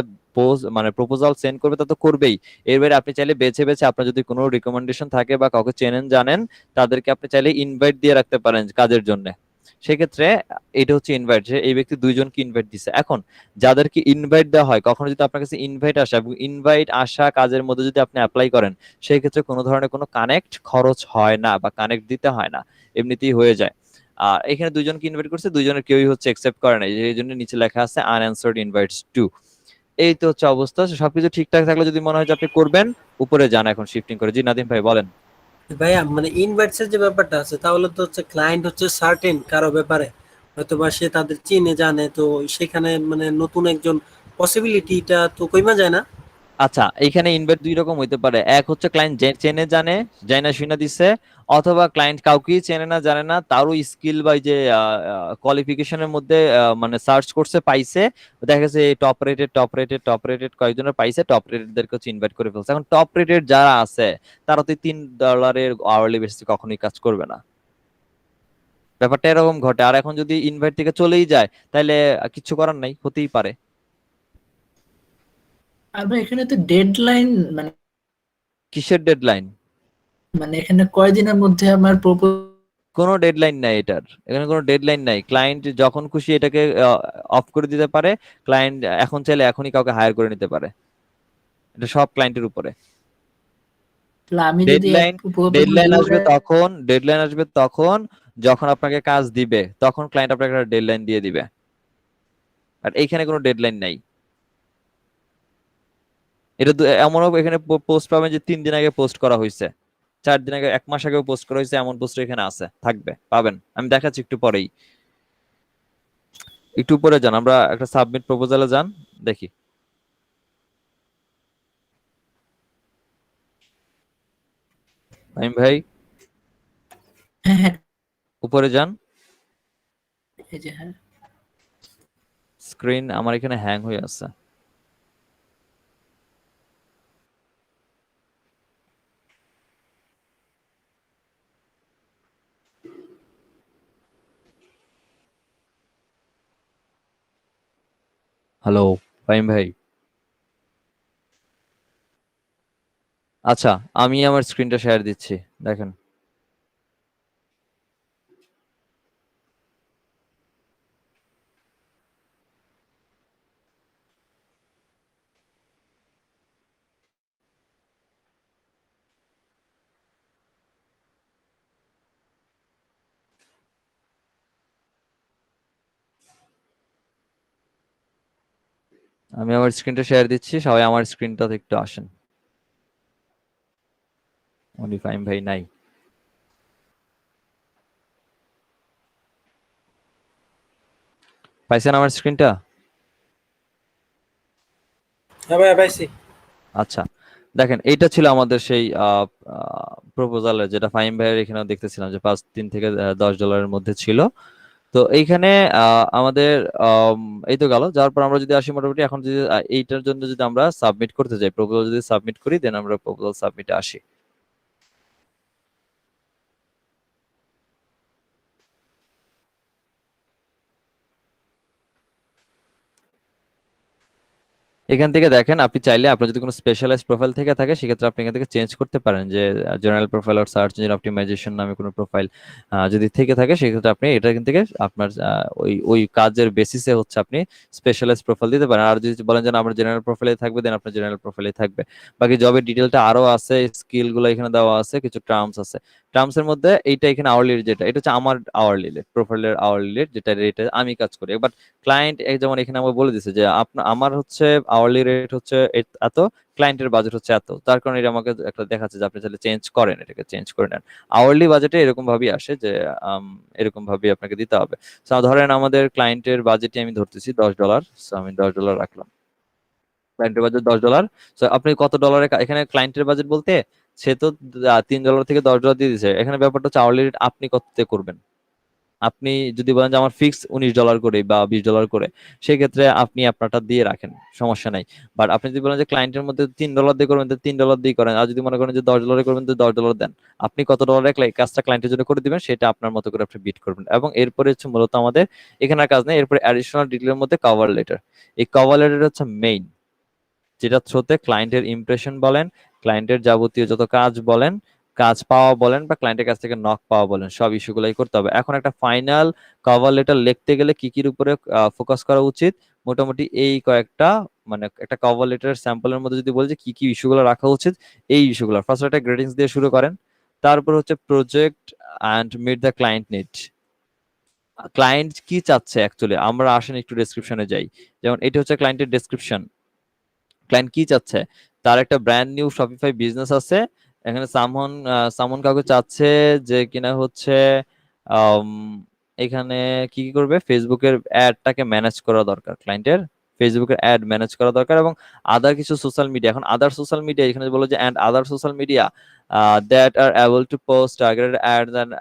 মানে প্রপোজাল সেন্ড করবে তা তো করবেই, এর বাইরে আপনি চাইলে বেছে বেছে, আপনার যদি কোনো রিকমেন্ডেশন থাকে বা কাউকে চেনেন জানেন, তাদেরকে আপনি চাইলে ইনভাইট দিয়ে রাখতে পারেন কাজের জন্য। সেক্ষেত্রে এটা হচ্ছে ইনভাইট, যে এই ব্যক্তি 2জনকে ইনভাইট দিছে। এখন যাদেরকে ইনভাইট দেওয়া হয়, কখনো যদি আপনার কাছে ইনভাইট আসে, এবং ইনভাইট আসা কাজের মধ্যে যদি আপনি অ্যাপ্লাই করেন, সেই ক্ষেত্রে কোনো ধরনের কোনো কানেক্ট খরচ হয় না, বা কানেক্ট দিতে হয় না, এমনিতেই হয়ে যায়। আর এখানে দুইজনকে ইনভাইট করছে, দুইজনের কেউই হচ্ছে অ্যাকসেপ্ট করে নাই, এই জন্য নিচে লেখা আছে আনঅ্যানসার্ড ইনভাইটস টু। এই তো হচ্ছে অবস্থা। সবকিছু ঠিকঠাক থাকলে যদি মনে হয় যে আপনি করবেন, উপরে যান এখন শিফটিং করে। জি নাদিম ভাই বলেন। ভাইয়া মানে ইনভার্টসের যে ব্যাপারটা আছে, তাহলে তো হচ্ছে ক্লায়েন্ট হচ্ছে সার্টেন কারো ব্যাপারে, হয়তো বা সে তাদের চিনে জানে, তো সেখানে মানে নতুন একজন পসিবিলিটিটা তো কইমা যায় না। আচ্ছা, এখানে ইনভাইট দুই রকম হইতে পারে। এক হচ্ছে ক্লায়েন্ট চেনে জানে, জানা শুনে দিচ্ছে, অথবা ক্লায়েন্ট কাউকেই চেনে না জানে না, তারও স্কিল বা এই যে কোয়ালিফিকেশনের মধ্যে মানে সার্চ করছে পাইছে, দেখা গেছে টপ রেটেড কয়েকজনের পাইছে, টপ রেটেডদেরকে হচ্ছে ইনভাইট করে ফেলছে। এখন টপ রেটেড যারা আছে তারা তো $3 আওয়ারলি বেসিসে কখনোই কাজ করবে না। ব্যাপারটা এরকম ঘটে। আর এখন যদি ইনভাইট থেকে চলেই যায়, তাহলে কিছু করার নাই, হতেই পারে। আর ভাই এখানে তো ডেডলাইন মানে কিসের ডেডলাইন? মানে এখানে কয়দিনের মধ্যে আমার প্রপোজ কোনো ডেডলাইন নাই এটার, এখানে কোনো ডেডলাইন নাই। ক্লায়েন্ট যখন খুশি এটাকে অফ করে দিতে পারে। ক্লায়েন্ট এখন চাইলে এখনই কাউকে হায়ার করে নিতে পারে। এটা সব ক্লায়েন্টের উপরে। আমি যদি এক ডেডলাইন প্রপোজাল ডেডলাইন দিয়ে আসবে তখন, ডেডলাইন আসবে তখন যখন আপনাকে কাজ দিবে, তখন ক্লায়েন্ট আপনাকে একটা ডেডলাইন দিয়ে দিবে। আর এইখানে কোনো ডেডলাইন নাই। এটা এমনও এখানে পোস্ট পাবেন যে 3 দিন আগে পোস্ট করা হয়েছে, 4 দিন আগে, 1 মাস আগেও পোস্ট করা হয়েছে, এমন পোস্ট এখানে আছে, থাকবে, পাবেন। আমি দেখাচ্ছি একটু পরেই। একটু উপরে যান, আমরা একটা সাবমিট প্রপোজালে যান, দেখি। ফাহিম ভাই হ্যাঁ হ্যাঁ উপরে যান। এই যে হ্যাঁ স্ক্রিন আমার এখানে হ্যাং হয়ে আছে। হ্যালো ফাহিম ভাই। আচ্ছা, আমি আমার স্ক্রিনটা শেয়ার দিচ্ছি, দেখেন। আমি আমার স্ক্রিনটা শেয়ার দিচ্ছি, সবাই আমার স্ক্রিনটাতে একটু আসেন। অনলি ফাহিম ভাই নাই। পাইছেন আমার স্ক্রিনটা? হ্যাঁ ভাইয়া পাইছি। আচ্ছা, দেখেন এইটা ছিল আমাদের সেই প্রপোজালের, যেটা ফাহিম ভাইয়ের এখানেও দেখতেছিলাম যে 5 দিন থেকে $10 মধ্যে ছিল। তো এইখানে আমাদের এই তো গেল। যাওয়ার পর আমরা যদি আসি মোটামুটি, এখন যদি এইটার জন্য যদি আমরা সাবমিট করতে যাই, প্রপোজাল যদি সাবমিট করি, দেন আমরা প্রপোজাল সাবমিটে আসি। এখান থেকে দেখেন, আপনি চাইলে আপনার যদি কোনো স্পেশালাইজ প্রোফাইল থেকে থাকে, সেক্ষেত্রে আপনি এখান থেকে চেঞ্জ করতে পারেন, যে জেনারেল প্রোফাইল আর সার্চ ইঞ্জিন অপটিমাইজেশন নামে কোনো প্রোফাইল যদি থেকে থাকে, সেক্ষেত্রে আপনি এটা এখান থেকে আপনার ওই ওই কাজের বেসিসে হচ্ছে আপনি স্পেশালাইজ প্রোফাইল দিতে পারেন। আর যদি বলেন যে না, আমার জেনারেল প্রোফাইলে থাকবে, দেন আপনার জেনারেল প্রোফাইলে থাকবে। বাকি জবের ডিটেলটা আরো আছে, স্কিল গুলো এখানে দেওয়া আছে, কিছু টার্মস আছে। টার্মস এর মধ্যে এইটা এখানে আওয়ারলি, যেটা এটা হচ্ছে আমার আওয়ারলি রেট, প্রোফাইলের আওয়ারলি রেট, যেটা রেটে আমি কাজ করি। এবার ক্লায়েন্ট যেমন এখানে আমার বলে দিছে যে আপনার, আমার হচ্ছে আওয়ারলি রেট হচ্ছে এত, ক্লায়েন্টের বাজেট হচ্ছে এত, তার কারণে এটা আমাকে একটা দেখাচ্ছে যে আপনি তাহলে চেঞ্জ করেন, এটাকে চেঞ্জ করে নেন। আওয়ারলি বাজেটে এরকম ভাবেই আসে যে এরকম ভাবেই আপনাকে দিতে হবে। ধরেন আমাদের ক্লায়েন্টের বাজেটে আমি ধরতেছি $10, আমি $10 রাখলাম। ক্লায়েন্টের বাজেট $10। আপনি কত ডলারে এখানে ক্লায়েন্টের বাজেট বলতে, সে তো $3 থেকে $10 দিয়ে দিচ্ছে। এখানে ব্যাপারটা হচ্ছে আওয়ারলি রেট আপনি কততে করবেন। আপনি যদি বলেন যে আমার ফিক্স $19 করে বা $20 করে, সেই ক্ষেত্রে আপনি আপনারটা দিয়ে রাখেন, সমস্যা নাই। বাট আপনি যদি বলেন যে ক্লায়েন্টের মধ্যে $3 দিয়ে করবেন, তো $3 দিয়ে করেন। আর যদি মনে করেন যে $10 করবেন, তো $10 দেন। আপনি কত ডলারে কাজটা ক্লায়েন্টের জন্য করে দিবেন, সেটা আপনার মতো করে আপনি বিট করবেন। এবং এরপরে হচ্ছে মূলত আমাদের এখানে আর কাজ নেই। এরপরে অ্যাডিশনাল ডিটেলের মধ্যে কভার লেটার। এই কভার লেটার হচ্ছে মেইন, যেটা থ্রোতে ক্লায়েন্টের ইমপ্রেশন বলেন, ক্লায়েন্টের যাবতীয় যত কাজ বলেন, কাজ পাওয়া বলেন, বা ক্লায়েন্টের কাছ থেকে নক পাওয়া বলেন, সব ইস্যুগুলাই করতে হবে। এখন একটা ফাইনাল কভার লেটার লিখতে গেলে কি কির উপরে ফোকাস করা উচিত, মোটামুটি এই কয়েকটা, মানে একটা কভার লেটার স্যাম্পলের মধ্যে যদি বলি যে কি কি ইস্যুগুলো রাখা উচিত, এই ইস্যুগুলো ফার্স্ট একটা গ্রেডিংস দিয়ে শুরু করেন। তারপর হচ্ছে project and meet the client need. Client কি চাচ্ছে অ্যাকচুয়ালি, আমরা আসেন একটু ডেসক্রিপশনে যাই। যেমন এটা হচ্ছে ক্লায়েন্টের ডেসক্রিপশন। ক্লায়েন্ট কি চাচ্ছে, তার একটা ব্র্যান্ড নিউ শপিফাই বিজনেস আছে, এখানে সামন কাউকে চাচ্ছে যে কিনা হচ্ছে আম, এখানে কি কি করবে, ফেসবুকের অ্যাডটাকে ম্যানেজ করা দরকার ক্লায়েন্টের, ফেসবুকের অ্যাড ম্যানেজ করা দরকার, এবং আদার কিছু সোশ্যাল মিডিয়া, এখন আদার সোশ্যাল মিডিয়া এখানে বলো যে and other social media that R able to post targeted ads and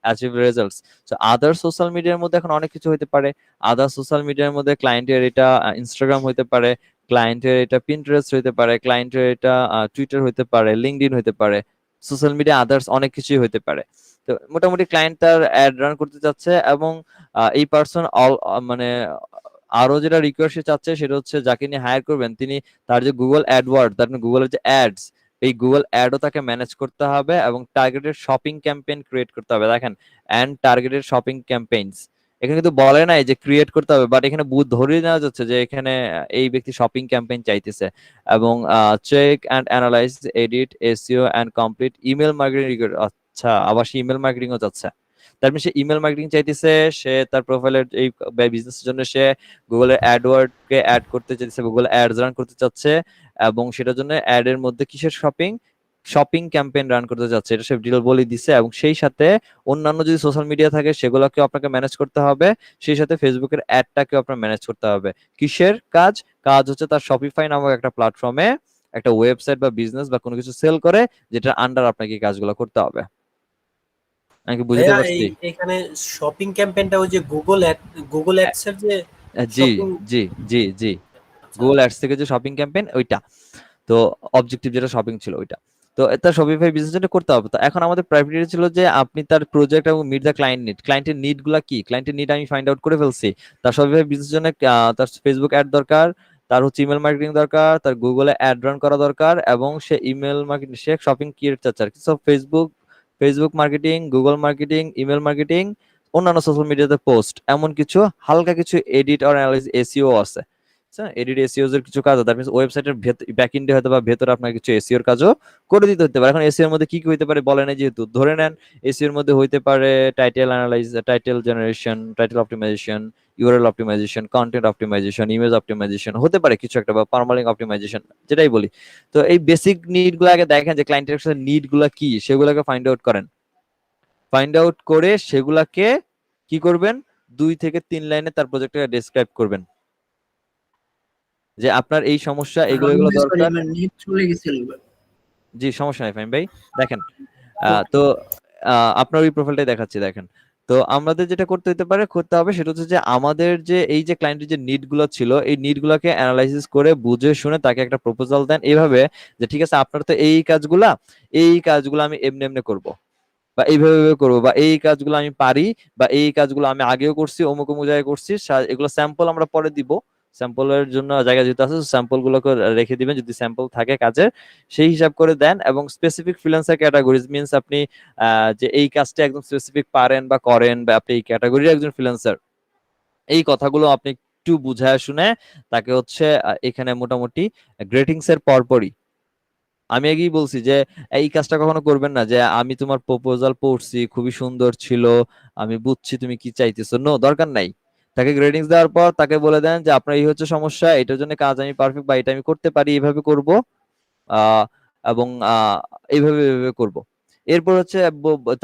achieve results. So other social মিডিয়ার মধ্যে এখন অনেক কিছু হতে পারে। আদার সোশ্যাল মিডিয়ার মধ্যে ক্লায়েন্টের এটা ইনস্টাগ্রাম হতে পারে, ক্লায়েন্টের এটা পিন্টারেস্ট হতে পারে, ক্লায়েন্টের এটা টুইটার হতে পারে, লিঙ্কডইন হতে পারে, সোশ্যাল মিডিয়া আদার্স অনেক কিছুই হতে পারে। তো মোটামুটি ক্লায়েন্ট তার অ্যাড রান করতে চাচ্ছে, এবং এই পার্সন মানে আরো যেটা রিকোয়েস্ট সে চাচ্ছে সেটা হচ্ছে যাকে নিয়ে হায়ার করবেন তিনি, তার যে গুগল অ্যাডওয়ার্ড, তার গুগলের যে অ্যাডস, এই গুগল অ্যাডও তাকে ম্যানেজ করতে হবে, এবং টার্গেটেড শপিং ক্যাম্পেইন ক্রিয়েট করতে হবে। দেখেন, অ্যান্ড টার্গেটেড শপিং ক্যাম্পেইনস এখানে কিন্তু বলে নাই যে ক্রিয়েট করতে হবে, বাট এখানে ধরে নেওয়া যাচ্ছে যে এখানে এই ব্যক্তি শপিং ক্যাম্পেইন চাইতেছে। এবং check and analyse, edit, SEO and complete email marketing. আচ্ছা, আবার সে ইমেল মার্কেটিংও যাচ্ছে, তার মানে সে ইমেল মার্কেটিং চাইতেছে, সে তার প্রোফাইলের এই বিজনেসের জন্য সে গুগলের অ্যাডওয়ার্ড কে অ্যাড করতে চাইছে, গুগল অ্যাডস রান করতে চাচ্ছে, এবং সেটার জন্য অ্যাড এর মধ্যে কিসের শপিং, শপিং ক্যাম্পেইন রান করতে যাচ্ছে, এটা সে ডিটেল বলে দিছে। এবং সেই সাথে অন্যান্য যদি সোশ্যাল মিডিয়া থাকে সেগুলোকে আপনাকে ম্যানেজ করতে হবে, সেই সাথে ফেসবুকের অ্যাডটাকে আপনার ম্যানেজ করতে হবে। কিসের কাজ, কাজ হচ্ছে তার শপিফাই নামক একটা প্ল্যাটফর্মে একটা ওয়েবসাইট বা বিজনেস বা কোনো কিছু সেল করে, যেটা আন্ডার আপনাকে এই কাজগুলো করতে হবে। আমি কি বুঝতে ভাইয়া পারছি? এখানে শপিং ক্যাম্পেইনটা ওই যে গুগল অ্যাডস এর যে জি শপিং। জি জি জি, আচ্ছা গুগল অ্যাডস থেকে যে শপিং ক্যাম্পেইন ওইটা, তো অবজেক্টিভ যেটা শপিং ছিল ওইটা, তো এটা শপিফাই বিজনেসটা করতে হবে। তো এখন আমাদের প্রায়োরিটি ছিল যে আপনি তার প্রজেক্ট এবং মিট দ্য ক্লায়েন্ট নিড, ক্লায়েন্টের নিড গুলা কি, ক্লায়েন্টের নিড আমি ফাইন্ড আউট করে ফেলছি। তার শপিফাই বিজনেসের জন্য তার ফেসবুক অ্যাড দরকার, তার হচ্ছে ইমেল মার্কেটিং দরকার, তার গুগলে অ্যাড রান করা দরকার, এবং সে ইমেল মার্কেটিং, সে শপিং ক্রিয়েট চাচ্ছে আর কি। সব Facebook marketing, Google marketing, email marketing, অন্যান্য সোশ্যাল মিডিয়াতে পোস্ট, এমন কিছু হালকা কিছু এডিট আর অ্যানালাইজ এসইও আছে। এডিট এসইও এর কিছু কাজ, দ্যাট মিন্স ওয়েবসাইটের ব্যাক এন্ডে হয়তো বা ভেতরে আপনার কিছু এসইও এর কাজও করে দিতে হতে পারে। এখন এসইও এর মধ্যে কি কি হইতে পারে বলে না, যেহেতু ধরে নেন এসইও এর মধ্যে হইতে পারে title analyse, title generation, title optimisation, URL optimisation, content optimisation, image optimisation হতে পারে কিছু একটা, বা পারমালিঙ্ক অপটিমাইজেশন, যেটাই বলি। তো এই বেসিক নিড গুলো আগে দেখেন যে ক্লায়েন্টের সাথে নিড গুলা কি, সেগুলোকে ফাইন্ড আউট করেন। ফাইন্ড আউট করে সেগুলাকে কি করবেন, 2 থেকে 3 লাইনে তার প্রজেক্টটাকে ডেসক্রাইব করবেন যে আপনার এই সমস্যা, এগুলো এগুলো সরি, দরকার। আমার নেট চলে গেছিল। জি, সমস্যা নাই ফাইম ভাই। দেখেন, ওকে। তো আপনার ওই প্রোফাইলটাই দেখাচ্ছি, দেখেন। তো আমাদের যেটা করতে হবে সেটা হচ্ছে যে আমাদের যে এই যে ক্লায়েন্টের যে নিড গুলো ছিল, এই নিড গুলাকে অ্যানালাইসিস করে বুঝে শুনে তাকে একটা প্রপোজাল দেন এইভাবে যে ঠিক আছে, আপনার তো এই কাজগুলা আমি এমনি এমনি করবো, বা এইভাবে এইভাবে করবো, বা এই কাজগুলো আমি পারি, বা এই কাজগুলো আমি আগেও করছি, অমুক অমুক জায়গায় করছি, এগুলো স্যাম্পল আমরা পরে দিব। স্যাম্পলের জন্য জায়গা যেহেতু আছে, স্যাম্পল গুলোকে রেখে দিবেন যদি স্যাম্পল থাকে কাজের, সেই হিসাব করে দেন। এবং স্পেসিফিক ফ্রিল্যান্সার ক্যাটাগরিজ মিনস আপনি যে এই কাজটা একদম স্পেসিফিক পারেন বা করেন, বা আপনি এই ক্যাটাগরির একজন ফ্রিল্যান্সার, এই কথাগুলো আপনি একটু বুঝায় শুনে তাকে হচ্ছে এখানে মোটামুটি গ্রেটিংস এর পরপরই আমি আগেই বলছি যে এই কাজটা কখনো করবেন না যে আমি তোমার প্রপোজাল পড়ছি, খুবই সুন্দর ছিল, আমি বুঝছি তুমি কি চাইতেছো, নো, দরকার নাই। তাকে গ্রেডিংস দেওয়ার পর তাকে বলে দেন যে আপনার এই হচ্ছে সমস্যা, এটার জন্য কাজ আমি পারফেক্ট, বা এটা আমি করতে পারি, এইভাবে করব, আহ এবং এইভাবে এইভাবে করব। এরপর হচ্ছে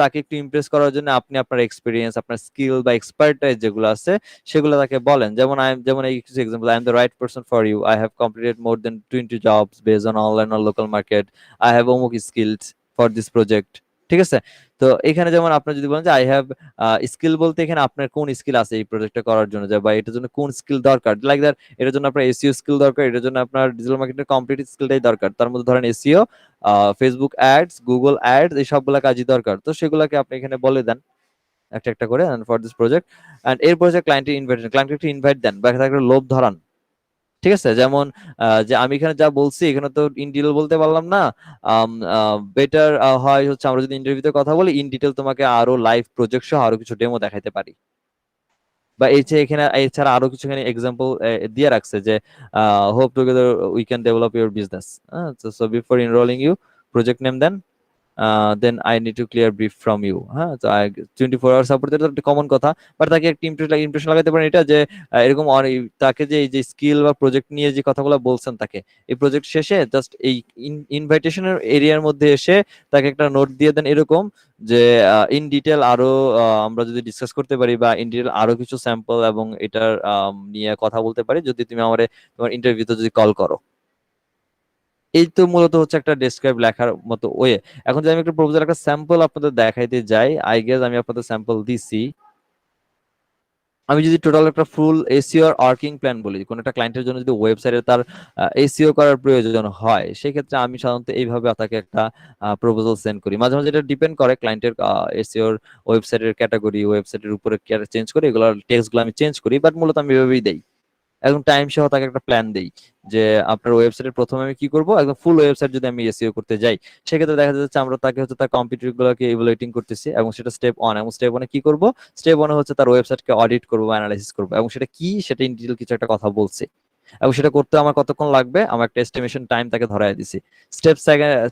তাকে একটু ইমপ্রেস করার জন্য আপনি আপনার এক্সপিরিয়েন্স, আপনার স্কিল বা এক্সপার্টাইজ যেগুলো আছে সেগুলো তাকে বলেন। যেমন এই কিছু example, I am the right person for you, I have completed more than 20 jobs based on online or local market, I have অমুক স্কিলস ফর দিস প্রজেক্ট। ঠিক আছে, তো এখানে যেমন আপনি যদি বলেন যে আই হ্যাভ স্কিল, বলতে এখানে আপনার কোন স্কিল আছে এই প্রজেক্টটা করার জন্য, বা এটার জন্য কোন স্কিল দরকার, লাইক দ্যাট, এটার জন্য আপনার এসইও স্কিল দরকার, এটার জন্য আপনার ডিজিটাল মার্কেটিং কমপ্লিট স্কিলটাই দরকার, তার মধ্যে ধরেন SEO, Facebook ads, Google ads, এই সবগুলা কাজই দরকার। তো সেগুলাকে আপনি এখানে বলে দেন একটা একটা করে ফর দিস প্রজেক্ট। এন্ড এরপর যে ক্লায়েন্টকে ইনভাইট দেন, বা তাকে লোভ ধরান। ঠিক আছে, যেমন যে আমি এখানে যা বলছি এখানে তো ইন ডিটেল বলতে পারলাম না, বেটার হয় হচ্ছে আমরা যদি ইন্টারভিউতে কথা বলি, ইন ডিটেল তোমাকে আরো লাইভ প্রজেক্ট সহ আরো কিছু ডেমো দেখাইতে পারি। বা এই যে এখানে এছাড়া আরো কিছু এখানে এক্সাম্পল দিয়ে রাখছে যে hope together we can develop your business, so before enrolling you, project name then, then I need to clear brief from you. হ্যাঁ, তো 24 আওয়ার সাপোর্ট, এটা একটা কমন কথা। বাট তাকে একটা ইমপ্রেশন লাগাতে পারেন এটা যে এরকম তাকে যে এই যে স্কিল বা প্রজেক্ট নিয়ে যে কথাগুলো বলছেন তাকে, এই প্রজেক্ট শেষে জাস্ট এই ইনভাইটেশনের এরিয়ার মধ্যে এসে তাকে একটা নোট দিয়ে দেন এরকম যে ইন ডিটেল আরো আমরা যদি ডিসকাস করতে পারি বা ইন ডিটেল আরো কিছু স্যাম্পল এবং এটার নিয়ে কথা বলতে পারি যদি তুমি আমারে তোমার ইন্টারভিউতে যদি কল করো। এই তো মূলত হচ্ছে একটা ডেসক্রাইব লেখার মতো ওয়ে। এখন যদি আমি একটা প্রপোজাল একটা স্যাম্পল আপনাদের দেখাইতে যাই, আই গেস আমি আপনাদের স্যাম্পল দিছি। আমি যদি টোটাল একটা ফুল এসইও ওয়ার্কিং প্ল্যান বলি, কোন একটা ক্লায়েন্টের জন্য যদি ওয়েবসাইটে তার এসইও করার প্রয়োজন হয়, সেক্ষেত্রে আমি সাধারণত এইভাবে তাকে একটা প্রপোজাল সেন্ড করি। মাঝে মাঝে এটা ডিপেন্ড করে ক্লায়েন্টের এসইও ওয়েবসাইটের ক্যাটাগরি, ওয়েবসাইটের উপরে চেঞ্জ করি, এগুলো টেক্সটগুলো আমি চেঞ্জ করি, বাট মূলত আমি এভাবেই দেই। একদম টাইম সহ তাকে একটা প্ল্যান দেই যে আপনার ওয়েবসাইটের প্রথমে আমি কি করব, একদম ফুল ওয়েবসাইট যদি আমি এসইও করতে যাই, সেক্ষেত্রে দেখা যাচ্ছে আমরা তাকে হচ্ছে তার কম্পিউটার গুলোকে ইভালুয়েটিং করতেছি, এবং সেটা স্টেপ 1। এবং স্টেপ 1 কি করব, স্টেপ 1 হচ্ছে তার ওয়েবসাইটকে অডিট করব বা অ্যানালাইসিস করব, এবং সেটা কি সেটা ইন ডিটেইল কিছু একটা কথা বলছে, এবং সেটা করতে আমার কতক্ষণ লাগবে আমার একটা এস্টিমেশন টাইম তাকে ধরায় দিছি। স্টেপ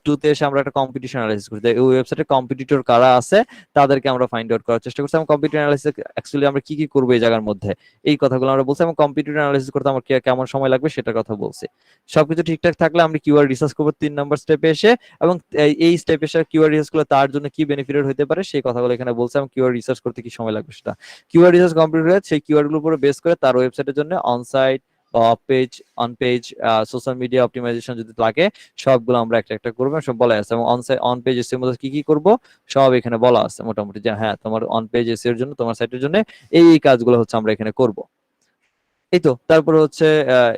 2 তে এসে আমরা একটা কম্পিটিশন অ্যানালাইসিস করছি, এই ওয়েবসাইটে কম্পিটিটর কারা আছে তাদেরকে আমরা ফাইন্ড আউট করার চেষ্টা করছি, এবং কম্পিটিটর অ্যানালাইসিস অ্যাকচুয়ালি আমরা কি কি করব এই জায়গার মধ্যে, এই কথাগুলো আমরা বলছি, এবং কম্পিউটার অ্যানালাইসিস করতে আমার কেমন সময় লাগবে সেটার কথা বলছি। সবকিছু ঠিকঠাক থাকলে আমরা কিওয়ার্ড রিসার্চ করবো 3 নম্বর স্টেপে এসে, এবং এই স্টেপে এসে কিওয়ার্ড রিসার্চ করলে তার জন্য কি বেনিফিটেড হতে পারে সেই কথাগুলো এখানে বলছে, এবং কিওয়ার্ড রিসার্চ করতে কি সময় লাগবে সেটা। কিওয়ার্ড রিসার্চ কমপ্লিট হয়ে সেই কিওয়ার্ডগুলোর উপরে বেস করে তার ওয়েবসাইটের জন্য অনসাইট বা off page, on page, social media optimisation যদি লাগে সবগুলো আমরা একটা একটা করবো, সব বলা আছে, এবং অন পেজ এসিওর মধ্যে কি কি করব সব এখানে বলা আছে মোটামুটি, যে হ্যাঁ তোমার অন পেজ এসিওর জন্য তোমার সাইটের জন্য এই কাজগুলো হচ্ছে আমরা এখানে করব। এই তো তারপরে হচ্ছে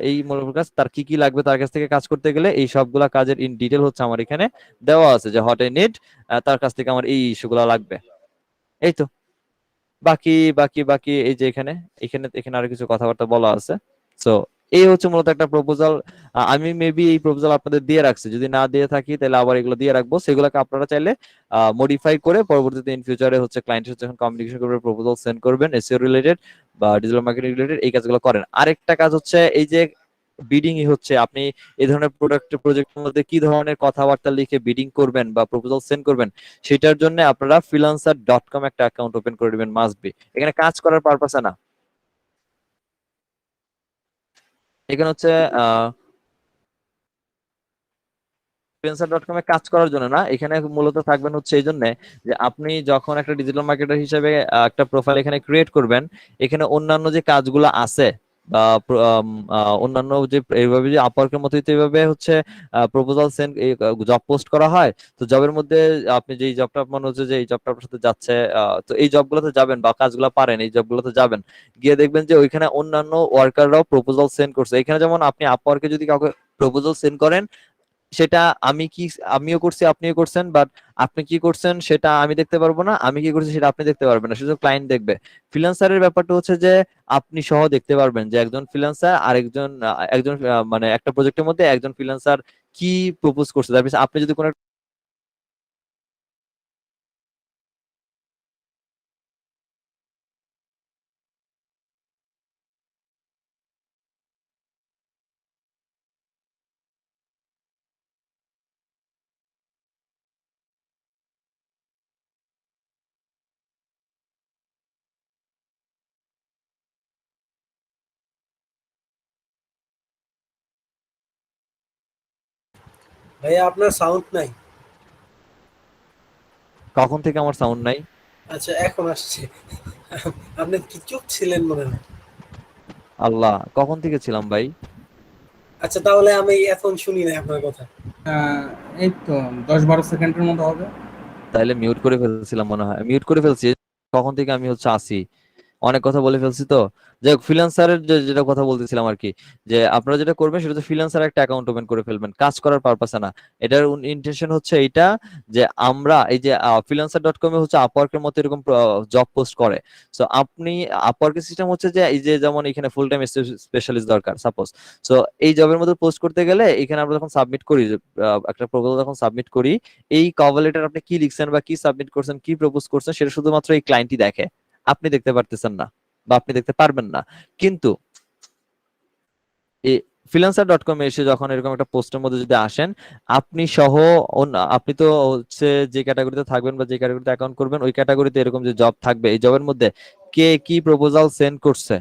এই মূল কাজ, তার কি কি লাগবে তার কাছ থেকে কাজ করতে গেলে এই সবগুলা কাজের ইন ডিটেল হচ্ছে আমার এখানে দেওয়া আছে, যে হট এ নিড তার কাছ থেকে আমার এই ইস্যুগুলো লাগবে। এই তো বাকি বাকি বাকি এই যে এখানে এখানে এখানে আরো কিছু কথাবার্তা বলা আছে। সো এই হচ্ছে মূলত একটা প্রপোজাল। আমি মেবি এই প্রপোজাল আপনাদের দিয়ে রাখছি, যদি না দিয়ে থাকি তাহলে আবার এগুলো দিয়ে রাখবো, সেগুলোকে আপনারা চাইলে মডিফাই করে পরবর্তীতে ইন ফিউচারে হচ্ছে ক্লায়েন্টের সাথে যখন কমিউনিকেশন করবে প্রপোজাল সেন্ড করবেন এসইও রিলেটেড বা ডিজিটাল মার্কেটিং রিলেটেড, এই কাজগুলো করেন। আরেকটা কাজ হচ্ছে এই যে বিডিং হচ্ছে, আপনি এই ধরনের প্রজেক্টের মধ্যে কি ধরনের কথাবার্তা লিখে বিডিং করবেন বা প্রপোজাল সেন্ড করবেন, সেটার জন্য আপনারা freelancer.com একটা অ্যাকাউন্ট ওপেন করে দিবেন, মাস্ট বি। এখানে কাজ করার পারপাসে না, এখানে হচ্ছে freelancer.com এ কাজ করার জন্য না, এখানে মূলত থাকবেন হচ্ছে এই জন্য যে আপনি যখন একটা ডিজিটাল মার্কেটার হিসেবে একটা প্রোফাইল এখানে ক্রিয়েট করবেন, এখানে অন্যান্য যে কাজগুলো আছে বা অন্যান্য যে এইভাবে যে আপওয়ার্কের মতোই তো এইভাবে হচ্ছে প্রপোজাল সেন্ড জব পোস্ট করা হয়। তো জবের মধ্যে আপনি যে জবটা মনে হচ্ছে যে এই জবটা আপনার সাথে যাচ্ছে, তো এই জবগুলোতে যাবেন বা কাজগুলো পারেন এই জবগুলোতে যাবেন, গিয়ে দেখবেন যে ওইখানে অন্যান্য ওয়ার্কাররাও প্রপোজাল সেন্ড করছে। এখানে যেমন আপনি আপওয়ার্কে যদি কাউকে প্রপোজাল সেন্ড করেন, সেটা আমিও করছি আপনিও করছেন, বাট আপনি কি করছেন সেটা আমি দেখতে পারবো না, আমি কি করছি সেটা আপনি দেখতে পারবেন না, শুধু ক্লায়েন্ট দেখবে। ফ্রিল্যান্সারের ব্যাপারটা হচ্ছে যে আপনি সহ দেখতে পারবেন যে একজন ফ্রিল্যান্সার আরেকজন একজন মানে একটা প্রজেক্টের মধ্যে একজন ফ্রিল্যান্সার কি প্রপোজ করছে, তার পিছনে আপনি যদি কোনো ভাইয়া আপনার সাউন্ড নাই। কখন থেকে আমার সাউন্ড নাই? আচ্ছা এখন আসছে। আপনি কি চুপ ছিলেন মনে হয়। আল্লাহ, কখন থেকে ছিলাম ভাই? আচ্ছা তাহলে আমি এখন শুনি না আপনার কথা। এই তো 10-12 সেকেন্ডের মতো হবে। তাইলে মিউট করে ফেলছিলাম মনে হয়, মিউট করে ফেলছি। কখন থেকে আমি হচ্ছে আসি, অনেক কথা বলে ফেলছি তো। যাই হোক, ফ্রিল্যান্সারের যেটা কথা বলতেছিলাম আর কি, যে আপনারা যেটা করবেন সেটা হচ্ছে ফ্রিল্যান্সার একটা অ্যাকাউন্ট ওপেন করে ফেলবেন কাজ করার পারপাসে না। এটার ইন্টেনশন হচ্ছে এইটা যে আমরা এই যে freelancer.com এ হচ্ছে আপওয়ার্কের মতো এরকম জব পোস্ট করে। সো আপনি আপওয়ার্কের সিস্টেম হচ্ছে যে এই যে যেমন এখানে ফুল টাইম স্পেশালিস্ট দরকার সাপোজ, সো এই জবের মধ্যে পোস্ট করতে গেলে এখানে আমরা যখন সাবমিট করি একটা প্রপোজাল যখন সাবমিট করি, এই কভার লেটার আপনি কি লিখছেন বা কি সাবমিট করছেন কি প্রপোজ করছেন সেটা শুধুমাত্র এই ক্লায়েন্টই দেখে, আপনি দেখতে পারতেছেন না বা আপনি দেখতে পারবেন না। কিন্তু freelancer.com এ এসে যখন এরকম একটা পোস্টের মধ্যে যদি আসেন, আপনি সহ আপনি তো হচ্ছে যে ক্যাটাগরিতে থাকবেন বা যে ক্যাটাগরিতে অ্যাকাউন্ট করবেন ওই ক্যাটাগরিতে এরকম যে জব থাকবে, এই জবের মধ্যে কে কি প্রপোজাল সেন্ড করছে,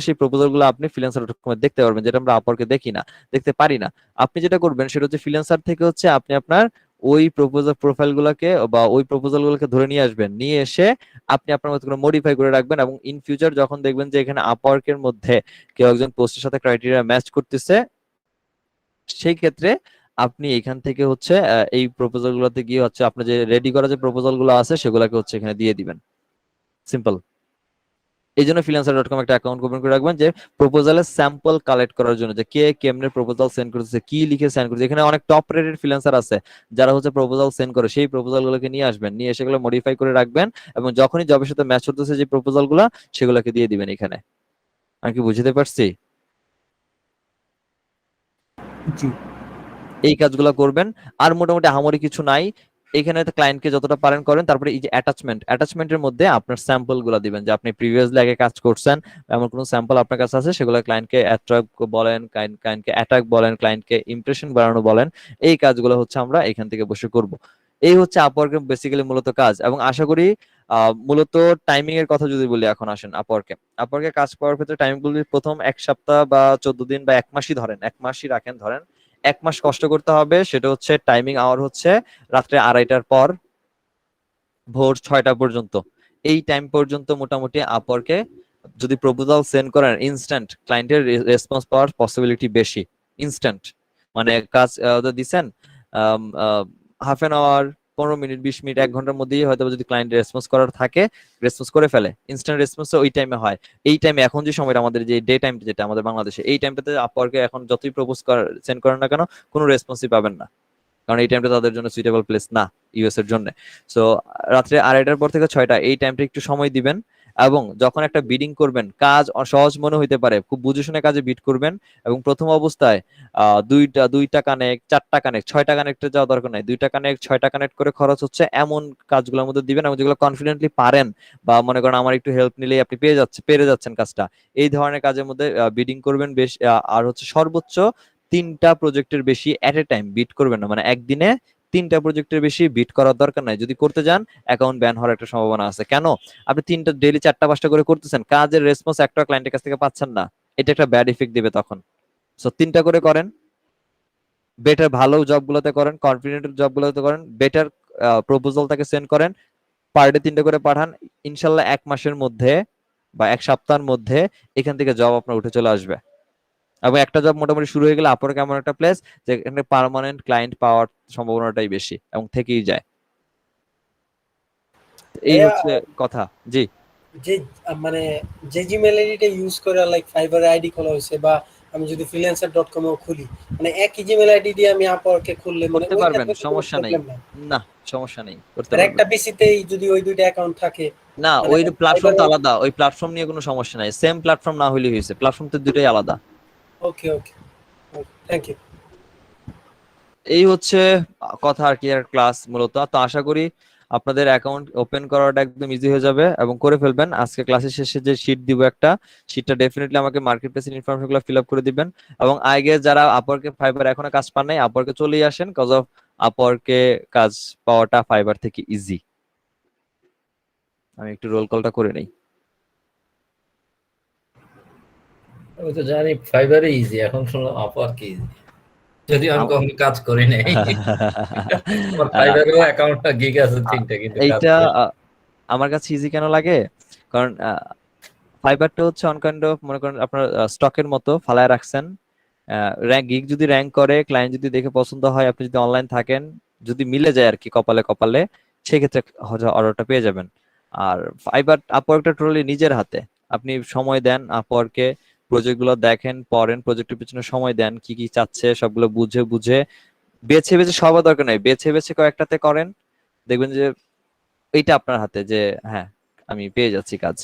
সেই প্রপোজাল গুলো আপনি freelancer.com এ দেখতে পারবেন, যেটা আমরা আপওয়ার্কে দেখি না, দেখতে পারি না। আপনি যেটা করবেন সেটা হচ্ছে ফ্রিল্যান্সার থেকে হচ্ছে আপনি আপনার ওই প্রপোজাল প্রোফাইল গুলাকে বা ওই প্রপোজাল গুলোকে ধরে নিয়ে আসবেন, নিয়ে এসে আপনি আপনার মতো করে মডিফাই করে রাখবেন, এবং ইন ফিউচার যখন দেখবেন যে এখানে আপওয়ার্কের মধ্যে কেউ একজন পোস্টের সাথে ক্রাইটেরিয়া ম্যাচ করতেছে, সেই ক্ষেত্রে আপনি এখান থেকে হচ্ছে এই প্রপোজাল গুলোতে গিয়ে হচ্ছে আপনার যে রেডি করা যে প্রপোজাল গুলো আছে সেগুলোকে হচ্ছে এখানে দিয়ে দিবেন। সিম্পল। এই জন্য freelancer.com একটা অ্যাকাউন্ট ওপেন করে রাখবেন, যে প্রপোজালের স্যাম্পল কালেক্ট করার জন্য, যে কে কেমনে প্রপোজাল সেন্ড করতেছে, কি লিখে সেন্ড করতেছে। এখানে অনেক টপ রেটেড ফ্রিল্যান্সার আছে যারা হচ্ছে প্রপোজাল সেন্ড করে, সেই প্রপোজাল গুলোকে নিয়ে আসবেন, নিয়ে সেগুলো মডিফাই করে রাখবেন, এবং যখনই জবের সাথে ম্যাচ করতেছে যে প্রপোজাল গুলা সেগুলোকে দিয়ে দিবেন এখানে। আমি কি বুঝতে পারছি? জি। এই কাজগুলো করবেন। আর মোটামুটি আহামরি কিছু নাই এখানে, ক্লায়েন্টকে যতটা পারেন করেন। তারপরে এই যে অ্যাটাচমেন্টের মধ্যে আপনার স্যাম্পল গুলো দিবেন, যে আপনি প্রিভিয়াসলি আগে কাজ করছেন, এমন কোনো স্যাম্পল আপনার কাছে আছে, সেগুলো ক্লায়েন্টকে অ্যাট্রাক্ট বলেন, ক্লায়েন্টকে অ্যাটাক বলেন, ক্লায়েন্টকে ইমপ্রেশন বাড়ানো বলেন, এই কাজগুলো হচ্ছে আমরা এখান থেকে বসে করব। এই হচ্ছে আপওয়ার্কের বেসিক্যালি মূলত কাজ। এবং আশা করি মূলত টাইমিং এর কথা যদি বলি, এখন আসেন আপওয়ার্কে কাজ করার ক্ষেত্রে টাইম গুলি প্রথম 1 সপ্তাহ বা 14 দিন বা 1 মাসই ধরেন, 1 মাসই রাখেন ধরেন। 1 মাস কষ্ট করতে হবে, সেটা হচ্ছে টাইমিং আওয়ার হচ্ছে রাত্রে 2:30টার পর ভোর 6টা পর্যন্ত। এই টাইম পর্যন্ত মোটামুটি আপওয়ার্কে যদি প্রপোজাল সেন্ড করেন, ইনস্ট্যান্ট ক্লায়েন্টের রেসপন্স পাওয়ার পসিবিলিটি বেশি। ইনস্ট্যান্ট মানে কাজ দিচ্ছেন half an hour, 15 minute, 20 minute, 1 ঘন্টার মধ্যেই হয়তো যদি ক্লায়েন্ট রেসপন্স করার থাকে, রেসপন্স করে ফেলে। ইনস্ট্যান্ট রেসপন্স ওই টাইমে হয়। এই টাইমে এখন যে সময়টা আমাদের যে ডে টাইম, যেটা আমাদের বাংলাদেশে, এই টাইমটাতে আপওয়ার্কে এখন যতই প্রপোজ সেন্ড করেন না কেন, কোনো রেসপন্সই পাবেন না, কারণ এই টাইমটা তাদের জন্য সুইটেবল প্লেস না ইউএস এর জন্য। সো রাত্রে 2:30টার পর থেকে 6টা, এই টাইমটা একটু সময় দিবেন। এবং যখন একটা বিডিং করবেন, কাজ সহজ মনে হইতে পারে, খুব বুঝে শুনে কাজে বিট করবেন। এবং প্রথম অবস্থায় দুইটা কানেক্ট, 4টা কানেক্ট, 6টা কানেক্টে যাওয়া দরকার নাই, 2টা কানেক্ট, 6টা কানেক্ট করে খরচ হচ্ছে এমন কাজগুলোর মধ্যে দিবেন, এবং যেগুলো কনফিডেন্টলি পারেন, বা মনে করেন আমার একটু হেল্প নিলেই আপনি পেরে যাচ্ছেন কাজটা, এই ধরনের কাজের মধ্যে বিডিং করবেন বেশ। আর হচ্ছে সর্বোচ্চ 3টা প্রজেক্টের বেশি এট এ টাইম বিট করবেন না, মানে একদিনে 3টা প্রজেক্টের বেশি বিট করার দরকার নাই। যদি করতে যান, অ্যাকাউন্ট ব্যান হওয়ার একটা সম্ভাবনা আছে। কেন? আপনি ডেইলি 4টা 5টা করে করতেছেন, কাজের রেসপন্স একটা ক্লায়েন্টের কাছ থেকে পাচ্ছেন না, এটা একটা ব্যাড ইফেক্ট দিবে তখন। সো 3টা করে করেন, বেটার ভালো জবগুলোতে করেন, কনফিডেন্ট জবগুলোতে করেন, বেটার প্রপোজাল তাকে সেন্ড করেন, পার ডে 3টা করে পাঠান। ইনশাল্লাহ 1 মাসের মধ্যে বা 1 সপ্তাহের মধ্যে এখান থেকে জব আপনার উঠে চলে আসবে। এবং একটা জব মোটামুটি শুরু হয়ে গেলে আপওয়ার্ক এমন একটা প্লেস যেখানে পার্মানেন্ট ক্লায়েন্ট পাওয়ার সম্ভাবনাটাই বেশি, এবং থেকেই যায়। এই ভাইয়া, হচ্ছে কথা। জি, যে মানে যে জিমেল আইডিটা ইউজ করে লাইক ফাইবারে আইডি খোলা হয়েছে, বা আমি যদি freelancer.com ও খুলি, মানে একই জিমেল আইডি দিয়ে আমি আপওয়ার্কে খুললে মানে করতে ওই পারবেন, ক্ষেত্রে তো কোনো সমস্যা নেই। প্রবলেম নাই? না, সমস্যা নেই, করতে আর পারবেন। একটা পিসিতেই যদি ওই দুইটা অ্যাকাউন্ট থাকে, না, মানে ওই প্ল্যাটফর্ম ফাইবারে। তো আলাদা, ওই প্ল্যাটফর্ম নিয়ে কোনো সমস্যা নাই, সেম প্ল্যাটফর্ম না হইলে হয়েছে, প্ল্যাটফর্ম তো দুটোই আলাদা। ওকে ওকে, থ্যাংক ইউ। এই হচ্ছে কথা আর কি, আর ক্লাস মূলত। তো আশা করি আপনাদের অ্যাকাউন্ট ওপেন করাটা একদম ইজি হয়ে যাবে এবং করে ফেলবেন। আজকে ক্লাসের শেষে যে শীট দিব একটা, শীটটা ডেফিনেটলি আমাকে মার্কেট প্লেসের ইনফরমেশনগুলো ফিল আপ করে দিবেন। এবং আগে যারা আপওয়ার্কে ফাইবার এখনো কাজ পান নাই, আপওয়ার্কে চলেই আসেন, কজ অফ আপওয়ার্কে কাজ পাওয়াটা ফাইবার থেকে ইজি। আমি একটু রোল কলটা করে নেই। আমি তো জানি ফাইবারে ইজি, এখন শুনলাম আপওয়ার্ক ইজি, যদিও আমি কখনো কাজ করি নাই। আমার ফাইবারেও অ্যাকাউন্ট গিগ আছে 3টা, কিন্তু কাজ এইটা করি না। আমার কাছে ইজি কেন লাগে, কারণ ফাইবারটা হচ্ছে অন কাইন্ড অফ, মনে করেন আপনার স্টকের মতো ফালায় রাখছেন। র্যাঙ্ক গিগ যদি র্যাঙ্ক করে, ক্লায়েন্ট যদি দেখে পছন্দ হয়, আপনি যদি অনলাইন থাকেন, যদি মিলে যায় আর কি কপালে কপালে, সেক্ষেত্রে অর্ডারটা পেয়ে যাবেন। আর ফাইবার আপওয়ার্কটা টোটালি নিজের হাতে। আপনি সময় দেন আপওয়ার্কে, প্রজেক্ট গুলো দেখেন, পড়েন, প্রজেক্টের পিছনে সময় দেন, কি কি চাচ্ছে সবগুলো বুঝে বুঝে বেছে বেছে, সবার দরকার নাই, বেছে বেছে কয়েকটাতে করেন, দেখবেন যে এইটা আপনার হাতে, যে হ্যাঁ আমি পেয়ে যাচ্ছি কাজ।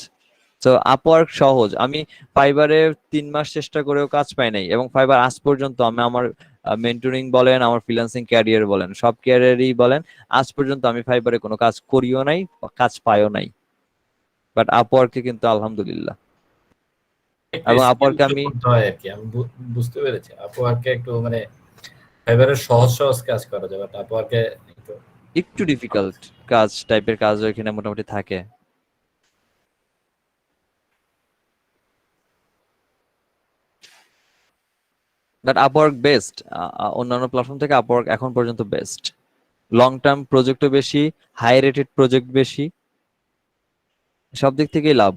তো আপওয়ার্ক সহজ। আমি ফাইবারে 3 মাস চেষ্টা করেও কাজ পাই নাই, এবং ফাইবার আজ পর্যন্ত আমি আমার মেন্টরিং বলেন, আমার ফ্রিল্যান্সিং ক্যারিয়ার বলেন, সব ক্যারিয়ারই বলেন, আজ পর্যন্ত আমি ফাইবারে কোনো কাজ করিও নাই, কাজ পাইও নাই। বাট আপওয়ার্কে কিন্তু আলহামদুলিল্লাহ। একটু এবং স্কিল আপওয়ার্কে আমি করতে হয় আর কি, আমি বুঝতে পেরেছি। আপওয়ার্কে একটু মানে ফাইবারের সহজ সহজ কাজ করা যায়, বাট আপওয়ার্কে একটু একটু ডিফিকাল্ট কাজ টাইপের কাজ এখানে মোটামুটি থাকে। বাট আপওয়ার্ক বেস্ট, অন্যান্য প্ল্যাটফর্ম থেকে আপওয়ার্ক এখন পর্যন্ত বেস্ট। লং টার্ম প্রজেক্টও বেশি, হাই রেটেড প্রজেক্ট বেশি, সব দিক থেকেই লাভ।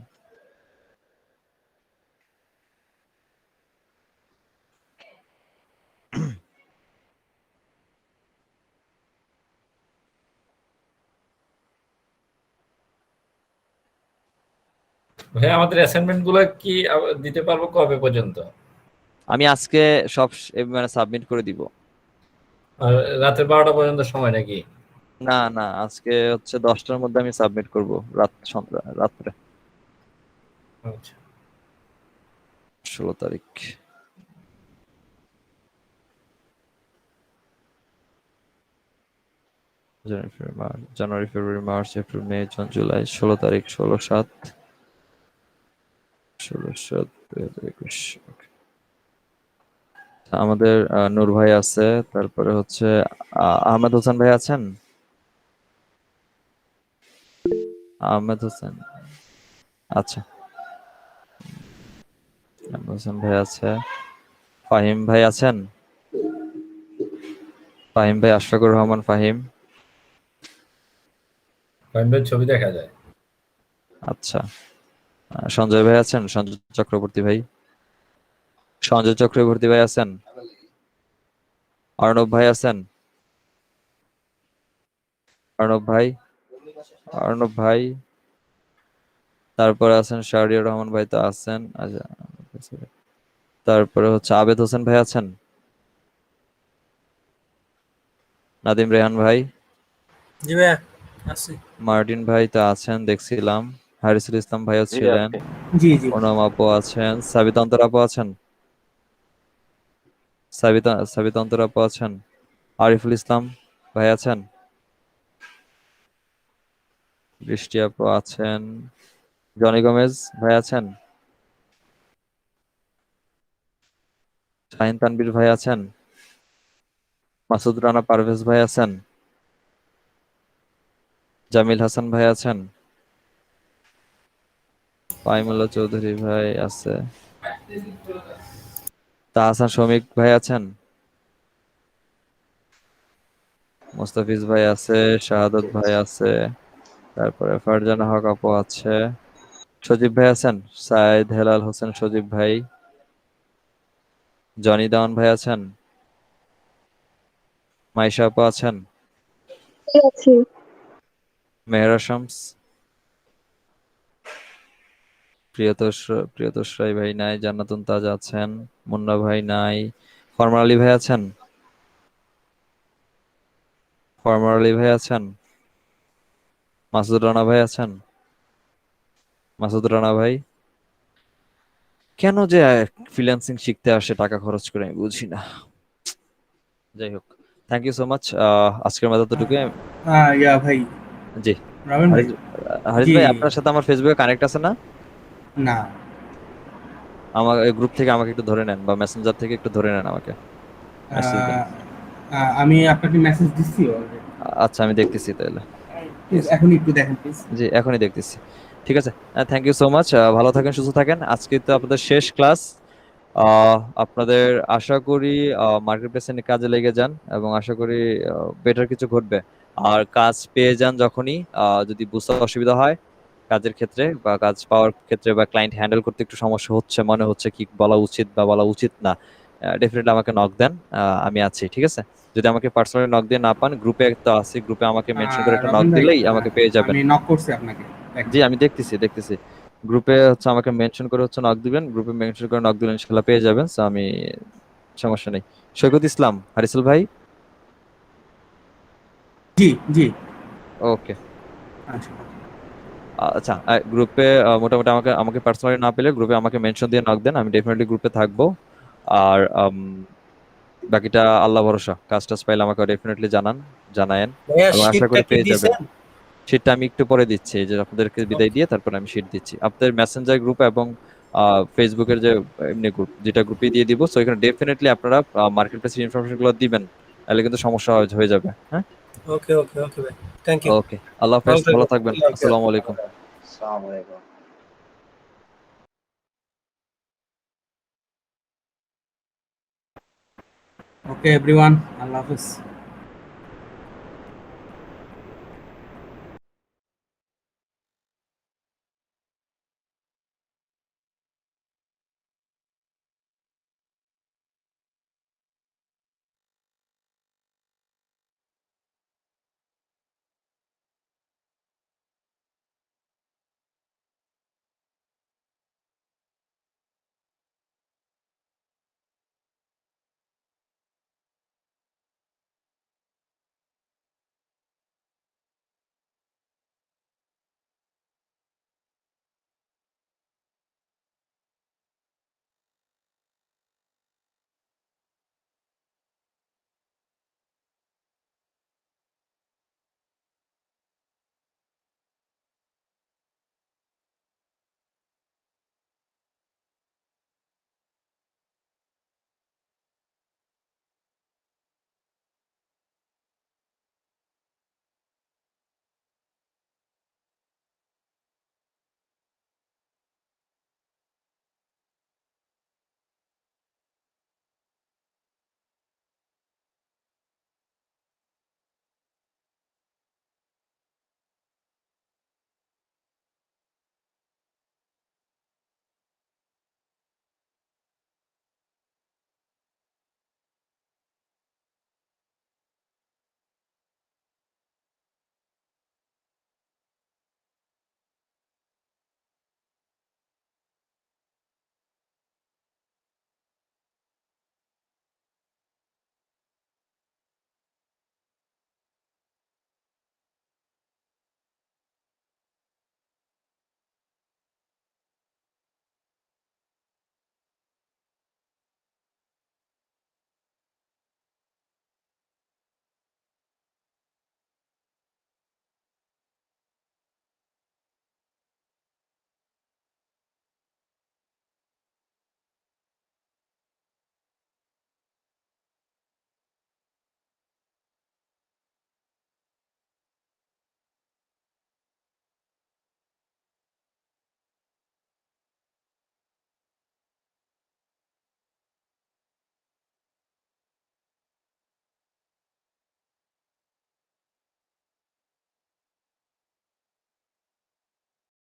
ভাই আমাদের অ্যাসাইনমেন্ট গুলো কি দিতে পারবো কবে পর্যন্ত? আমি আজকে সব মানে সাবমিট করে দিব। আর রাতের 12টা পর্যন্ত সময় নাকি? না না, আজকে হচ্ছে 10টার মধ্যে আমি সাবমিট করব, রাত্রে আচ্ছা। 16 তারিখ। January February March April May June July, 16 তারিখ, 16/7 16/7 2021। আমাদের নূর ভাই আছে, তারপরে হচ্ছে আহমেদ হোসেন ভাই আছেন। আহমেদ হোসেন, আচ্ছা, আহমেদ হোসেন ভাই আছে। ফাহিম ভাই আছেন। ফাহিম ভাই, আশফাকুর রহমান ফাহিম। কয়েকবার ছবি দেখা যায়। আচ্ছা, সঞ্জয় ভাই আছেন, সঞ্জয় চক্রবর্তী ভাই। সঞ্জয় চক্রবর্তী ভাই আছেন। অর্ণব ভাই আছেন। অর্ণব ভাই, অর্ণব ভাই। তারপরে আছেন শাহরিয়ার রহমান ভাই তো আছেন। আচ্ছা, তারপরে হচ্ছে আবেদ হোসেন ভাই আছেন। নাদিম রেহান ভাই। জি ভাইয়া আছি। মার্টিন ভাই তো আছেন দেখছিলাম। হারিসুল ইসলাম ভাইও ছিলেন। জি জি। ওনাম আপু আছেন। সাবিত অন্তর আপু আছেন। সাবিত অন্তর আপু আছেন। আরিফুল ইসলাম ভাই আছেন। বৃষ্টি আপু আছেন। জনি গোমেজ ভাই আছেন। শাহিন তানবীর ভাই আছেন। মাসুদ রানা পারভেজ ভাই আছেন। জামিল হাসান ভাই আছেন। পাইমুল্লাহ চৌধুরী ভাই আছে। তাহসান শমিক ভাই আছেন। মোস্তাফিজ ভাই আছে। শাহাদত ভাই আছে। তারপরে ফারজানা হক আপু আছে। সজীব ভাই আছেন। সাইদ হেলাল হোসেন সজীব ভাই। জনি দাওয়ান ভাই আছেন। মাইশা আপু আছেন। আছি। মেহরা শামস। প্রিয়তোষ রায় ভাই নাই। জান্নাতুন তাজ আছেন। মুন্না ভাই নাই। ফরমান আলী ভাই আছেন। ফরমান আলী ভাই আছেন। মাসুদ রানা ভাই আছেন। মাসুদ রানা ভাই কেন যে ফ্রিল্যান্সিং শিখতে আসে টাকা খরচ করে, আমি বুঝি না। যাই হোক, থ্যাংক ইউ সো মাচ। আজকের মতো এতটুকু। ইয়া ভাই, জি, রাবেন ভাই। হারিস হারিস জি ভাই, আপনার সাথে আমার ফেসবুকে কানেক্ট আছে না? না, আমার গ্রুপ থেকে আমাকে একটু ধরে নেন, বা মেসেঞ্জার থেকে একটু ধরে নেন, আমাকে মেসেজ দিন। আমি আপনাকে মেসেজ দিচ্ছি already। আচ্ছা, আমি দেখতেছি তাহলে। প্লিজ এখন একটু দেখেন প্লিজ। জি, এখনই দেখতেছি। ঠিক আছে, থ্যাংক ইউ সো মাচ। ভালো থাকেন, সুস্থ থাকেন। আজকে তো আপনাদের শেষ ক্লাস। আপনাদের আশা করি মার্কেট প্লেসে কাজে লেগে যান, এবং আশা করি বেটার কিছু ঘটবে। আর কাজ পেয়ে যান যখনই, যদি বুঝতে অসুবিধা হয় কাজের ক্ষেত্রে, বা কাজ পাওয়ার ক্ষেত্রে, বা ক্লায়েন্ট হ্যান্ডেল করতে একটু সমস্যা হচ্ছে মনে হচ্ছে, কি বলা উচিত বা বলা উচিত না, ডেফিনেটলি আমাকে নক দেন। আমি আছি, ঠিক আছে? যদি আমাকে পার্সোনালি নক দিয়ে না পান, গ্রুপে তো আছি, গ্রুপে আমাকে মেনশন করে একটা নক রাবেন ভাই, দিলেই আমাকে পেয়ে যাবেন। আমি নক করছি আপনাকে। জি, আমি দেখতেছি। গ্রুপে হচ্ছে আমাকে মেনশন করে হচ্ছে নক দিবেন, গ্রুপে মেনশন করে নক দিলেন, ইনশাআল্লাহ পেয়ে যাবেন। সো আমি, সমস্যা নেই। সৈকত ইসলাম, হারিসুল ভাই। জি জি। ওকে, আচ্ছা। আচ্ছা। গ্রুপে মোটামুটি আমাকে আমাকে পার্সোনালি না পেলে গ্রুপে আমাকে মেনশন দিয়ে নক দেন, আমি ডেফিনেটলি গ্রুপে থাকবো। আর বাকিটা আল্লাহ ভরসা। কাজ টাজ পাইলে আমাকে ডেফিনেটলি জানায়েন, ভাইয়া এবং আশা শীটটা করি কি পেয়ে যাবেন। দিছেন? শীটটা আমি একটু পরে দিচ্ছি, এই যে আপনাদেরকে বিদায় দিয়ে তারপর আমি শীট দিচ্ছি আপনাদের মেসেঞ্জার গ্রুপ এবং ফেসবুকের যে এমনি গ্রুপ, যেটা গ্রুপে দিয়ে দিব, সো এখানে ডেফিনেটলি আপনারা মার্কেট প্লেসের ইনফরমেশন গুলো দিবেন, তাহলে কিন্তু সমস্যা হয়ে যাবে। হ্যাঁ, ওকে ওকে ওকে ভাই, থ্যাংক ইউ। ওকে, আল্লাহ হাফেজ, ভালো থাকবেন, আসসালামু আলাইকুম। আসসালামু আলাইকুম। ওকে এভরিওয়ান, আল্লাহ হাফেজ।